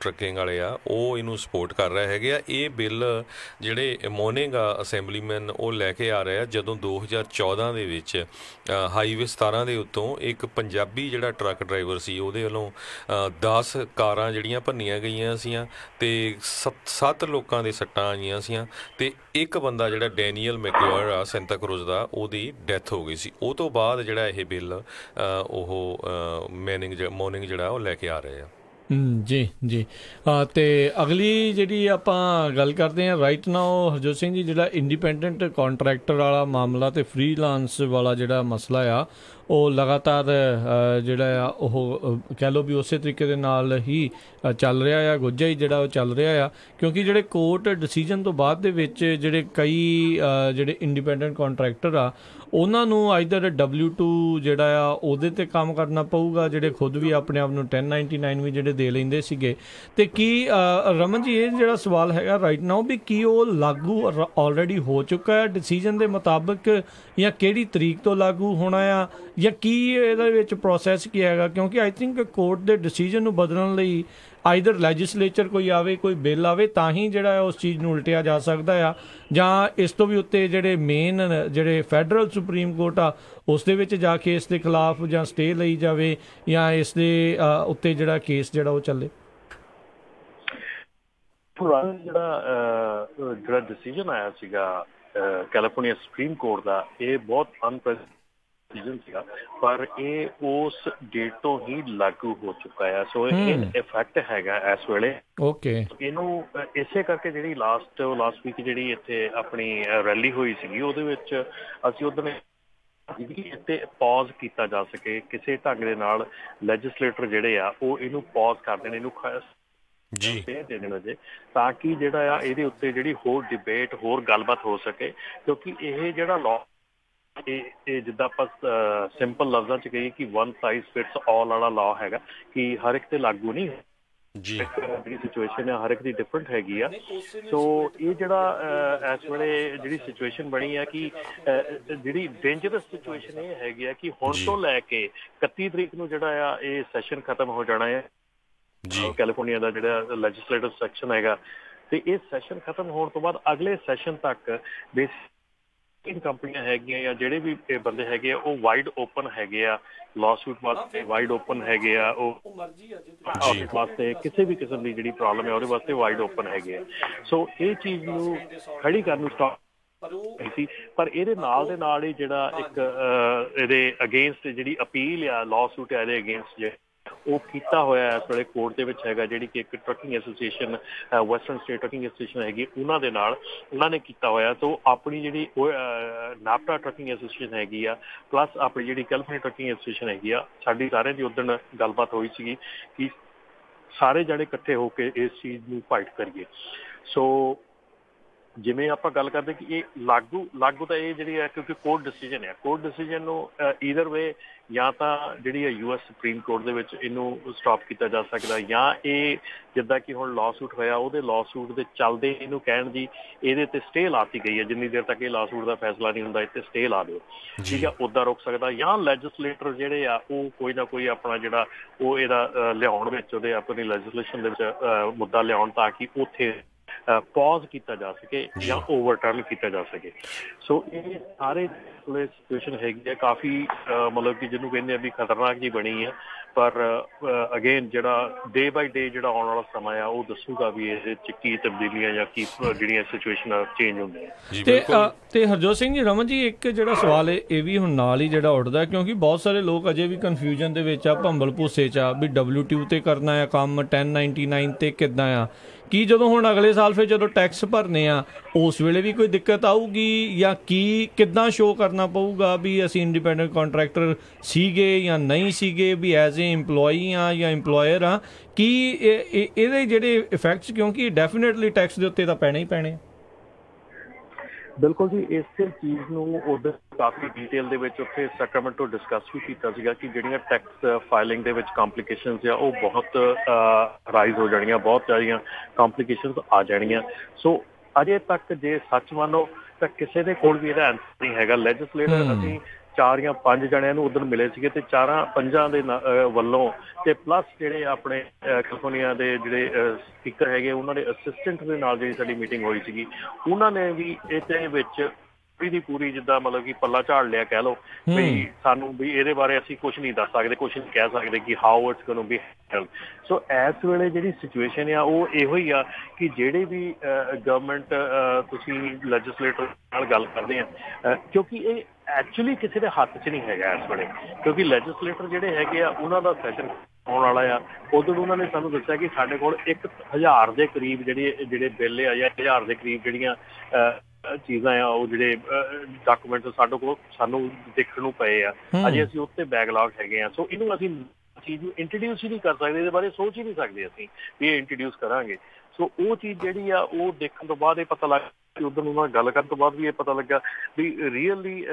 ਟਰੱਕਿੰਗ ਵਾਲੇ ਆ ਉਹ ਇਹਨੂੰ ਸਪੋਰਟ ਕਰ ਰਹੇ ਹੈਗੇ ਆ। ਇਹ ਬਿੱਲ ਜਿਹੜੇ ਮੋਰਨਿੰਗ ਅਸੈਂਬਲੀਮੈਨ ਉਹ ਲੈ ਕੇ ਆ ਰਹੇ ਆ, ਜਦੋਂ 2014 ਦੇ ਵਿੱਚ ਹਾਈਵੇ 17 ਦੇ ਉੱਤੋਂ ਇੱਕ ਪੰਜਾਬੀ ਜਿਹੜਾ ਟਰੱਕ ਡਰਾਈਵਰ ਸੀ ਉਹਦੇ ਵੱਲੋਂ 10 ਕਾਰਾਂ ਜਿਹੜੀਆਂ ਭੰਨੀਆਂ ਗਈਆਂ ਸੀਆਂ ਤੇ 7 ਲੋਕਾਂ ਦੇ ਸੱਟਾਂ ਆਈਆਂ ਸੀਆਂ ਤੇ ਇੱਕ ਬੰਦਾ ਜਿਹੜਾ ਡੈਨੀਅਲ ਮੈਕਗੁਆਇਰ ਆ ਸੈਂਟਾ ਕਰੂਜ਼ ਦਾ, ਉਹਦੀ ਡੈਥ ਹੋ ਗਈ ਸੀ। ਉਹ ਤੋਂ ਬਾਅਦ ਜਿਹੜਾ ਇਹ ਬਿੱਲ ਉਹ ਮੋਰਨਿੰਗ ਜਿਹੜਾ ਉਹ ਲੈ ਕੇ ਆ ਰਹੇ ਆ। ਜੀ ਜੀ। ਤੇ ਅਗਲੀ ਜਿਹੜੀ ਆਪਾਂ ਗੱਲ ਕਰਦੇ ਹਾਂ ਰਾਈਟ ਨਾਓ ਹਰਜੋਤ ਸਿੰਘ ਜੀ, ਜਿਹੜਾ ਇੰਡੀਪੈਂਡੈਂਟ ਕਾਂਟਰੈਕਟਰ ਵਾਲਾ ਮਾਮਲਾ ਤੇ ਫ੍ਰੀਲਾਂਸ ਵਾਲਾ ਜਿਹੜਾ ਮਸਲਾ ਆ ਉਹ ਲਗਾਤਾਰ ਜਿਹੜਾ ਆ ਉਹ ਕਹਿ ਲਓ ਵੀ ਉਸੇ ਤਰੀਕੇ ਦੇ ਨਾਲ ਹੀ ਚੱਲ ਰਿਹਾ ਆ, ਗੁੱਝਾ ਹੀ ਜਿਹੜਾ ਉਹ ਚੱਲ ਰਿਹਾ ਆ, ਕਿਉਂਕਿ ਜਿਹੜੇ ਕੋਰਟ ਡਿਸੀਜਨ ਤੋਂ ਬਾਅਦ ਦੇ ਵਿੱਚ ਜਿਹੜੇ ਕਈ ਜਿਹੜੇ ਇੰਡੀਪੈਂਡੈਂਟ ਕਾਂਟਰੈਕਟਰ ਆ ਉਹਨਾਂ ਨੂੰ ਆਈਦਰ W2 ਜਿਹੜਾ ਆ ਉਹਦੇ 'ਤੇ ਕੰਮ ਕਰਨਾ ਪਊਗਾ, ਜਿਹੜੇ ਖੁਦ ਵੀ ਆਪਣੇ ਆਪ ਨੂੰ 1099 ਵੀ ਜਿਹੜੇ ਦੇ ਲੈਂਦੇ ਸੀਗੇ। ਅਤੇ ਕੀ ਰਮਨ ਜੀ ਇਹ ਜਿਹੜਾ ਸਵਾਲ ਹੈਗਾ ਰਾਈਟ ਨਾਓ ਵੀ ਕੀ ਉਹ ਲਾਗੂ ਆਲਰੇਡੀ ਹੋ ਚੁੱਕਾ ਹੈ ਡਿਸੀਜਨ ਦੇ ਮੁਤਾਬਕ, ਜਾਂ ਕਿਹੜੀ ਤਰੀਕ ਤੋਂ ਲਾਗੂ ਹੋਣਾ ਆ, ਜਾਂ ਕੀ ਇਹਦੇ ਵਿੱਚ ਪ੍ਰੋਸੈਸ ਕੀ ਹੈਗਾ? ਕਿਉਂਕਿ ਆਈ ਥਿੰਕ ਕੋਰਟ ਦੇ ਡਿਸੀਜਨ ਨੂੰ ਬਦਲਣ ਲਈ ਆਈਦਰ ਲੈਜਿਸਲੇਚਰ ਕੋਈ ਆਵੇ, ਕੋਈ ਬਿੱਲ ਆਵੇ, ਤਾਂ ਹੀ ਜਿਹੜਾ ਉਸ ਚੀਜ਼ ਨੂੰ ਉਲਟਿਆ ਜਾ ਸਕਦਾ ਆ, ਜਾਂ ਇਸ ਤੋਂ ਵੀ ਉੱਤੇ ਜਿਹੜੇ ਮੇਨ ਜਿਹੜੇ ਫੈਡਰਲ ਸੁਪਰੀਮ ਕੋਰਟ ਆ ਉਸ ਦੇ ਵਿੱਚ ਜਾ ਕੇ ਇਸ ਦੇ ਖਿਲਾਫ ਜਾਂ ਸਟੇ ਲਈ ਜਾਵੇ, ਜਾਂ ਇਸ ਦੇ ਉੱਤੇ ਜਿਹੜਾ ਕੇਸ ਜਿਹੜਾ ਉਹ ਚੱਲੇ। ਜਿਹੜਾ ਡਿਸੀਜਨ ਆਇਆ ਸੀਗਾ ਕੈਲੀਫੋਰਨੀਆ ਸੁਪਰੀਮ ਕੋਰਟ ਦਾ, ਇਹ ਬਹੁਤ ਅਨਪ੍ਰੈਸਿਡੈਂਟਡ ਸੀਗਾ, ਪਰ ਇਹ ਉਸ ਡੇਟ ਤੋਂ ਹੀ ਲਾਗੂ ਹੋ ਚੁੱਕਾ ਹੈ। ਸੋ ਇਹ ਇਫੈਕਟ ਹੈਗਾ ਇਸ ਵੇਲੇ। ਓਕੇ, ਇਹਨੂੰ ਇਸੇ ਕਰਕੇ ਜਿਹੜੀ ਲਾਸਟ ਵੀਕ ਜਿਹੜੀ ਇੱਥੇ ਆਪਣੀ ਰੈਲੀ ਹੋਈ ਸੀਗੀ ਉਹਦੇ ਵਿੱਚ ਅਸੀਂ ਉਹਦੇ ਇੱਥੇ ਪੌਜ਼ ਕੀਤਾ ਜਾ ਸਕੇ ਕਿਸੇ ਢੰਗ ਦੇ ਨਾਲ, ਲੈਜਿਸਲੇਟਰ ਜਿਹੜੇ ਆ ਉਹ ਇਹਨੂੰ ਪੌਜ਼ ਕਰ ਦੇਣ, ਇਹਨੂੰ ਦੇ ਦੇਣਾ ਜੇ, ਤਾਂ ਕਿ ਜਿਹੜਾ ਆ ਇਹਦੇ ਉੱਤੇ ਜਿਹੜੀ ਹੋਰ ਡਿਬੇਟ, ਹੋਰ ਗੱਲਬਾਤ ਹੋ ਸਕੇ। ਕਿਉਂਕਿ ਇਹ ਜਿਹੜਾ ਲਾਅ ਇਹ ਜਿੱਦਾਂ ਆਪਾਂ ਸਿੰਪਲ ਲਫ਼ਜ਼ਾਂ 'ਚ ਕਹੀਏ ਕਿ ਵਨ ਸਾਈਜ਼ ਫਿਟਸ ਆਲ ਵਾਲਾ ਲਾਅ ਹੈਗਾ, ਕਿ ਹਰ ਇੱਕ ਤੇ ਲਾਗੂ ਨਹੀਂ ਜੀ, ਜਿਹੜੀ ਸਿਚੁਏਸ਼ਨ ਹੈ ਹਰ ਇੱਕ ਦੀ ਡਿਫਰੈਂਟ ਹੈਗੀ ਆ। ਸੋ ਇਹ ਜਿਹੜਾ ਇਸ ਵੇਲੇ ਜਿਹੜੀ ਸਿਚੁਏਸ਼ਨ ਬਣੀ ਆ ਕਿ ਜਿਹੜੀ ਡੇਂਜਰਸ ਸਿਚੁਏਸ਼ਨ ਇਹ ਹੈਗੀ ਆ ਕਿ ਹੁਣ ਤੋਂ ਲੈ ਕੇ 31 ਤਰੀਕ ਨੂੰ ਜਿਹੜਾ ਆ ਇਹ ਸੈਸ਼ਨ ਖਤਮ ਹੋ ਜਾਣਾ ਹੈ ਕੈਲੀਫੋਰਨੀਆ ਦਾ ਜਿਹੜਾ ਲੈਜਿਸਲੇਟਿਵ ਸੈਕਸ਼ਨ ਹੈਗਾ, ਤੇ ਇਹ ਸੈਸ਼ਨ ਖਤਮ ਹੋਣ ਤੋਂ ਬਾਅਦ ਅਗਲੇ ਸੈਸ਼ਨ ਤੱਕ ਕੰਪਨੀਆਂ ਹੈਗੀਆਂ ਜਾਂ ਜਿਹੜੇ ਵੀ ਬੰਦੇ ਹੈਗੇ ਆ ਉਹ ਵਾਈਡ ਓਪਨ ਹੈਗੇ ਆ ਲਾਸੂਟ ਵਾਸਤੇ, ਵਾਈਡ ਓਪਨ ਹੈਗੇ ਆ ਉਹ ਵਾਸਤੇ, ਕਿਸੇ ਵੀ ਕਿਸਮ ਦੀ ਜਿਹੜੀ ਪ੍ਰੋਬਲਮ ਹੈ ਉਹਦੇ ਵਾਸਤੇ ਵਾਈਡ ਓਪਨ ਹੈਗੇ ਆ। ਸੋ ਇਹ ਚੀਜ਼ ਨੂੰ ਖੜੀ ਕਰਨ ਨੂੰ ਸਟਾਪ ਸੀ, ਪਰ ਇਹਦੇ ਨਾਲ ਦੇ ਨਾਲ ਹੀ ਜਿਹੜਾ ਇੱਕ ਇਹਦੇ ਅਗੇਂਸਟ ਜਿਹੜੀ ਅਪੀਲ ਆ ਲਾਸੂਟ ਹੈ ਇਹਦੇ ਅਗੇਂਸਟ ਉਹ ਕੀਤਾ ਹੋਇਆ ਇਸ ਵੇਲੇ ਕੋਰਟ ਦੇ ਵਿੱਚ ਹੈਗਾ, ਜਿਹੜੀ ਕਿ ਇੱਕ trucking association western state trucking association ਹੈਗੀ ਉਹਨਾਂ ਦੇ ਨਾਲ ਉਹਨਾਂ ਨੇ ਕੀਤਾ ਹੋਇਆ। ਸੋ ਆਪਣੀ ਜਿਹੜੀ ਨਾਪਟਾ ਟਰੱਕਿੰਗ ਐਸੋਸੀਏਸ਼ਨ ਹੈਗੀ ਆ, ਪਲੱਸ ਆਪਣੀ ਜਿਹੜੀ ਕੈਲੀਫੋਰਨੀਆ ਟਰੱਕਿੰਗ ਐਸੋਸੀਏਸ਼ਨ ਹੈਗੀ ਆ, ਸਾਡੀ ਸਾਰਿਆਂ ਦੀ ਉਦੋਂ ਗੱਲਬਾਤ ਹੋਈ ਸੀਗੀ ਕਿ ਸਾਰੇ ਜਣੇ ਇਕੱਠੇ ਹੋ ਕੇ ਇਸ ਚੀਜ਼ ਨੂੰ ਫਾਈਟ ਕਰੀਏ। ਸੋ ਜਿਵੇਂ ਆਪਾਂ ਗੱਲ ਕਰਦੇ ਕਿ ਇਹ ਲਾਗੂ ਤਾਂ ਇਹ ਜਿਹੜੀ ਹੈ ਕਿਉਂਕਿ ਕੋਰਟ ਡਿਸੀਜਨ ਹੈ, ਕੋਰਟ ਡਿਸੀਜਨ ਨੂੰ ਈਦਰ ਵੇ ਜਾਂ ਤਾਂ ਜਿਹੜੀ ਹੈ US ਸੁਪਰੀਮ ਕੋਰਟ ਦੇ ਵਿੱਚ ਇਹਨੂੰ ਸਟਾਪ ਕੀਤਾ ਜਾ ਸਕਦਾ, ਜਾਂ ਇਹ ਜਿੱਦਾਂ ਕਿ ਹੁਣ ਲਾਅਸੂਟ ਹੋਇਆ ਉਹਦੇ ਲਾਅਸੂਟ ਦੇ ਚੱਲਦੇ ਇਹਨੂੰ ਕਹਿਣ ਦੀ ਇਹਦੇ ਤੇ ਸਟੇ ਲਾਤੀ ਗਈ ਹੈ, ਜਿੰਨੀ ਦੇਰ ਤੱਕ ਇਹ ਲਾਅਸੂਟ ਦਾ ਫੈਸਲਾ ਨਹੀਂ ਹੁੰਦਾ ਇੱਥੇ ਸਟੇ ਲਾ ਦਿਓ, ਠੀਕ ਹੈ, ਉੱਦਾਂ ਰੋਕ ਸਕਦਾ। ਜਾਂ ਲੈਜਿਸਲੇਟਰ ਜਿਹੜੇ ਆ ਉਹ ਕੋਈ ਨਾ ਕੋਈ ਆਪਣਾ ਜਿਹੜਾ ਉਹ ਇਹਦਾ ਲਿਆਉਣ ਵਿੱਚ ਉਹਦੇ ਆਪਣੀ ਲੈਜਿਸਲੇਸ਼ਨ ਦੇ ਵਿੱਚ ਮੁੱਦਾ ਲਿਆਉਣ ਤਾਂ ਕਿ ਉੱਥੇ ਪੌਜ਼ ਕੀਤਾ ਜਾ ਸਕੇ ਜਾਂ ਓਵਰਟਰਨ ਕੀਤਾ ਜਾ ਸਕੇ। ਸੋ ਇਹ ਸਾਰੇ ਸਿਚੁਏਸ਼ਨ ਹੈਗੀ ਹੈ ਕਾਫੀ ਮਤਲਬ ਕਿ ਜਿਹਨੂੰ ਕਹਿੰਦੇ ਆ ਵੀ ਖਤਰਨਾਕ ਜੀ ਬਣੀ ਹੈ, ਪਰ ਅਗੇਨ ਜਿਹੜਾ ਡੇ ਬਾਈ ਡੇ ਜਿਹੜਾ ਆਉਣ ਵਾਲਾ ਸਮਾਂ ਆ ਉਹ ਦੱਸੂਗਾ ਵੀ ਇਹਦੇ 'ਚ ਕੀ ਤਬਦੀਲੀਆਂ ਜਾਂ ਕੀ ਜਿਹੜੀਆਂ ਸਿਚੁਏਸ਼ਨ ਚੇਂਜ ਹੁੰਦੀਆਂ। ਤੇ ਹਰਜੋਤ ਸਿੰਘ ਜੀ, ਰਮਨ ਜੀ, ਇੱਕ ਜਿਹੜਾ ਸਵਾਲ ਹੈ ਇਹ ਵੀ ਹੁਣ ਨਾਲ ਹੀ ਜਿਹੜਾ ਉੱਠਦਾ, ਕਿਉਂਕਿ ਬਹੁਤ ਸਾਰੇ ਲੋਕ ਅਜੇ ਵੀ ਕਨਫਿਊਜ਼ਨ ਦੇ ਵਿੱਚ ਆ, ਭੰਬਲ ਭੂਸੇ 'ਚ ਆ ਵੀ WTO ਤੇ ਕਰਨਾ ਆ ਕੰਮ, 1099 ਤੇ ਕਿੱਦਾਂ ਆ, ਕੀ ਜਦੋਂ ਹੁਣ ਅਗਲੇ ਸਾਲ ਫਿਰ ਜਦੋਂ ਟੈਕਸ ਭਰਨੇ ਆ ਉਸ ਵੇਲੇ ਵੀ ਕੋਈ ਦਿੱਕਤ ਆਊਗੀ ਜਾਂ ਕੀ ਕਿੱਦਾਂ ਸ਼ੋਅ ਕਰਨਾ ਪਊਗਾ ਵੀ ਅਸੀਂ ਇੰਡੀਪੈਂਡੈਂਟ ਕੰਟਰੈਕਟਰ ਸੀਗੇ ਜਾਂ ਨਹੀਂ ਸੀਗੇ, ਵੀ ਐਜ਼ ਏ ਇੰਪਲੋਈ ਆ ਜਾਂ ਇੰਪਲੋਇਰ ਆ, ਕੀ ਇਹਦੇ ਜਿਹੜੇ ਇਫੈਕਟਸ, ਕਿਉਂਕਿ ਡੈਫੀਨੇਟਲੀ ਟੈਕਸ ਦੇ ਉੱਤੇ ਤਾਂ ਪੈਣੇ ਹੀ ਪੈਣੇ। ਬਿਲਕੁਲ ਜੀ, ਇਸੇ ਚੀਜ਼ ਨੂੰ ਉਧਰ ਕਾਫੀ ਡਿਟੇਲ ਦੇ ਵਿੱਚ ਉੱਥੇ ਸੈਕਰਾਮੈਂਟੋ ਡਿਸਕਸ ਵੀ ਕੀਤਾ ਸੀਗਾ ਕਿ ਜਿਹੜੀਆਂ ਟੈਕਸ ਫਾਈਲਿੰਗ ਦੇ ਵਿੱਚ ਕੰਪਲੀਕੇਸ਼ਨਸ ਆ ਉਹ ਬਹੁਤ ਰਾਈਜ਼ ਹੋ ਜਾਣੀਆਂ, ਬਹੁਤ ਸਾਰੀਆਂ ਕੰਪਲੀਕੇਸ਼ਨਸ ਆ ਜਾਣੀਆਂ। ਸੋ ਅਜੇ ਤੱਕ ਜੇ ਸੱਚ ਮੰਨੋ ਤਾਂ ਕਿਸੇ ਦੇ ਕੋਲ ਵੀ ਇਹਦਾ ਆਨਸਰ ਨਹੀਂ ਹੈਗਾ। ਲੈਜਿਸਲੇਟਰ ਅਸੀਂ 4 ਜਾਂ 5 ਜਣਿਆਂ ਨੂੰ ਉਧਰ ਮਿਲੇ ਸੀਗੇ ਤੇ 4-5 ਦੇ ਵੱਲੋਂ ਤੇ ਪਲੱਸ ਜਿਹੜੇ ਆਪਣੇ ਕੈਲੀਫੋਰਨੀਆ ਦੇ ਜਿਹੜੇ ਸਪੀਕਰ ਹੈਗੇ ਉਹਨਾਂ ਦੇ ਅਸਿਸਟੈਂਟ ਦੇ ਨਾਲ ਜਿਹੜੀ ਸਾਡੀ ਮੀਟਿੰਗ ਹੋਈ ਸੀਗੀ, ਉਹਨਾਂ ਨੇ ਵੀ ਇਹਦੇ ਵਿੱਚ ਦੀ ਪੂਰੀ ਜਿੱਦਾਂ ਮਤਲਬ ਕਿ ਪੱਲਾ ਝਾੜ ਲਿਆ ਕਹਿ ਲਓ ਵੀ ਸਾਨੂੰ ਵੀ ਇਹਦੇ ਬਾਰੇ ਅਸੀਂ ਕੁਛ ਨਹੀਂ ਦੱਸ ਸਕਦੇ, ਕੁਛ ਨਹੀਂ ਕਹਿ ਸਕਦੇ ਕਿ how it's going to be handled. So ਇਸ ਵੇਲੇ ਜਿਹੜੀ ਸਿਚੁਏਸ਼ਨ ਆ ਉਹ ਇਹੋ ਹੀ ਆ ਕਿ ਜਿਹੜੇ ਵੀ ਗਵਰਨਮੈਂਟ ਤੁਸੀਂ ਲੈਜਿਸਲੇਟਰ ਨਾਲ ਗੱਲ ਕਰਦੇ ਆ, ਕਿਉਂਕਿ ਇਹ ਐਕਚੁਅਲੀ ਕਿਸੇ ਦੇ ਹੱਥ 'ਚ ਨਹੀਂ ਹੈਗਾ ਇਸ ਵੇਲੇ, ਕਿਉਂਕਿ ਲੈਜਿਸਲੇਟਰ ਜਿਹੜੇ ਹੈਗੇ ਆ ਉਹਨਾਂ ਦਾ ਸੈਸ਼ਨ ਆਉਣ ਵਾਲਾ ਆ। ਉਦੋਂ ਉਹਨਾਂ ਨੇ ਸਾਨੂੰ ਦੱਸਿਆ ਕਿ ਸਾਡੇ ਕੋਲ 1000 ਦੇ ਕਰੀਬ ਜਿਹੜੇ ਬਿੱਲ ਆ ਜਾਂ 1000 ਦੇ ਕਰੀਬ ਜਿਹੜੀਆਂ ਚੀਜ਼ਾਂ ਆ ਉਹ ਜਿਹੜੇ ਡਾਕੂਮੈਂਟ ਸਾਨੂੰ ਦੇਖਣ ਨੂੰ ਪਏ ਆ, ਅਜੇ ਅਸੀਂ ਉੱਤੇ ਬੈਕਲੌਗ ਹੈਗੇ ਆ। ਸੋ ਇਹਨੂੰ ਅਸੀਂ ਚੀਜ਼ ਨੂੰ ਇੰਟਰੋਡਿਊਸ ਹੀ ਨਹੀਂ ਕਰ ਸਕਦੇ, ਇਹਦੇ ਬਾਰੇ ਸੋਚ ਹੀ ਨਹੀਂ ਸਕਦੇ ਅਸੀਂ ਵੀ ਇਹ ਇੰਟਰੋਡਿਊਸ ਕਰਾਂਗੇ। ਸੋ ਉਹ ਚੀਜ਼ ਜਿਹੜੀ ਆ ਉਹ ਦੇਖਣ ਤੋਂ ਬਾਅਦ ਇਹ ਪਤਾ ਲੱਗ ਉਧਰ ਉਹਨਾਂ ਨਾਲ ਗੱਲ ਕਰਨ ਤੋਂ ਬਾਅਦ ਵੀ ਇਹ ਪਤਾ ਲੱਗਾ ਵੀ ਰੀਅਲੀ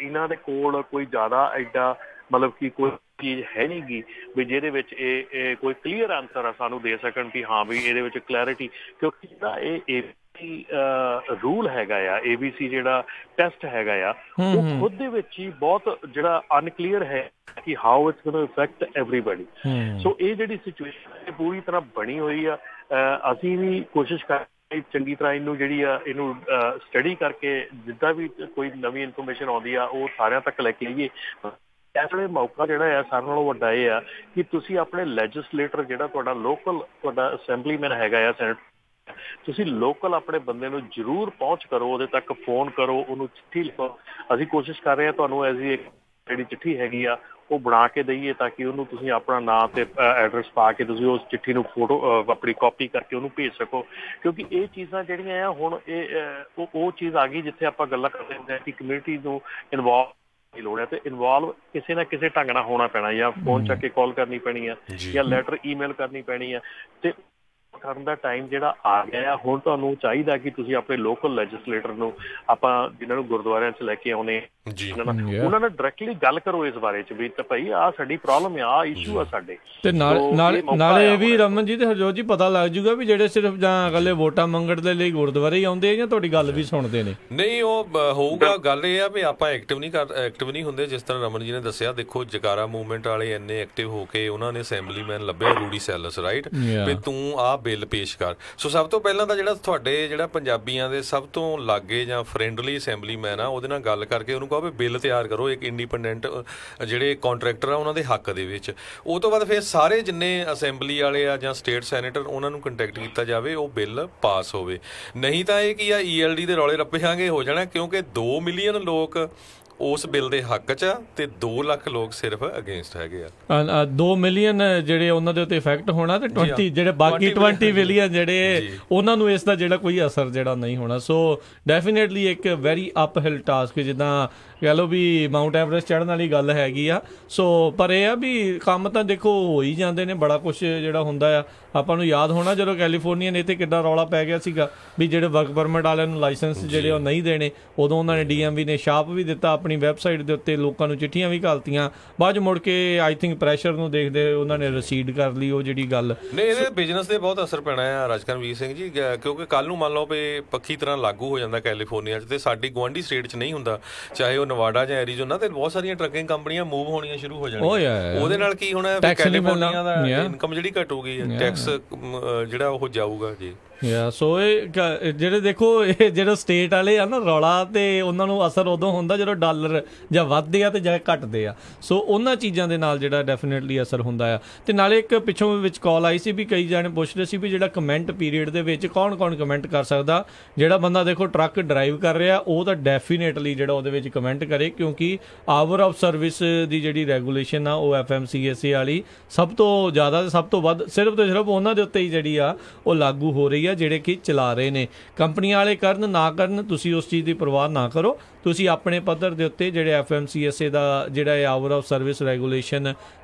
ਇਹਨਾਂ ਦੇ ਕੋਲ ਕੋਈ ਜ਼ਿਆਦਾ ਐਡਾ ਮਤਲਬ ਕਿ ਕੋਈ ਚੀਜ਼ ਹੈ ਨਹੀਂ ਗੀ ਵੀ ਜਿਹਦੇ ਵਿੱਚ ਇਹ ਕੋਈ ਕਲੀਅਰ ਆਨਸਰ ਆ ਸਾਨੂੰ ਦੇ ਸਕਣ ਕਿ ਹਾਂ ਵੀ ਇਹਦੇ ਵਿੱਚ ਕਲੈਰਿਟੀ, ਕਿਉਂਕਿ ਜਿਹੜਾ ਇਹ ਰੂਲ ਹੈਗਾ ਆ, ABC ਜਿਹੜਾ ਟੈਸਟ ਹੈਗਾ ਆ ਉਹ ਖੁਦ ਦੇ ਵਿੱਚ ਹੀ ਬਹੁਤ ਜਿਹੜਾ ਅਨਕਲੀਅਰ ਹੈ ਕਿ how it's going to affect everybody. So ਇਹ ਜਿਹੜੀ ਸਿਚੁਏਸ਼ਨ ਪੂਰੀ ਤਰ੍ਹਾਂ ਬਣੀ ਹੋਈ ਆ, ਅਸੀਂ ਵੀ ਕੋਸ਼ਿਸ਼ ਕਰ ਚੰਗੀ ਤਰ੍ਹਾਂ ਇਹਨੂੰ ਜਿਹੜੀ ਆ ਇਹਨੂੰ ਸਟੱਡੀ ਕਰਕੇ ਜਿੱਦਾਂ ਵੀ ਕੋਈ ਨਵੀਂ ਇਨਫੋਰਮੇਸ਼ਨ ਆਉਂਦੀ ਆ ਉਹ ਸਾਰਿਆਂ ਤੱਕ ਲੈ ਕੇ ਆਈਏ। ਇਸ ਵੇਲੇ ਮੌਕਾ ਜਿਹੜਾ ਆ ਸਾਰਿਆਂ ਨਾਲੋਂ ਵੱਡਾ ਇਹ ਆ ਕਿ ਤੁਸੀਂ ਆਪਣੇ ਲੈਜਿਸਲੇਟਰ ਜਿਹੜਾ ਤੁਹਾਡਾ ਲੋਕਲ ਤੁਹਾਡਾ ਅਸੈਂਬਲੀਮੈਨ ਹੈਗਾ ਆ, ਸੈਨੇਟ, ਤੁਸੀਂ ਲੋਕਲ ਆਪਣੇ ਬੰਦੇ ਨੂੰ ਜ਼ਰੂਰ ਪਹੁੰਚ ਕਰੋ, ਉਹਦੇ ਤੱਕ ਫੋਨ ਕਰੋ, ਉਹਨੂੰ ਚਿੱਠੀ ਲਿਖੋ। ਅਸੀਂ ਕੋਸ਼ਿਸ਼ ਕਰ ਰਹੇ ਹਾਂ ਤੁਹਾਨੂੰ ਐਸੀ ਇੱਕ ਜਿਹੜੀ ਚਿੱਠੀ ਹੈਗੀ ਆ ਉਹ ਬਣਾ ਕੇ ਦਈਏ ਤਾਂ ਕਿ ਉਹਨੂੰ ਤੁਸੀਂ ਆਪਣਾ ਨਾਂ ਤੇ ਐਡਰੈਸ ਪਾ ਕੇ ਤੁਸੀਂ ਉਸ ਚਿੱਠੀ ਨੂੰ ਫੋਟੋ ਆਪਣੀ ਕਾਪੀ ਕਰਕੇ ਉਹਨੂੰ ਭੇਜ ਸਕੋ, ਕਿਉਂਕਿ ਇਹ ਚੀਜ਼ਾਂ ਜਿਹੜੀਆਂ ਆ ਹੁਣ ਇਹ ਉਹ ਚੀਜ਼ ਆ ਗਈ ਜਿੱਥੇ ਆਪਾਂ ਗੱਲਾਂ ਕਰਦੇ ਹੁੰਦੇ ਹਾਂ ਕਿ ਕਮਿਊਨਿਟੀ ਨੂੰ ਇਨਵੋਲਵ ਦੀ ਲੋੜ ਹੈ ਤੇ ਇਨਵੋਲਵ ਕਿਸੇ ਨਾ ਕਿਸੇ ਢੰਗ ਨਾਲ ਹੋਣਾ ਪੈਣਾ, ਜਾਂ ਫੋਨ ਚੱਕ ਕੇ ਕਾਲ ਕਰਨੀ ਪੈਣੀ ਆ ਜਾਂ ਲੈਟਰ ਈਮੇਲ ਕਰਨੀ ਪੈਣੀ ਆ। ਤੇ ਕਰਨ ਦਾ ਟਾਈਮ ਜਿਹੜਾ ਆ ਗਿਆ ਆ, ਹੁਣ ਤੁਹਾਨੂੰ ਚਾਹੀਦਾ ਕਿ ਤੁਸੀਂ ਆਪਣੇ ਲੋਕਲ ਲੈਜਿਸਲੇਟਰ ਨੂੰ ਆਪਾਂ ਜਿਹਨਾਂ ਨੂੰ ਗੁਰਦੁਆਰਿਆਂ 'ਚ ਲੈ ਕੇ ਆਉਣੇ ਉਹਨਾਂ ਨਾਲ ਡਾਇਰੈਕਟਲੀ ਗੱਲ ਕਰੋ ਇਸ ਬਾਰੇ 'ਚ ਵੀ ਤਾਂ ਭਾਈ ਆਹ ਸਾਡੀ ਪ੍ਰੋਬਲਮ ਆ, ਆਹ ਇਸ਼ੂ ਆ ਸਾਡੇ। ਤੇ ਨਾਲੇ ਇਹ ਵੀ ਰਮਨ ਜੀ ਤੇ ਹਰਜੋਤ ਜੀ ਪਤਾ ਲੱਗ ਜੂਗਾ ਵੀ ਜਿਹੜੇ ਸਿਰਫ ਜਾਂ ਅਗਲੇ ਵੋਟਾਂ ਮੰਗਣ ਦੇ ਲਈ ਗੁਰਦੁਆਰੇ ਹੀ ਆਉਂਦੇ ਆ ਜਾਂ ਤੁਹਾਡੀ ਗੱਲ ਵੀ ਸੁਣਦੇ ਨੇ। ਨਹੀਂ, ਉਹ ਹੋਊਗਾ। ਗੱਲ ਇਹ ਆ ਵੀ ਆਪਾਂ ਐਕਟਿਵ ਨਹੀਂ ਹੁੰਦੇ, ਜਿਸ ਤਰ੍ਹਾਂ ਰਮਨ ਜੀ ਨੇ ਦੱਸਿਆ। ਦੇਖੋ ਜਕਾਰਾ ਮੂਵਮੈਂਟ ਵਾਲੇ ਇੰਨੇ ਐਕਟਿਵ ਹੋ ਕੇ ਉਹਨਾਂ ਨੇ ਅਸੈਂਬਲੀਮੈਨ ਲੱਭਿਆ, ਰੂਡੀ ਸੈਲਸ, ਰਾਈਟ, ਵੀ ਤੂੰ ਆਹ ਬਿੱਲ ਪੇਸ਼ ਕਰ। ਸੋ ਸਭ ਤੋਂ ਪਹਿਲਾਂ ਤਾਂ ਜਿਹੜਾ ਪੰਜਾਬੀਆਂ ਦੇ ਸਭ ਤੋਂ ਲਾਗੇ ਜਾਂ ਫਰੈਂਡਲੀ ਅਸੈਂਬਲੀਮੈਨ ਆ ਉਹਦੇ ਨਾਲ ਗੱਲ ਕਰਕੇ ਉਹਨੂੰ ਕਹੋ ਵੀ ਬਿੱਲ ਤਿਆਰ ਕਰੋ ਇੱਕ ਇੰਡੀਪੈਂਡੈਂਟ ਜਿਹੜੇ ਕੰਟਰੈਕਟਰ ਆ ਉਹਨਾਂ ਦੇ ਹੱਕ ਦੇ ਵਿੱਚ। ਉਹ ਤੋਂ ਬਾਅਦ ਫਿਰ ਸਾਰੇ ਜਿੰਨੇ ਅਸੈਂਬਲੀ ਵਾਲੇ ਆ ਜਾਂ ਸਟੇਟ ਸੈਨੇਟਰ ਉਹਨਾਂ ਨੂੰ ਕੰਟੈਕਟ ਕੀਤਾ ਜਾਵੇ, ਉਹ ਬਿੱਲ ਪਾਸ ਹੋਵੇ। ਨਹੀਂ ਤਾਂ ਇਹ ਕੀ ਆ, ELD ਦੇ ਰੌਲੇ ਰੱਪੇ ਹੋ ਜਾਣਾ, ਕਿਉਂਕਿ 2 ਮਿਲੀਅਨ ਲੋਕ ਉਸ ਬਿੱਲ ਦੇ ਹੱਕ 'ਚ ਆ ਤੇ 2 ਲੱਖ ਲੋਕ ਸਿਰਫ ਅਗੇਂਸਟ ਹੈਗੇ ਆ। 2 ਮਿਲੀਅਨ ਜਿਹੜੇ ਉਹਨਾਂ ਦੇ ਉੱਤੇ ਇਫੈਕਟ ਹੋਣਾ ਤੇ 20 ਜਿਹੜੇ ਬਾਕੀ 20 ਮਿਲੀਅਨ ਜਿਹੜੇ ਉਹਨਾਂ ਨੂੰ ਇਸ ਦਾ ਜਿਹੜਾ ਕੋਈ ਅਸਰ ਜਿਹੜਾ ਨਹੀਂ ਹੋਣਾ। ਸੋ ਡੈਫੀਨੇਟਲੀ ਇੱਕ ਵੈਰੀ ਅਪਹਿਲ ਟਾਸਕ, ਜਿੱਦਾਂ ਕਹਿ ਲਓ ਵੀ ਮਾਊਂਟ ਐਵਰੈਸਟ ਚੜ੍ਹਨ ਵਾਲੀ ਗੱਲ ਹੈਗੀ ਆ। ਸੋ ਪਰ ਇਹ ਆ ਵੀ ਕੰਮ ਤਾਂ ਦੇਖੋ ਹੋ ਹੀ ਜਾਂਦੇ ਨੇ, ਬੜਾ ਕੁਛ ਜਿਹੜਾ ਹੁੰਦਾ ਆ। ਆਪਾਂ ਨੂੰ ਯਾਦ ਹੋਣਾ ਜਦੋਂ ਕੈਲੀਫੋਰਨੀਆ ਨੇ ਇੱਥੇ ਕਿੱਦਾਂ ਰੌਲਾ ਪੈ ਗਿਆ ਸੀਗਾ ਵੀ ਜਿਹੜੇ ਵਰਕ ਪਰਮਿਟ ਵਾਲਿਆਂ ਨੂੰ ਲਾਇਸੈਂਸ ਜਿਹੜੇ ਉਹ ਨਹੀਂ ਦੇਣੇ, ਉਦੋਂ ਉਹਨਾਂ ਨੇ DMV ਨੇ ਛਾਪ ਵੀ ਦਿੱਤਾ ਆਪਣੀ ਵੈਬਸਾਈਟ ਦੇ ਉੱਤੇ, ਲੋਕਾਂ ਨੂੰ ਚਿੱਠੀਆਂ ਵੀ ਘੱਲਤੀਆਂ। ਬਾਅਦ ਮੁੜ ਕੇ ਆਈ ਥਿੰਕ ਪ੍ਰੈਸ਼ਰ ਨੂੰ ਦੇਖਦੇ ਉਹਨਾਂ ਨੇ ਰਸੀਡ ਕਰ ਲਈ ਉਹ ਜਿਹੜੀ ਗੱਲ। ਨਹੀਂ, ਇਹਦੇ ਬਿਜ਼ਨਸ ਤੇ ਬਹੁਤ ਅਸਰ ਪੈਣਾ ਆ ਰਾਜਕਰਮਵੀਰ ਸਿੰਘ ਜੀ, ਕਿਉਂਕਿ ਕੱਲ੍ਹ ਨੂੰ ਮੰਨ ਲਓ ਵੀ ਪੱਖੀ ਤਰ੍ਹਾਂ ਲਾਗੂ ਹੋ ਜਾਂਦਾ ਕੈਲੀਫੋਰਨੀਆ 'ਚ ਤੇ ਸਾਡੀ ਗੁਆਂਢੀ ਸਟੇਟ 'ਚ ਨਹੀਂ ਹੁੰਦਾ, ਚਾਹੇ ਉਹ ਨਵਾਡਾ ਜਾਂ ਐਰੀਜ਼ੋਨਾ, ਤੇ ਬਹੁਤ ਸਾਰੀਆਂ ਟਰੱਕਿੰਗ ਕੰਪਨੀਆਂ ਮੂਵ ਹੋਣੀਆਂ ਸ਼ੁਰੂ ਹੋ ਜਾਣੀਆਂ। ਉਹਦੇ ਨਾਲ ਕੀ ਹੋਣਾ, ਕੈਲੀਫੋਰਨੀਆ ਦਾ ਇਨਕਮ ਜਿਹੜੀ ਘਟੂਗੀ, ਟੈਕਸ ਜਿਹੜਾ ਉਹ ਜਾਊਗਾ ਜੀ। ਸੋ ਇਹ ਜਿਹੜੇ ਦੇਖੋ ਇਹ ਜਿਹੜੇ ਸਟੇਟ ਵਾਲੇ ਆ ਨਾ ਰੌਲਾ ਤੇ ਉਹਨਾਂ ਨੂੰ ਅਸਰ ਉਦੋਂ ਹੁੰਦਾ ਜਦੋਂ ਡਾਲਰ ਜਾਂ ਵੱਧਦੇ ਆ ਤੇ ਜਾਂ ਘਟਦੇ ਆ। ਸੋ ਉਹਨਾਂ ਚੀਜ਼ਾਂ ਦੇ ਨਾਲ ਜਿਹੜਾ ਡੈਫੀਨੇਟਲੀ ਅਸਰ ਹੁੰਦਾ ਆ। ਤੇ ਨਾਲੇ ਇੱਕ ਪਿੱਛੋਂ ਵਿੱਚ ਕਾਲ ਆਈ ਸੀ ਵੀ ਕਈ ਜਾਣੇ ਪੁੱਛ ਰਹੇ ਸੀ ਵੀ ਜਿਹੜਾ ਕਮੈਂਟ ਪੀਰੀਅਡ ਦੇ ਵਿੱਚ ਕੌਣ ਕਮੈਂਟ ਕਰ ਸਕਦਾ। ਜਿਹੜਾ ਬੰਦਾ ਦੇਖੋ ਟਰੱਕ ਡਰਾਈਵ ਕਰ ਰਿਹਾ ਉਹ ਤਾਂ ਡੈਫੀਨੇਟਲੀ ਜਿਹੜਾ ਉਹਦੇ ਵਿੱਚ ਕਮੈਂਟ ਕਰੇ, ਕਿਉਂਕਿ ਆਵਰ ਆਫ ਸਰਵਿਸ ਦੀ ਜਿਹੜੀ ਰੈਗੂਲੇਸ਼ਨ ਆ ਉਹ FMCSA ਵਾਲੀ ਸਭ ਤੋਂ ਜ਼ਿਆਦਾ ਸਭ ਤੋਂ ਵੱਧ ਸਿਰਫ ਤੇ ਸਿਰਫ ਉਹਨਾਂ ਦੇ ਉੱਤੇ ਹੀ ਜਿਹੜੀ ਆ ਉਹ ਲਾਗੂ ਹੋ ਰਹੀ ਆ ਜਿਹੜੇ ਕਿ ਚਲਾ ਰਹੇ ਨੇ। ਕੰਪਨੀਆਂ ਵਾਲੇ ਕਰਨ ਨਾ ਕਰਨ ਤੁਸੀਂ ਉਸ ਚੀਜ਼ ਦੀ ਪਰਵਾਹ ਨਾ ਕਰੋ। ਤੁਸੀਂ ਆਪਣੇ ਪੱਧਰ ਦੇ ਉੱਤੇ ਜਿਹੜੇ FMCSA ਦਾ ਜਿਹੜਾ ਇਹ ਆਵਰ ਆਫ ਸਰਵਿਸ ਰੈਗੂਲੇਸ਼ਨ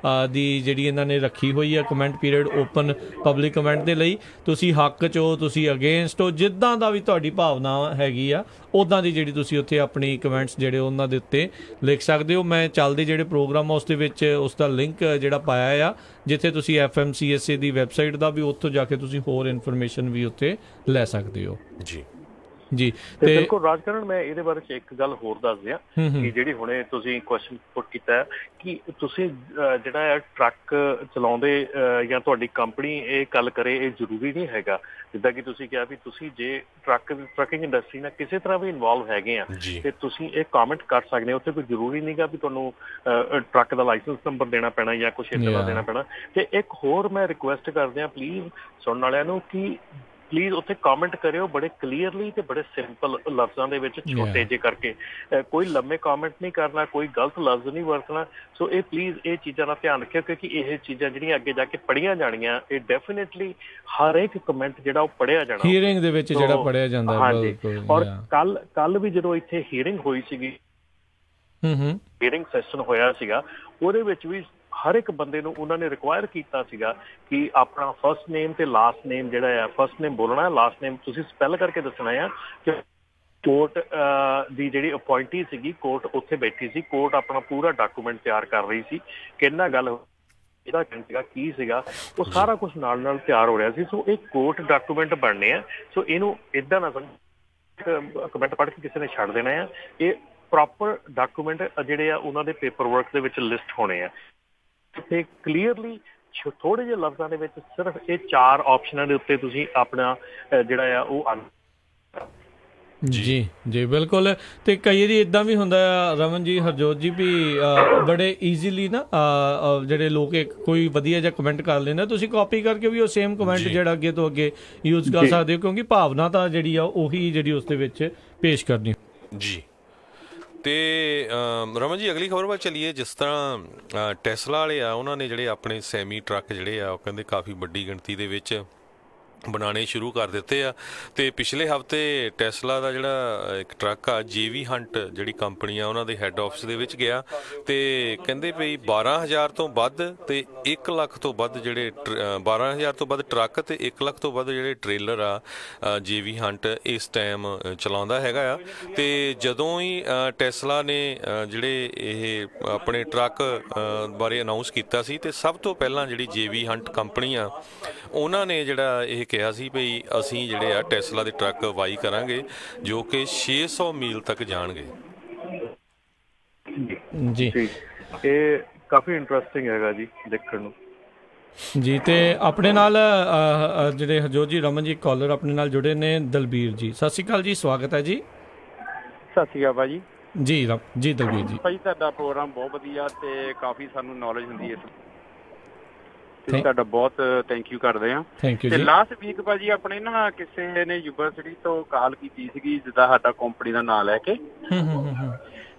ਦੀ ਜਿਹੜੀ ਇਹਨਾਂ ਨੇ ਰੱਖੀ ਹੋਈ ਹੈ comment period open public comment ਦੇ ਲਈ, ਤੁਸੀਂ ਹੱਕ 'ਚ ਹੋ, ਤੁਸੀਂ ਅਗੇਂਸਟ ਹੋ, ਜਿੱਦਾਂ ਦਾ ਵੀ ਤੁਹਾਡੀ ਭਾਵਨਾ ਹੈਗੀ ਆ ਉੱਦਾਂ ਦੀ ਜਿਹੜੀ ਤੁਸੀਂ ਉੱਥੇ ਆਪਣੀ ਕਮੈਂਟਸ ਜਿਹੜੇ ਉਹਨਾਂ ਦੇ ਉੱਤੇ ਲਿਖ ਸਕਦੇ ਹੋ। ਮੈਂ ਚੱਲਦੇ ਜਿਹੜੇ ਪ੍ਰੋਗਰਾਮ ਆ ਉਸ ਦੇ ਵਿੱਚ ਉਸ ਦਾ ਲਿੰਕ ਜਿਹੜਾ ਪਾਇਆ ਆ ਜਿੱਥੇ ਤੁਸੀਂ FMCSA ਦੀ ਵੈਬਸਾਈਟ ਦਾ ਵੀ ਉੱਥੋਂ ਜਾ ਕੇ ਤੁਸੀਂ ਹੋਰ ਇਨਫੋਰਮੇਸ਼ਨ ਵੀ ਉੱਥੇ ਲੈ ਸਕਦੇ ਹੋ। ਜੀ ਤੇ ਬਿਲਕੁਲ ਰਾਜਕਰਨ, ਮੈਂ ਇਹਦੇ ਬਾਰੇ ਚ ਇੱਕ ਗੱਲ ਹੋਰ ਦੱਸ ਦਿਆਂ ਕਿ ਜਿਹੜੀ ਹੁਣੇ ਤੁਸੀਂ ਕੁਐਸਚਨ ਪੁੱਟ ਕੀਤਾ ਕਿ ਤੁਸੀਂ ਜਿਹੜਾ ਹੈ ਟਰੱਕ ਚਲਾਉਂਦੇ ਜਾਂ ਤੁਹਾਡੀ ਕੰਪਨੀ ਇਹ ਗੱਲ ਕਰੇ, ਇਹ ਜ਼ਰੂਰੀ ਨਹੀਂ ਹੈਗਾ। ਜਿੱਦਾਂ ਕਿ ਤੁਸੀਂ ਕਿਹਾ ਵੀ ਤੁਸੀਂ ਜੇ ਟਰੱਕਿੰਗ ਇੰਡਸਟਰੀ ਨਾਲ ਕਿਸੇ ਤਰ੍ਹਾਂ ਵੀ ਇਨਵੋਲਵ ਹੈਗੇ ਆ ਤੇ ਤੁਸੀਂ ਇਹ ਕਮੈਂਟ ਕਰ ਸਕਦੇ ਹੋ। ਉੱਥੇ ਕੋਈ ਜ਼ਰੂਰੀ ਨਹੀਂਗਾ ਵੀ ਤੁਹਾਨੂੰ ਟਰੱਕ ਦਾ ਲਾਇਸੈਂਸ ਨੰਬਰ ਦੇਣਾ ਪੈਣਾ ਜਾਂ ਕੁਛ ਇੱਦਾਂ ਦਾ ਦੇਣਾ ਪੈਣਾ। ਤੇ ਇੱਕ ਹੋਰ ਮੈਂ ਰਿਕੁਐਸਟ ਕਰਦੇ ਹਾਂ ਪਲੀਜ਼ ਸੁਣਨ ਵਾਲਿਆਂ ਨੂੰ ਕਿ ਪਲੀਜ਼ ਉੱਥੇ ਕਮੈਂਟ ਕਰਿਓ ਬੜੇ ਕਲੀਅਰਲੀ ਤੇ ਬੜੇ ਸਿੰਪਲ ਲਫ਼ਜ਼ਾਂ ਦੇ ਵਿੱਚ, ਛੋਟੇ ਜਿਹੇ ਕਰਕੇ। ਕੋਈ ਲੰਮੇ ਕਮੈਂਟ ਨਹੀਂ ਕਰਨਾ, ਕੋਈ ਗਲਤ ਲਫ਼ਜ਼ ਨਹੀਂ ਵਰਤਣਾ। ਸੋ ਇਹ ਪਲੀਜ਼ ਇਹ ਚੀਜ਼ਾਂ ਦਾ ਧਿਆਨ ਰੱਖਿਓ ਕਿਉਂਕਿ ਇਹ ਚੀਜ਼ਾਂ ਜਿਹੜੀਆਂ ਅੱਗੇ ਜਾ ਕੇ ਪੜ੍ਹੀਆਂ ਜਾਣੀਆਂ, ਇਹ ਡੈਫੀਨੇਟਲੀ ਹਰ ਇੱਕ ਕਮੈਂਟ ਜਿਹੜਾ ਉਹ ਪੜ੍ਹਿਆ ਜਾਣਾ ਹੀਅਰਿੰਗ ਦੇ ਵਿੱਚ ਜਿਹੜਾ ਪੜ੍ਹਿਆ ਜਾਂਦਾ। ਹਾਂਜੀ, ਔਰ ਕੱਲ ਵੀ ਜਦੋਂ ਇੱਥੇ ਹੀਅਰਿੰਗ ਹੋਈ ਸੀਗੀ, ਹੀਅਰਿੰਗ ਸੈਸ਼ਨ ਹੋਇਆ ਸੀਗਾ, ਉਹਦੇ ਵਿੱਚ ਵੀ ਹਰ ਇੱਕ ਬੰਦੇ ਨੂੰ ਉਹਨਾਂ ਨੇ ਰਿਕੁਆਇਰ ਕੀਤਾ ਸੀਗਾ ਕਿ ਆਪਣਾ ਫਸਟ ਨੇਮ ਤੇ ਲਾਸਟ ਨੇਮ ਜਿਹੜਾ ਆ, ਫਸਟ ਨੇਮ ਬੋਲਣਾ, ਲਾਸਟ ਨੇਮ ਤੁਸੀਂ ਸਪੈਲ ਕਰਕੇ ਦੱਸਣਾ ਆ। ਕਿ ਕੋਰਟ ਦੀ ਜਿਹੜੀ ਅਪੁਆਇੰਟੀ ਸੀਗੀ, ਕੋਰਟ ਉੱਥੇ ਬੈਠੀ ਸੀ, ਕੋਰਟ ਆਪਣਾ ਪੂਰਾ ਡਾਕੂਮੈਂਟ ਤਿਆਰ ਕਰ ਰਹੀ ਸੀ, ਕਿੰਨਾ ਗੱਲ ਇਹਦਾ ਸੀਗਾ ਕੀ ਸੀਗਾ, ਉਹ ਸਾਰਾ ਕੁਛ ਨਾਲ ਨਾਲ ਤਿਆਰ ਹੋ ਰਿਹਾ ਸੀ। ਸੋ ਇਹ ਕੋਰਟ ਡਾਕੂਮੈਂਟ ਬਣਨੇ ਆ। ਸੋ ਇਹਨੂੰ ਏਦਾਂ ਨਾ ਕਮੈਂਟ ਪੜ੍ਹ ਕੇ ਕਿਸੇ ਨੇ ਛੱਡ ਦੇਣਾ ਆ। ਇਹ ਪ੍ਰੋਪਰ ਡਾਕੂਮੈਂਟ ਜਿਹੜੇ ਆ ਉਹਨਾਂ ਦੇ ਪੇਪਰ ਵਰਕ ਦੇ ਵਿੱਚ ਲਿਸਟ ਹੋਣੇ ਆ ਤੇ ਕਲੀਅਰਲੀ ਥੋੜੇ ਜਿਹੇ ਲਫ਼ਜ਼ਾਂ ਦੇ ਵਿੱਚ ਸਿਰਫ ਇਹ 4 ਆਪਸ਼ਨਾਂ ਦੇ ਉੱਤੇ ਤੁਸੀਂ ਆਪਣਾ ਜਿਹੜਾ ਆ ਉਹ ਜੀ ਬਿਲਕੁਲ। ਤੇ ਕਈ ਵਾਰੀ ਇੱਦਾਂ ਵੀ ਹੁੰਦਾ ਆ ਰਮਨ ਜੀ, ਹਰਜੋਤ ਜੀ, ਵੀ ਬੜੇ ਈਜ਼ੀਲੀ ਨਾ ਜਿਹੜੇ ਲੋਕ ਕੋਈ ਵਧੀਆ ਜਿਹਾ ਕਮੈਂਟ ਕਰ ਲੈਂਦੇ, ਤੁਸੀਂ ਕਾਪੀ ਕਰਕੇ ਵੀ ਉਹ ਸੇਮ ਕਮੈਂਟ ਜਿਹੜਾ ਅੱਗੇ ਤੋਂ ਅੱਗੇ ਯੂਜ਼ ਕਰ ਸਕਦੇ ਹੋ, ਕਿਉਂਕਿ ਭਾਵਨਾ ਤਾਂ ਜਿਹੜੀ ਆ ਉਹੀ ਜਿਹੜੀ ਉਸ ਦੇ ਵਿੱਚ ਪੇਸ਼ ਕਰਨੀ ਜੀ। ਤੇ ਰਮਨ ਜੀ ਅਗਲੀ ਖਬਰ ਵੱਲ ਚੱਲੀਏ। ਜਿਸ ਤਰ੍ਹਾਂ ਟੈਸਲਾ ਵਾਲੇ ਆ, ਉਹਨਾਂ ਨੇ ਜਿਹੜੇ ਆਪਣੇ ਸੈਮੀ ਟਰੱਕ ਜਿਹੜੇ ਆ ਉਹ ਕਹਿੰਦੇ ਕਾਫੀ ਵੱਡੀ ਗਿਣਤੀ ਦੇ ਵਿੱਚ ਬਣਾਉਣੇ ਸ਼ੁਰੂ ਕਰ ਦਿੱਤੇ ਆ। ਤੇ ਪਿਛਲੇ ਹਫ਼ਤੇ ਟੈਸਲਾ ਦਾ ਜਿਹੜਾ ਇੱਕ ਟਰੱਕ ਆ JV ਹੰਟ ਜਿਹੜੀ ਕੰਪਨੀ ਆ ਉਹਨਾਂ ਦੇ ਹੈੱਡ ਆਫਿਸ ਦੇ ਵਿੱਚ ਗਿਆ ਤੇ ਕਹਿੰਦੇ ਵੀ 12,000 ਤੋਂ ਵੱਧ ਤੇ 1 ਲੱਖ ਤੋਂ ਵੱਧ ਜਿਹੜੇ 12,000 ਤੋਂ ਵੱਧ ਟਰੱਕ ਤੇ 1 ਲੱਖ ਤੋਂ ਵੱਧ ਜਿਹੜੇ ਟ੍ਰੇਲਰ ਆ JV ਹੰਟ ਇਸ ਟਾਈਮ ਚਲਾਉਂਦਾ ਹੈਗਾ ਆ। ਤੇ ਜਦੋਂ ਹੀ ਟੈਸਲਾ ਨੇ ਜਿਹੜੇ ਇਹ ਆਪਣੇ ਟਰੱਕ ਬਾਰੇ ਅਨਾਊਂਸ ਕੀਤਾ ਸੀ ਤੇ ਸਭ ਤੋਂ ਪਹਿਲਾਂ ਜਿਹੜੀ JV ਹੰਟ ਕੰਪਨੀ ਆ ਉਹਨਾਂ ਨੇ ਜਿਹੜਾ ਇਹ ਕਿਹਾ ਸੀ ਵੀ ਅਸੀਂ ਜਿਹੜੇ ਆ ਟੈਸਲਾ ਦੇ ਟਰੱਕ ਬਾਈ ਕਰਾਂਗੇ ਜੋ ਕਿ 600 ਮੀਲ ਤੱਕ ਜਾਣਗੇ। ਜੀ ਇਹ ਕਾਫੀ ਇੰਟਰਸਟਿੰਗ ਹੈਗਾ ਜੀ ਦੇਖਣ ਨੂੰ ਜੀ। ਤੇ ਆਪਣੇ ਨਾਲ ਜਿਹੜੇ ਹਰਜੋਤ ਜੀ, ਰਮਨ ਜੀ ਕਾਲਰ ਆਪਣੇ ਨਾਲ ਜੁੜੇ ਨੇ, ਦਲਬੀਰ ਜੀ। ਸਤਿ ਸ਼੍ਰੀ ਅਕਾਲ ਜੀ, ਸਵਾਗਤ ਹੈ ਜੀ। ਸਤਿ ਸ਼੍ਰੀ ਅਕਾਲ ਭਾਜੀ। ਜੀ ਦਲਬੀਰ ਜੀ। ਭਾਜੀ ਤੁਹਾਡਾ ਪ੍ਰੋਗਰਾਮ ਬਹੁਤ ਵਧੀਆ ਤੇ ਕਾਫੀ ਸਾਨੂੰ ਨੌਲੇਜ ਹੁੰਦੀ ਹੈ, ਤੁਹਾਡਾ ਬਹੁਤ ਥੈਂਕ ਯੂ ਕਰਦੇ ਆ। ਤੇ ਲਾਸਟ ਵੀਕ ਭਾਜੀ ਆਪਣੇ ਨਾ ਕਿਸੇ ਨੇ ਯੂਨੀਵਰਸਿਟੀ ਤੋਂ ਕਾਲ ਕੀਤੀ ਸੀਗੀ, ਜਿੱਦਾਂ ਸਾਡਾ ਕੰਪਨੀ ਦਾ ਨਾਂ ਲੈ ਕੇ,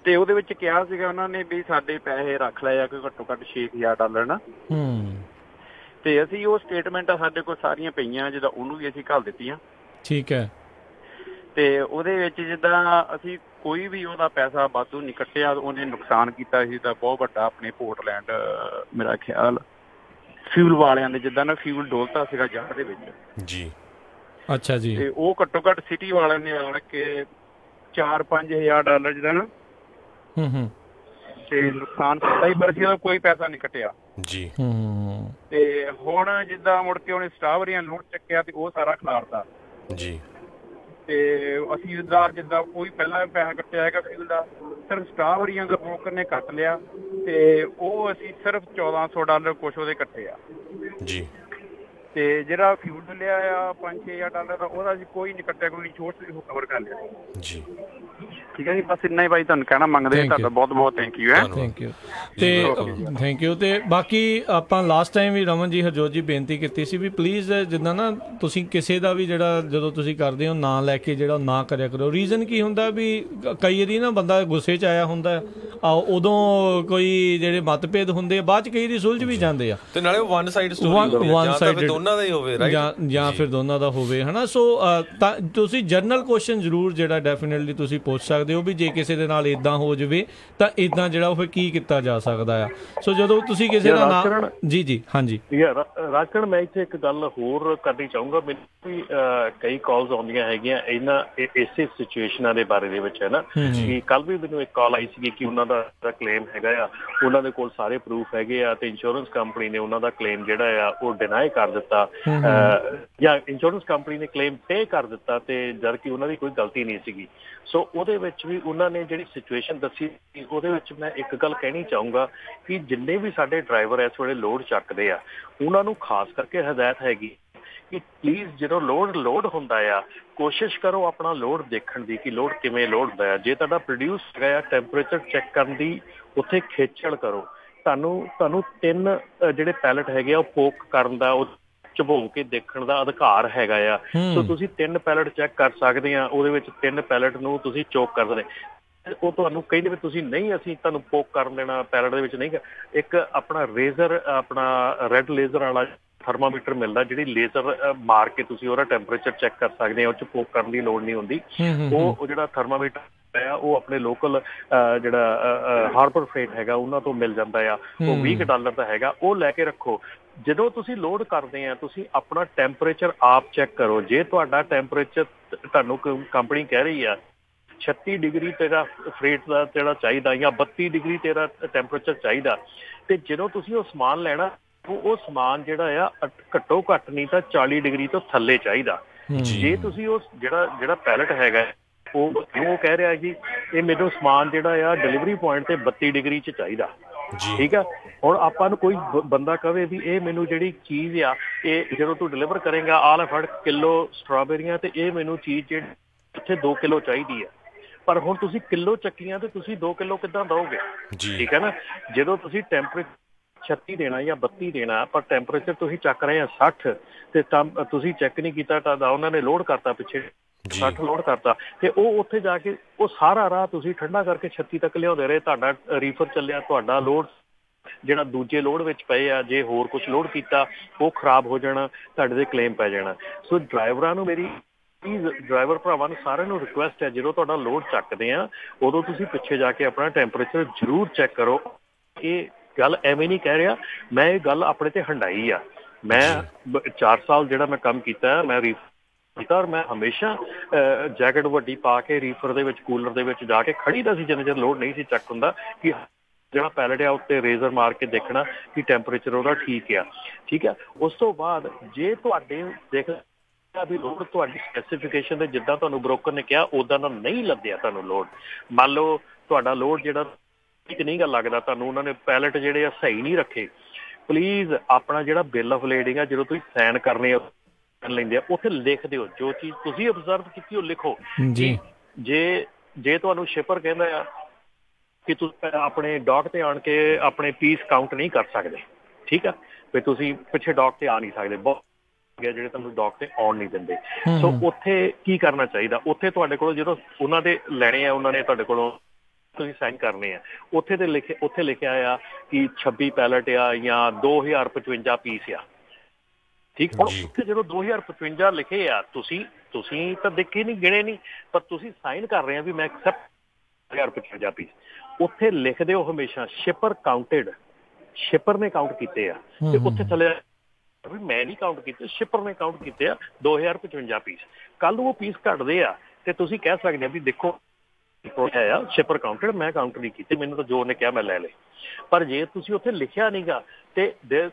ਤੇ ਉਹਦੇ ਵਿੱਚ ਕਿਹਾ ਸੀਗਾ ਉਹਨਾਂ ਨੇ ਵੀ ਸਾਡੇ ਪੈਸੇ ਰੱਖ ਲਏ ਆ ਕੋਈ ਘੱਟੋ ਘੱਟ $6,000 ਨਾ। ਤੇ ਅਸੀਂ ਉਹ ਸਟੇਟਮੈਂਟਾਂ ਸਾਡੇ ਕੋਲ ਸਾਰੀਆਂ ਪਈਆਂ, ਜਿੱਦਾਂ ਉਹਨੂੰ ਵੀ ਅਸੀਂ ਘੱਲ ਦਿੱਤੀਆਂ। ਠੀਕ ਹੈ। ਤੇ ਉਹਦੇ ਵਿੱਚ ਜਿੱਦਾਂ ਅਸੀਂ ਕੋਈ ਵੀ ਉਹਦਾ ਪੈਸਾ ਵਾਧੂ ਨਹੀਂ ਕੱਟਿਆ, ਉਹਨੇ ਨੁਕਸਾਨ ਕੀਤਾ ਸੀ ਤਾਂ ਬਹੁਤ ਵੱਡਾ ਆਪਣੇ ਪੋਰਟਲੈਂਡ ਮੇਰਾ ਖਿਆਲ ਫਿਊਲ ਵਾਲਿਆਂ ਦੇ, ਜਿੱਦਾਂ ਨਾ ਫਿਊਲ ਡੋਲਤਾ ਸੀਗਾ ਜਹਾਜ਼ ਦੇ ਵਿੱਚ ਜੀ। ਅੱਛਾ ਜੀ। ਤੇ ਉਹ ਘੱਟੋ ਘੱਟ ਸਿਟੀ ਵਾਲਿਆਂ ਨੇ ਆਣ ਕੇ $4-5,000 ਜਿੱਦਾਂ ਨਾ ਤੇ ਨੁਕਸਾਨ ਕੀਤਾ ਹੀ, ਪਰ ਅਸੀਂ ਉਹਦਾ ਕੋਈ ਪੈਸਾ ਨਹੀਂ ਕੱਟਿਆ ਜੀ। ਤੇ ਹੁਣ ਜਿੱਦਾਂ ਮੁੜ ਕੇ ਉਹਨੇ ਸਟ੍ਰਾਬੇਰੀਆਂ ਲੋਟ ਚੱਕਿਆ ਤੇ ਉਹ ਸਾਰਾ ਖਿਲਾਰਤਾ ਜੀ। ਤੇ ਅਸੀਂ ਜਿੱਦਾਂ ਕੋਈ ਪਹਿਲਾਂ ਪੈਸਾ ਕੱਟਿਆ ਹੈਗਾ ਫਿਊਲ ਦਾ, ਸਿਰਫ ਸਟ੍ਰਾਬੇਰੀਆਂ ਦਾ ਬ੍ਰੋਕਰ ਨੇ ਕੱਟ ਲਿਆ ਤੇ ਉਹ ਅਸੀਂ ਸਿਰਫ $1,400 ਕੁਛ ਉਹਦੇ ਕੱਟੇ ਆ ਜੀ। ਤੇ ਜਿਹੜਾ ਫਿਊਲ ਲਿਆ ਆ $5-6,000 ਦਾ ਉਹਦਾ ਜੀ ਕੋਈ ਨਹੀਂ ਕੱਟਿਆ, ਕੋਈ ਛੋਟ ਵੀ ਕਵਰ ਕਰ ਲਿਆ ਜੀ। ਠੀਕ ਹੈ ਜੀ, ਬਸ ਇੰਨਾ ਹੀ ਭਾਈ ਤੁਹਾਨੂੰ ਕਹਿਣਾ ਮੰਗਦੇ। ਤੁਹਾਡਾ ਬਹੁਤ ਬਹੁਤ ਥੈਂਕ ਯੂ ਹੈ। ਥੈਂਕ ਯੂ ਤੇ ਥੈਂਕ ਯੂ। ਤੇ ਬਾਕੀ ਆਪਾਂ ਲਾਸਟ ਟਾਈਮ ਵੀ ਰਮਨ ਜੀ ਹਰਜੋਤ ਜੀ ਬੇਨਤੀ ਕੀਤੀ ਸੀ ਵੀ ਪਲੀਜ਼ ਜਿੱਦਾਂ ਨਾ ਤੁਸੀਂ ਕਿਸੇ ਦਾ ਵੀ ਜਿਹੜਾ ਜਦੋਂ ਤੁਸੀਂ ਕਰਦੇ ਹੋ ਨਾਂ ਲੈ ਕੇ ਜਿਹੜਾ ਨਾ ਕਰਿਆ ਕਰੋ। ਰੀਜ਼ਨ ਕੀ ਹੁੰਦਾ ਵੀ ਕਈ ਵਾਰੀ ਨਾ ਬੰਦਾ ਗੁੱਸੇ 'ਚ ਆਇਆ ਹੁੰਦਾ ਉਦੋਂ ਕੋਈ ਜਿਹੜੇ ਮਤਭੇਦ ਹੁੰਦੇ ਆ ਬਾਅਦ 'ਚ ਕਈ ਵਾਰੀ ਸੁਲਝ ਵੀ ਜਾਂਦੇ ਆ ਤੇ ਨਾਲੇ ਵਨ ਸਾਈਡ ਦੋਨਾਂ ਦਾ ਹੀ ਹੋਵੇ ਜਾਂ ਫਿਰ ਦੋਨਾਂ ਦਾ ਹੋਵੇ ਹੈ ਨਾ। ਸੋ ਤੁਸੀਂ ਜਨਰਲ ਕੁਐਸਚਨ ਜ਼ਰੂਰ ਜਿਹੜਾ ਡੈਫੀਨੇਟਲੀ ਤੁਸੀਂ ਪੁੱਛ ਸਕਦੇ ਹੋ ਵੀ ਜੇ ਕਿਸੇ ਦੇ ਨਾਲ ਇੱਦਾਂ ਹੋ ਜਾਵੇ ਤਾਂ ਇੱਦਾਂ ਜਿਹੜਾ ਉਹ ਕੀ ਕੀਤਾ ਜਾ ਸਕਦਾ ਆ। ਸੋ ਜਦੋਂ ਤੁਸੀਂ ਕਿਸੇ ਦਾ ਨਾਮ ਜੀ ਹਾਂਜੀ ਰਾਜਕਰਨ, ਮੈਂ ਇੱਥੇ ਇੱਕ ਗੱਲ ਹੋਰ ਕਰਨੀ ਚਾਹੂੰਗਾ। ਮੈਨੂੰ ਵੀ ਕਈ ਕਾਲਸ ਆਉਂਦੀਆਂ ਹੈਗੀਆਂ ਇਸੇ ਸਿਚੁਏਸ਼ਨਾਂ ਦੇ ਬਾਰੇ ਦੇ ਵਿੱਚ, ਹੈ ਨਾ, ਕਿ ਕੱਲ ਵੀ ਮੈਨੂੰ ਇੱਕ ਕਾਲ ਆਈ ਸੀਗੀ ਕਿ ਉਹਨਾਂ ਦਾ ਕਲੇਮ ਹੈਗਾ ਆ, ਉਹਨਾਂ ਦੇ ਕੋਲ ਸਾਰੇ ਪ੍ਰੂਫ ਹੈਗੇ ਆ ਤੇ ਇੰਸ਼ੋਰੈਂਸ ਕੰਪਨੀ ਨੇ ਉਹਨਾਂ ਦਾ ਕਲੇਮ ਜਿਹੜਾ ਆ ਉਹ ਡਿਨਾਈ ਕਰ ਦਿੱਤਾ ਜਾਂ ਇੰਸ਼ੋਰੈਂਸ ਕੰਪਨੀ ਨੇ ਕਲੇਮ ਪੇ ਕਰ ਦਿੱਤਾ ਤੇ ਜਦ ਕਿ ਉਹਨਾਂ ਦੀ ਕੋਈ ਗਲਤੀ ਨਹੀਂ ਸੀਗੀ। ਸੋ ਉਹਦੇ ਵਿੱਚ ਵੀ ਉਹਨਾਂ ਨੇ ਜਿਹੜੀ ਸਿਚੁਏਸ਼ਨ ਦੱਸੀ ਉਹਦੇ ਵਿੱਚ ਮੈਂ ਇੱਕ ਗੱਲ ਕਹਿਣੀ ਚਾਹੂੰਗਾ ਕਿ ਜਿੰਨੇ ਵੀ ਸਾਡੇ ਡਰਾਈਵਰ ਇਸ ਵੇਲੇ ਲੋਡ ਚੱਕਦੇ ਆ ਉਹਨਾਂ ਨੂੰ ਖਾਸ ਕਰਕੇ ਹਦਾਇਤ ਹੈਗੀ ਕਿ ਪਲੀਜ਼ ਜਦੋਂ ਲੋਡ ਹੁੰਦਾ ਆ ਕੋਸ਼ਿਸ਼ ਕਰੋ ਆਪਣਾ ਲੋਡ ਦੇਖਣ ਦੀ ਕਿ ਲੋਡ ਕਿਵੇਂ ਲੋਡ ਹੁੰਦਾ ਆ। ਜੇ ਤੁਹਾਡਾ ਪ੍ਰੋਡਿਊਸ ਹੈਗਾ ਆ ਟੈਂਪਰੇਚਰ ਚੈੱਕ ਕਰਨ ਦੀ ਉੱਥੇ ਖੇਚਲ ਕਰੋ। ਤੁਹਾਨੂੰ 3 ਜਿਹੜੇ ਪੈਲਟ ਹੈਗੇ ਆ ਉਹ ਪੋਕ ਕਰਨ ਦਾ, ਉਹ ਝਬੋ ਕੇ ਦੇਖਣ ਦਾ ਅਧਿਕਾਰ ਹੈਗਾ ਆ। ਸੋ ਤੁਸੀਂ 3 ਪੈਲਟ ਚੈੱਕ ਕਰ ਸਕਦੇ ਆ, ਉਹਦੇ ਵਿੱਚ 3 ਪੈਲਟ ਨੂੰ ਤੁਸੀਂ ਚੋਕ ਕਰ ਸਕਦੇ। ਉਹ ਤੁਹਾਨੂੰ ਕਹਿੰਦੇ ਵੀ ਤੁਸੀਂ ਨਹੀਂ ਅਸੀਂ ਤੁਹਾਨੂੰ ਪੋਕ ਕਰਨ ਦੇਣਾ ਪੈਲਟ ਦੇ ਵਿੱਚ ਨਹੀਂ। ਇੱਕ ਆਪਣਾ ਰੇਜ਼ਰ ਆਪਣਾ ਰੈੱਡ ਲੇਜ਼ਰ ਵਾਲਾ ਥਰਮਾਮੀਟਰ ਮਿਲਦਾ ਜਿਹੜੀ ਲੇਜ਼ਰ ਮਾਰ ਕੇ ਤੁਸੀਂ ਉਹਦਾ ਟੈਂਪਰੇਚਰ ਚੈੱਕ ਕਰ ਸਕਦੇ ਆ, ਉਹ 'ਚ ਪੋਕ ਕਰਨ ਦੀ ਲੋੜ ਨਹੀਂ ਹੁੰਦੀ। ਉਹ ਜਿਹੜਾ ਥਰਮਾਮੀਟਰ ਆ ਉਹ ਆਪਣੇ ਲੋਕਲ ਜਿਹੜਾ ਹਾਰਬਰ ਫਰੇਟ ਹੈਗਾ ਉਹਨਾਂ ਤੋਂ ਮਿਲ ਜਾਂਦਾ ਆ, ਉਹ $20 ਦਾ ਹੈਗਾ, ਉਹ ਲੈ ਕੇ ਰੱਖੋ। ਜਦੋਂ ਤੁਸੀਂ ਲੋਡ ਕਰਦੇ ਆ ਤੁਸੀਂ ਆਪਣਾ ਟੈਂਪਰੇਚਰ ਆਪ ਚੈੱਕ ਕਰੋ। ਜੇ ਤੁਹਾਡਾ ਟੈਂਪਰੇਚਰ ਤੁਹਾਨੂੰ ਕੰਪਨੀ ਕਹਿ ਰਹੀ ਆ 36 ਡਿਗਰੀ ਤੇਰਾ ਫਰੇਟ ਦਾ ਜਿਹੜਾ ਚਾਹੀਦਾ ਜਾਂ 32 ਡਿਗਰੀ ਤੇਰਾ ਟੈਂਪਰੇਚਰ ਚਾਹੀਦਾ, ਤੇ ਜਦੋਂ ਤੁਸੀਂ ਉਹ ਸਮਾਨ ਲੈਣਾ ਉਹ ਸਮਾਨ ਜਿਹੜਾ ਆ ਘੱਟੋ ਘੱਟ ਨਹੀਂ ਤਾਂ 40 ਡਿਗਰੀ ਤੋਂ ਥੱਲੇ ਚਾਹੀਦਾ। ਜੇ ਤੁਸੀਂ ਉਹ ਜਿਹੜਾ ਪੈਲਟ ਹੈਗਾ ਉਹ ਕਹਿ ਰਿਹਾ ਜੀ ਇਹ ਮੈਨੂੰ ਸਮਾਨ ਜਿਹੜਾ ਆ ਡਿਲੀਵਰੀ ਪੁਆਇੰਟ ਤੇ 32 ਡਿਗਰੀ 'ਚ ਚਾਹੀਦਾ, ਠੀਕ ਆ। ਹੁਣ ਆਪਾਂ ਨੂੰ ਕੋਈ ਬੰਦਾ ਕਵੇ ਵੀ ਇਹ ਮੈਨੂੰ ਜਿਹੜੀ ਚੀਜ਼ ਆ ਇਹ ਜਦੋਂ ਤੂੰ ਡਿਲੀਵਰ ਕਰੇਗਾ ਆਹ ਫੜ ਕਿਲੋ ਸਟ੍ਰਾਬੇਰੀਆਂ ਤੇ ਇਹ ਮੈਨੂੰ ਚੀਜ਼ ਜਿਹੜੀ ਇੱਥੇ 2 ਕਿਲੋ ਚਾਹੀਦੀ ਆ, ਪਰ ਹੁਣ ਤੁਸੀਂ ਕਿਲੋ ਚੱਕੀਆਂ ਤੇ ਤੁਸੀਂ 2 ਕਿਲੋ ਕਿੱਦਾਂ ਦਓਗੇ? ਠੀਕ ਹੈ ਨਾ। ਜਦੋਂ ਤੁਸੀਂ ਟੈਂਪਰੇਚਰ 36 ਦੇਣਾ ਜਾਂ 32 ਦੇਣਾ ਪਰ ਟੈਂਪਰੇਚਰ ਤੁਸੀਂ ਚੱਕ ਰਹੇ ਆ 60 ਤੇ ਤੁਸੀਂ ਚੈੱਕ ਨਹੀਂ ਕੀਤਾ ਤਾਂ ਉਹਨਾਂ ਨੇ ਲੋਡ ਕਰਤਾ ਪਿੱਛੇ 60 ਲੋਡ ਕਰਤਾ ਤੇ ਉਹ ਉੱਥੇ ਜਾ ਕੇ ਉਹ ਸਾਰਾ ਰਾਹ ਤੁਸੀਂ ਠੰਡਾ ਕਰਕੇ 36 ਤੱਕ ਲਿਆਉਂਦੇ ਰਹੇ, ਤੁਹਾਡਾ ਰੀਫਰ ਚੱਲਿਆ, ਤੁਹਾਡਾ ਲੋਡ ਜਿਹੜਾ ਦੂਜੇ ਲੋਡ ਵਿੱਚ ਪਏ ਆ ਜੇ ਹੋਰ ਕੁਝ ਲੋਡ ਕੀਤਾ ਉਹ ਖਰਾਬ ਹੋ ਜਾਣਾ, ਤੁਹਾਡੇ ਤੇ ਕਲੇਮ ਪੈ ਜਾਣਾ। ਸੋ ਡਰਾਈਵਰਾਂ ਨੂੰ ਮੇਰੀ ਡਰਾਈਵਰ ਭਰਾਵਾਂ ਨੂੰ ਸਾਰਿਆਂ ਨੂੰ ਰਿਕੁਐਸਟ ਹੈ ਜਦੋਂ ਤੁਹਾਡਾ ਲੋਡ ਚੱਕਦੇ ਆ ਉਦੋਂ ਤੁਸੀਂ ਪਿੱਛੇ ਜਾ ਕੇ ਆਪਣਾ ਟੈਂਪਰੇਚਰ ਜ਼ਰੂਰ ਚੈੱਕ ਕਰੋ। ਇਹ ਗੱਲ ਐਵੇਂ ਨਹੀਂ ਕਹਿ ਰਿਹਾ, ਮੈਂ ਇਹ ਗੱਲ ਆਪਣੇ ਤੇ ਹੰਡਾਈ ਆ। ਮੈਂ 4 ਸਾਲ ਜਿਹੜਾ ਮੈਂ ਕੰਮ ਕੀਤਾ ਮੈਂ ਔਰ ਮੈਂ ਹਮੇਸ਼ਾ ਜੈਕਟ ਵੱਡੀ ਪਾ ਕੇ ਰੀਫਰ ਦੇ ਵਿੱਚ ਕੂਲਰ ਦੇ ਵਿੱਚ ਜਾ ਕੇ ਖੜੀ ਦਾ ਸੀ ਜਿੰਨੇ ਚਿਰ ਲੋਡ ਨਹੀਂ ਸੀ ਚੱਕ ਹੁੰਦਾ ਕਿ ਜਿਹੜਾ ਪੈਲਟ ਆ ਉੱਤੇ ਰੇਜ਼ਰ ਮਾਰ ਕੇ ਦੇਖਣਾ ਕਿ ਟੈਂਪਰੇਚਰ ਉਹਦਾ ਠੀਕ ਆ। ਉਸ ਤੋਂ ਬਾਅਦ ਜੇ ਤੁਹਾਡੇ ਦੇਖ ਵੀ ਲੋਡ ਤੁਹਾਡੀ ਸਪੈਸੀਫਿਕੇਸ਼ਨ ਦੇ ਜਿੱਦਾਂ ਤੁਹਾਨੂੰ ਬ੍ਰੋਕਰ ਨੇ ਕਿਹਾ ਉਦਾਂ ਦਾ ਨਹੀਂ ਲੱਦਿਆ ਤੁਹਾਨੂੰ ਲੋਡ, ਮੰਨ ਲਓ ਤੁਹਾਡਾ ਲੋਡ ਜਿਹੜਾ ਠੀਕ ਨਹੀਂ ਗਾ ਲੱਗਦਾ ਤੁਹਾਨੂੰ, ਉਹਨਾਂ ਨੇ ਪੈਲਟ ਜਿਹੜੇ ਆ ਸਹੀ ਨਹੀਂ ਰੱਖੇ, ਪਲੀਜ਼ ਆਪਣਾ ਜਿਹੜਾ ਬਿੱਲ ਆਫ ਲੇਡਿੰਗ ਆ ਜਦੋਂ ਤੁਸੀਂ ਸਾਈਨ ਕਰਨੇ ਲੈਂਦੇ ਆ ਉੱਥੇ ਲਿਖ ਦਿਓ ਜੋ ਚੀਜ਼ ਤੁਸੀਂ ਅਬਜ਼ਰਵ ਕੀਤੀ ਉਹ ਲਿਖੋ। ਜੇ ਤੁਹਾਨੂੰ ਸ਼ਿਪਰ ਕਹਿੰਦਾ ਆ ਕਿ ਤੁਸੀਂ ਆਪਣੇ ਡੌਕ ਤੇ ਆਣ ਕੇ ਆਪਣੇ ਪੀਸ ਕਾਊਂਟ ਨਹੀਂ ਕਰ ਸਕਦੇ, ਠੀਕ ਆ, ਵੀ ਤੁਸੀਂ ਪਿੱਛੇ ਡੌਕ ਤੇ ਆ ਨਹੀਂ ਸਕਦੇ, ਬਹੁਤ ਜਿਹੜੇ ਤੁਹਾਨੂੰ ਡੌਕ ਤੇ ਆਉਣ ਨਹੀਂ ਦਿੰਦੇ। ਸੋ ਉੱਥੇ ਕੀ ਕਰਨਾ ਚਾਹੀਦਾ? ਉੱਥੇ ਤੁਹਾਡੇ ਕੋਲ ਜਦੋਂ ਉਹਨਾਂ ਦੇ ਲੈਣੇ ਆ ਉਹਨਾਂ ਨੇ ਤੁਹਾਡੇ ਕੋਲੋਂ ਤੁਸੀਂ ਸਾਈਨ ਕਰਨੇ ਆ, ਉੱਥੇ ਲਿਖਿਆ ਆ ਕਿ 26 ਪੈਲਟ ਆ ਜਾਂ 2055 ਪੀਸ ਆ, ਠੀਕ। ਹੁਣ ਉੱਥੇ ਜਦੋਂ 2055 ਲਿਖੇ ਆ ਤੁਸੀਂ ਤਾਂ ਦੇਖੇ ਨਹੀਂ ਗਿਣੇ ਨਹੀਂ, ਪਰ ਤੁਸੀਂ ਸਾਈਨ ਕਰ ਰਹੇ ਆ ਵੀ ਮੈਂ ਐਕਸੈਪਟ 2055 ਪੀਸ, ਉੱਥੇ ਲਿਖ ਦਿਓ ਹਮੇਸ਼ਾ ਸ਼ਿਪਰ ਕਾਊਂਟਡ, ਸ਼ਿਪਰ ਨੇ ਕਾਊਂਟ ਕੀਤੇ ਆ ਤੇ ਉੱਥੇ ਥੱਲੇ ਵੀ ਮੈਂ ਨਹੀਂ ਕਾਊਂਟ ਕੀਤੇ, ਸ਼ਿਪਰ ਨੇ ਕਾਊਂਟ ਕੀਤੇ ਆ 2055 ਪੀਸ। ਕੱਲ ਨੂੰ ਉਹ ਪੀਸ ਘੱਟਦੇ ਆ ਤੇ ਤੁਸੀਂ ਕਹਿ ਸਕਦੇ ਆ ਵੀ ਦੇਖੋ ਹੈ ਆ ਸ਼ਿਪਰ ਕਾਊਂਟਡ, ਮੈਂ ਕਾਊਂਟ ਨਹੀਂ ਕੀਤੇ, ਮੈਨੂੰ ਤਾਂ ਜੋ ਉਹਨੇ ਕਿਹਾ ਮੈਂ ਲੈ ਲਏ। ਪਰ ਜੇ ਤੁਸੀਂ ਉੱਥੇ ਲਿਖਿਆ ਨਹੀਂਗਾ ਤੇ ਇਹ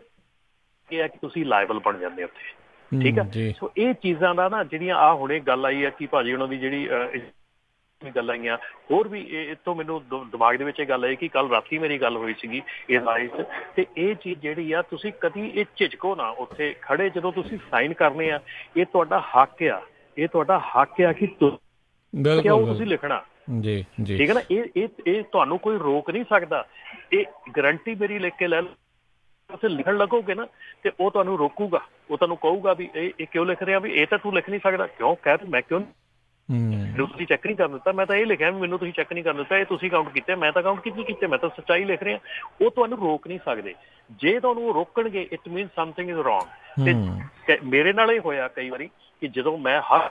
ਹੈ ਕਿ ਤੁਸੀਂ ਲਾਇਬਲ ਬਣ ਜਾਂਦੇ ਉੱਥੇ, ਠੀਕ ਆ। ਸੋ ਇਹ ਚੀਜ਼ਾਂ ਦਾ ਨਾ ਜਿਹੜੀਆਂ ਹੁਣੇ ਗੱਲ ਆਈ ਆ ਕਿ ਭਾਜੀ ਉਹਨਾਂ ਦੀ ਜਿਹੜੀ ਗੱਲ ਆਈਆਂ ਹੋਰ ਵੀ ਇਹ ਤੋਂ ਮੈਨੂੰ ਦਿਮਾਗ ਦੇ ਵਿੱਚ ਇਹ ਗੱਲ ਆਈ ਕਿ ਕੱਲ ਰਾਤੀ ਮੇਰੀ ਗੱਲ ਹੋਈ ਸੀਗੀ ਇਹ ਲਾਈਵ 'ਚ ਤੇ ਇਹ ਚੀਜ਼ ਜਿਹੜੀ ਆ ਤੁਸੀਂ ਕਦੀ ਇਹ ਝਿਜਕੋ ਨਾ ਉੱਥੇ ਖੜੇ ਜਦੋਂ ਤੁਸੀਂ ਸਾਈਨ ਕਰਨੇ ਆ ਇਹ ਤੁਹਾਡਾ ਹੱਕ ਆ ਇਹ ਤੁਹਾਡਾ ਹੱਕ ਆ ਕਿ ਕਿਉਂ ਤੁਸੀਂ ਲਿਖਣਾ ਜੀ ਜੀ ਠੀਕ ਹੈ ਨਾ ਇਹ ਤੁਹਾਨੂੰ ਕੋਈ ਰੋਕ ਨਹੀਂ ਸਕਦਾ ਇਹ ਗਰੰਟੀ ਮੇਰੀ ਲਿਖ ਕੇ ਲੈ ਲਓ ਉੱਥੇ ਲਿਖਣ ਲੱਗੋਗੇ ਨਾ ਤੇ ਉਹ ਤੁਹਾਨੂੰ ਰੋਕੂਗਾ ਉਹ ਤੁਹਾਨੂੰ ਕਹੂਗਾ ਵੀ ਇਹ ਕਿਉਂ ਲਿਖ ਰਿਹਾ ਵੀ ਇਹ ਤਾਂ ਤੂੰ ਲਿਖ ਨਹੀਂ ਸਕਦਾ ਕਿਉਂ ਕਹਿ ਮੈਂ ਕਿਉਂ ਮੈਨੂੰ ਤੁਸੀਂ ਚੈੱਕ ਨਹੀਂ ਕਰਨ ਦਿੱਤਾ ਮੈਂ ਤਾਂ ਇਹ ਲਿਖਿਆ ਵੀ ਮੈਨੂੰ ਤੁਸੀਂ ਚੈੱਕ ਨਹੀਂ ਕਰਨ ਦਿੱਤਾ ਇਹ ਤੁਸੀਂ ਕਾਊਂਟ ਕੀਤੇ ਮੈਂ ਤਾਂ ਕਾਊਂਟ ਨਹੀਂ ਕੀਤੇ ਮੈਂ ਤਾਂ ਸੱਚਾਈ ਲਿਖ ਰਿਹਾ ਉਹ ਤੁਹਾਨੂੰ ਰੋਕ ਨਹੀਂ ਸਕਦੇ ਜੇ ਤੁਹਾਨੂੰ ਉਹ ਰੋਕਣਗੇ it means something is wrong ਤੇ ਮੇਰੇ ਨਾਲ ਇਹ ਹੋਇਆ ਕਈ ਵਾਰੀ ਕਿ ਜਦੋਂ ਮੈਂ ਹਰ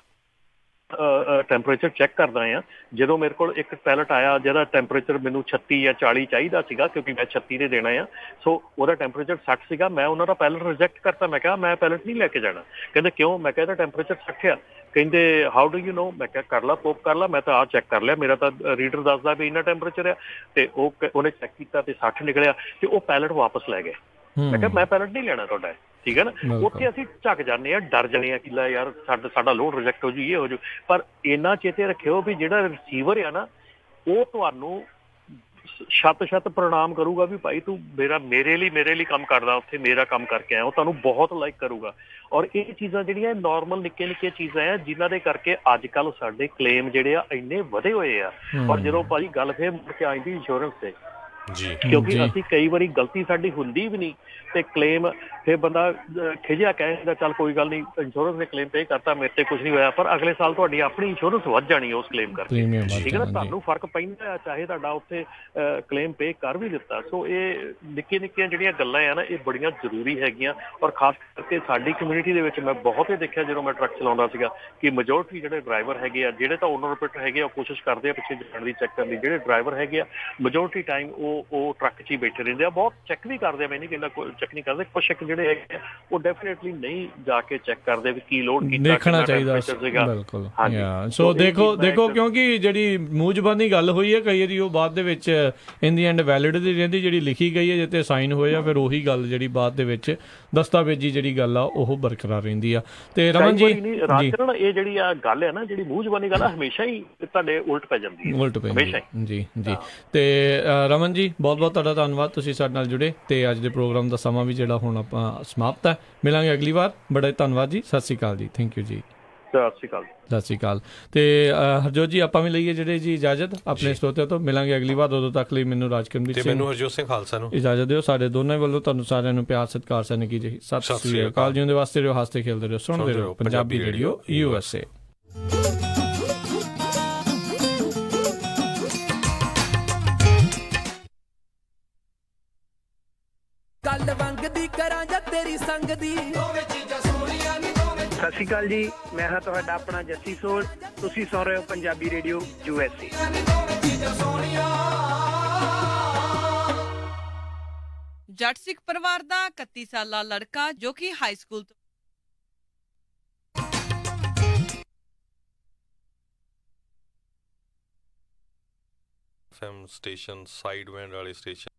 ਟੈਂਪਰੇਚਰ ਚੈੱਕ ਕਰਦਾ ਆ ਜਦੋਂ ਮੇਰੇ ਕੋਲ ਇੱਕ ਪੈਲਟ ਆਇਆ ਜਿਹਦਾ ਟੈਂਪਰੇਚਰ ਮੈਨੂੰ 36 ਜਾਂ 40 ਚਾਹੀਦਾ ਸੀਗਾ ਕਿਉਂਕਿ ਮੈਂ 36 ਦੇ ਦੇਣਾ ਆ ਸੋ ਉਹਦਾ ਟੈਂਪਰੇਚਰ 60 ਸੀਗਾ ਮੈਂ ਉਹਨਾਂ ਦਾ ਪੈਲਟ ਰਿਜੈਕਟ ਕਰਤਾ ਮੈਂ ਕਿਹਾ ਮੈਂ ਪੈਲਟ ਨਹੀਂ ਲੈ ਕੇ ਜਾਣਾ ਕਹਿੰਦੇ ਕਿਉਂ ਮੈਂ ਕਿਹਾ ਇਹਦਾ ਟੈਂਪਰੇਚਰ 60 ਆ ਕਹਿੰਦੇ ਹਾਊ ਡੂ ਯੂ ਨੋ ਮੈਂ ਕਿਹਾ ਕਰ ਲਾ ਪੋਪ ਕਰ ਲਾ ਮੈਂ ਤਾਂ ਆਹ ਚੈੱਕ ਕਰ ਲਿਆ ਮੇਰਾ ਤਾਂ ਰੀਡਰ ਦੱਸਦਾ ਵੀ ਇੰਨਾ ਟੈਂਪਰੇਚਰ ਆ ਤੇ ਉਹਨੇ ਚੈੱਕ ਕੀਤਾ ਤੇ 60 ਨਿਕਲਿਆ ਤੇ ਉਹ ਪੈਲਟ ਵਾਪਸ ਲੈ ਗਏ ਮੈਂ ਕਿਹਾ ਮੈਂ ਪੈਲਟ ਨਹੀਂ ਲੈਣਾ ਤੁਹਾਡਾ ਠੀਕ ਹੈ ਨਾ ਉੱਥੇ ਅਸੀਂ ਝੱਕ ਜਾਂਦੇ ਹਾਂ ਡਰ ਜਾਂਦੇ ਹਾਂ ਕਿ ਲੈ ਯਾਰ ਸਾਡਾ ਲੋਡ ਰਿਜੈਕਟ ਹੋ ਜੂ ਇਹ ਹੋ ਜੂ ਪਰ ਇੰਨਾ ਚੇਤੇ ਰੱਖਿਓ ਵੀ ਜਿਹੜਾ ਰਿਸੀਵਰ ਆ ਨਾ ਉਹ ਤੁਹਾਨੂੰ ਛੱਤ ਪ੍ਰਣਾਮ ਕਰੂਗਾ ਵੀ ਭਾਈ ਤੂੰ ਮੇਰੇ ਲਈ ਕੰਮ ਕਰਦਾ ਉੱਥੇ ਮੇਰਾ ਕੰਮ ਕਰਕੇ ਆਇਆ ਉਹ ਤੁਹਾਨੂੰ ਬਹੁਤ ਲਾਈਕ ਕਰੂਗਾ ਔਰ ਇਹ ਚੀਜ਼ਾਂ ਜਿਹੜੀਆਂ ਨਾਰਮਲ ਨਿੱਕੀਆਂ ਚੀਜ਼ਾਂ ਆ ਜਿਨ੍ਹਾਂ ਦੇ ਕਰਕੇ ਅੱਜ ਕੱਲ੍ਹ ਸਾਡੇ ਕਲੇਮ ਜਿਹੜੇ ਆ ਇੰਨੇ ਵਧੇ ਹੋਏ ਆ ਔਰ ਜਦੋਂ ਭਾਜੀ ਗੱਲ ਫੇਰ ਮੁੜ ਕੇ ਆਉਂਦੀ ਇੰਸ਼ੋਰੈਂਸ ਤੇ ਕਿਉਂਕਿ ਅਸੀਂ ਕਈ ਵਾਰੀ ਗਲਤੀ ਸਾਡੀ ਹੁੰਦੀ ਵੀ ਨਹੀਂ ਤੇ ਕਲੇਮ ਫਿਰ ਬੰਦਾ ਖਿਜਿਆ ਕਹਿੰਦਾ ਚੱਲ ਕੋਈ ਗੱਲ ਨਹੀਂ ਇੰਸ਼ੋਰੈਂਸ ਨੇ ਕਲੇਮ ਪੇ ਕਰਤਾ ਮੇਰੇ ਤੇ ਕੁਝ ਨਹੀਂ ਹੋਇਆ ਪਰ ਅਗਲੇ ਸਾਲ ਤੁਹਾਡੀ ਆਪਣੀ ਇੰਸ਼ੋਰੈਂਸ ਵੱਧ ਜਾਣੀ ਉਸ ਕਲੇਮ ਕਰਕੇ ਠੀਕ ਹੈ ਨਾ ਤੁਹਾਨੂੰ ਫਰਕ ਪੈਂਦਾ ਚਾਹੇ ਤੁਹਾਡਾ ਉੱਥੇ ਕਲੇਮ ਪੇ ਕਰ ਵੀ ਦਿੱਤਾ ਸੋ ਇਹ ਨਿੱਕੀਆਂ ਜਿਹੜੀਆਂ ਗੱਲਾਂ ਆ ਨਾ ਇਹ ਬੜੀਆਂ ਜ਼ਰੂਰੀ ਹੈਗੀਆਂ ਔਰ ਖਾਸ ਕਰਕੇ ਸਾਡੀ ਕਮਿਊਨਿਟੀ ਦੇ ਵਿੱਚ ਮੈਂ ਬਹੁਤ ਹੀ ਦੇਖਿਆ ਜਦੋਂ ਮੈਂ ਟਰੱਕ ਚਲਾਉਂਦਾ ਸੀਗਾ ਕਿ ਮੈਜੋਰਟੀ ਜਿਹੜੇ ਡਰਾਈਵਰ ਹੈਗੇ ਆ ਜਿਹੜੇ ਤਾਂ ਓਨਰ ਆਪਰੇਟਰ ਹੈਗੇ ਆ ਕੋਸ਼ਿਸ਼ ਕਰਦੇ ਆ ਪਿੱਛੇ ਜਾਣ ਦੀ ਚੈੱਕ ਕਰਨ ਦੀ ਜਿਹੜੇ ਡਰਾਈਵਰ ਹੈਗੇ ਆ ਮੈਜੋਰਟੀ ਟਾਈਮ ਉਹ ਟਰੱਕ 'ਚ ਹੀ ਬੈਠੇ ਰਹਿੰਦੇ ਆ ਬਹੁਤ ਚੈੱਕ ਵੀ ਕਰਦੇ ਆ ਮੈਂ ਨਹੀਂ ਕਹਿੰਦਾ ਚੈੱਕ ਨਹੀਂ ਕਰਦੇ ਕੁਛ ਜਿਹੜੇ ਹੈਗੇ ਉਹ ਡੈਫੀਨੇਟਲੀ ਨਹੀਂ ਜਾ ਕੇ ਚੈੱਕ ਕਰਦੇ ਵੀ ਕੀ ਲੋਡ ਕੀਤਾ ਦੇਖਣਾ ਚਾਹੀਦਾ ਬਿਲਕੁਲ ਸੋ ਦੇਖੋ ਕਿਉਂਕਿ ਜਿਹੜੀ ਮੂੰਹ ਜ਼ਬਾਨੀ ਗੱਲ ਹੋਈ ਹੈ ਕਈ ਵਾਰੀ ਉਹ ਬਾਅਦ ਦੇ ਵਿੱਚ ਇਨ ਦੀ ਐਂਡ ਵੈਲਿਡ ਦੀ ਰਹਿੰਦੀ ਜਿਹੜੀ ਲਿਖੀ ਗਈ ਹੈ ਜਿੱਤੇ ਸਾਈਨ ਹੋਏ ਆ ਫਿਰ ਉਹੀ ਗੱਲ ਜਿਹੜੀ ਬਾਅਦ ਦੇ ਵਿੱਚ ਦਸਤਾਵੇਜ਼ੀ ਜਿਹੜੀ ਗੱਲ ਆ ਉਹ ਬਰਕਰਾਰ ਰਹਿੰਦੀ ਆ ਤੇ ਰਮਨ ਜੀ ਰਾਜਕਰਨ ਇਹ ਜਿਹੜੀ ਆ ਗੱਲ ਹੈ ਨਾ ਜਿਹੜੀ ਮੂੰਹ ਜ਼ਬਾਨੀ ਗੱਲ ਹਮੇਸ਼ਾ ਹੀ ਤੁਹਾਡੇ ਉਲਟ ਪੈ ਜਾਂਦੀ ਹੈ ਹਮੇਸ਼ਾ ਜੀ ਤੇ ਰਮਨ ਜੀ ਬਹੁਤ ਤੁਹਾਡਾ ਧੰਨਵਾਦ ਤੁਸੀਂ ਸਾਡੇ ਨਾਲ ਜੁੜੇ ਤੇ ਅੱਜ ਦੇ ਪ੍ਰੋਗਰਾਮ ਦਾ ਸਮਾਂ ਵੀ ਜਿਹੜਾ ਹੁਣ ਆਪਾਂ ਸਮਾਪਤ ਹੈ ਮਿਲਾਂਗੇ ਅਗਲੀ ਵਾਰ ਬੜਾ ਧੰਨਵਾਦ ਜੀ ਸਤਿ ਸ਼੍ਰੀ ਅਕਾਲ ਜੀ ਥੈਂਕ ਯੂ ਜੀ ਸਤਿ ਸ਼੍ਰੀ ਅਕਾਲ ਤੇ ਹਰਜੋਤ ਜੀ ਆਪਾਂ ਵੀ ਲਈਏ ਜਿਹੜੇ ਜੀ ਇਜਾਜ਼ਤ ਆਪਣੇ ਸਰੋਤਿਆਂ ਤੋਂ ਮਿਲਾਂਗੇ ਅਗਲੀ ਵਾਰ ਉਦੋਂ ਤੱਕ ਲਈ ਮੈਨੂੰ ਰਾਜਕਰਮਜੀਤ ਸਿੰਘ ਮੈਨੂੰ ਹਰਜੋਤ ਸਿੰਘ ਖਾਲਸਾ ਨੂੰ ਇਜਾਜ਼ਤ ਦਿਓ ਸਾਡੇ ਦੋਨਾਂ ਵੱਲੋਂ ਤੁਹਾਨੂੰ ਸਾਰਿਆਂ ਨੂੰ ਪਿਆਰ ਸਤਿਕਾਰ ਸਨ ਕੀ ਜੀ ਸਤਿ ਸ਼੍ਰੀ ਅਕਾਲ ਜੀ ਦੇ ਵਾਸਤੇ ਰਹੋ ਹੱਸਦੇ ਖੇਡਦੇ ਰਹੋ ਸੁਣਦੇ ਰਹੋ ਪੰਜਾਬੀ ਰੇਡੀਓ USA ਗੱਲ ਵੰਗ ਦੀ ਕਰਾਂ ਜਾਂ ਤੇਰੀ ਸੰਗ ਦੀ ਦੋਵੇਂ ਚੀਜ਼ਾਂ ਸੋਹਣੀਆਂ ਨਹੀਂ ਦੋਵੇਂ ਸਤਿ ਸ਼੍ਰੀ ਅਕਾਲ ਜੀ ਮੈਂ ਹਾਂ ਤੁਹਾਡਾ ਆਪਣਾ ਜੱਸੀ ਸੋਲ ਤੁਸੀਂ ਸੁਣ ਰਹੇ ਹੋ ਪੰਜਾਬੀ ਰੇਡੀਓ USA ਜੱਟ ਸਿੱਖ ਪਰਿਵਾਰ ਦਾ 31 ਸਾਲਾ ਲੜਕਾ ਜੋ ਕਿ ਹਾਈ ਸਕੂਲ ਤੋਂ FM ਸਟੇਸ਼ਨ ਸਾਈਡ ਵੈਂਡ ਵਾਲੇ ਸਟੇਸ਼ਨ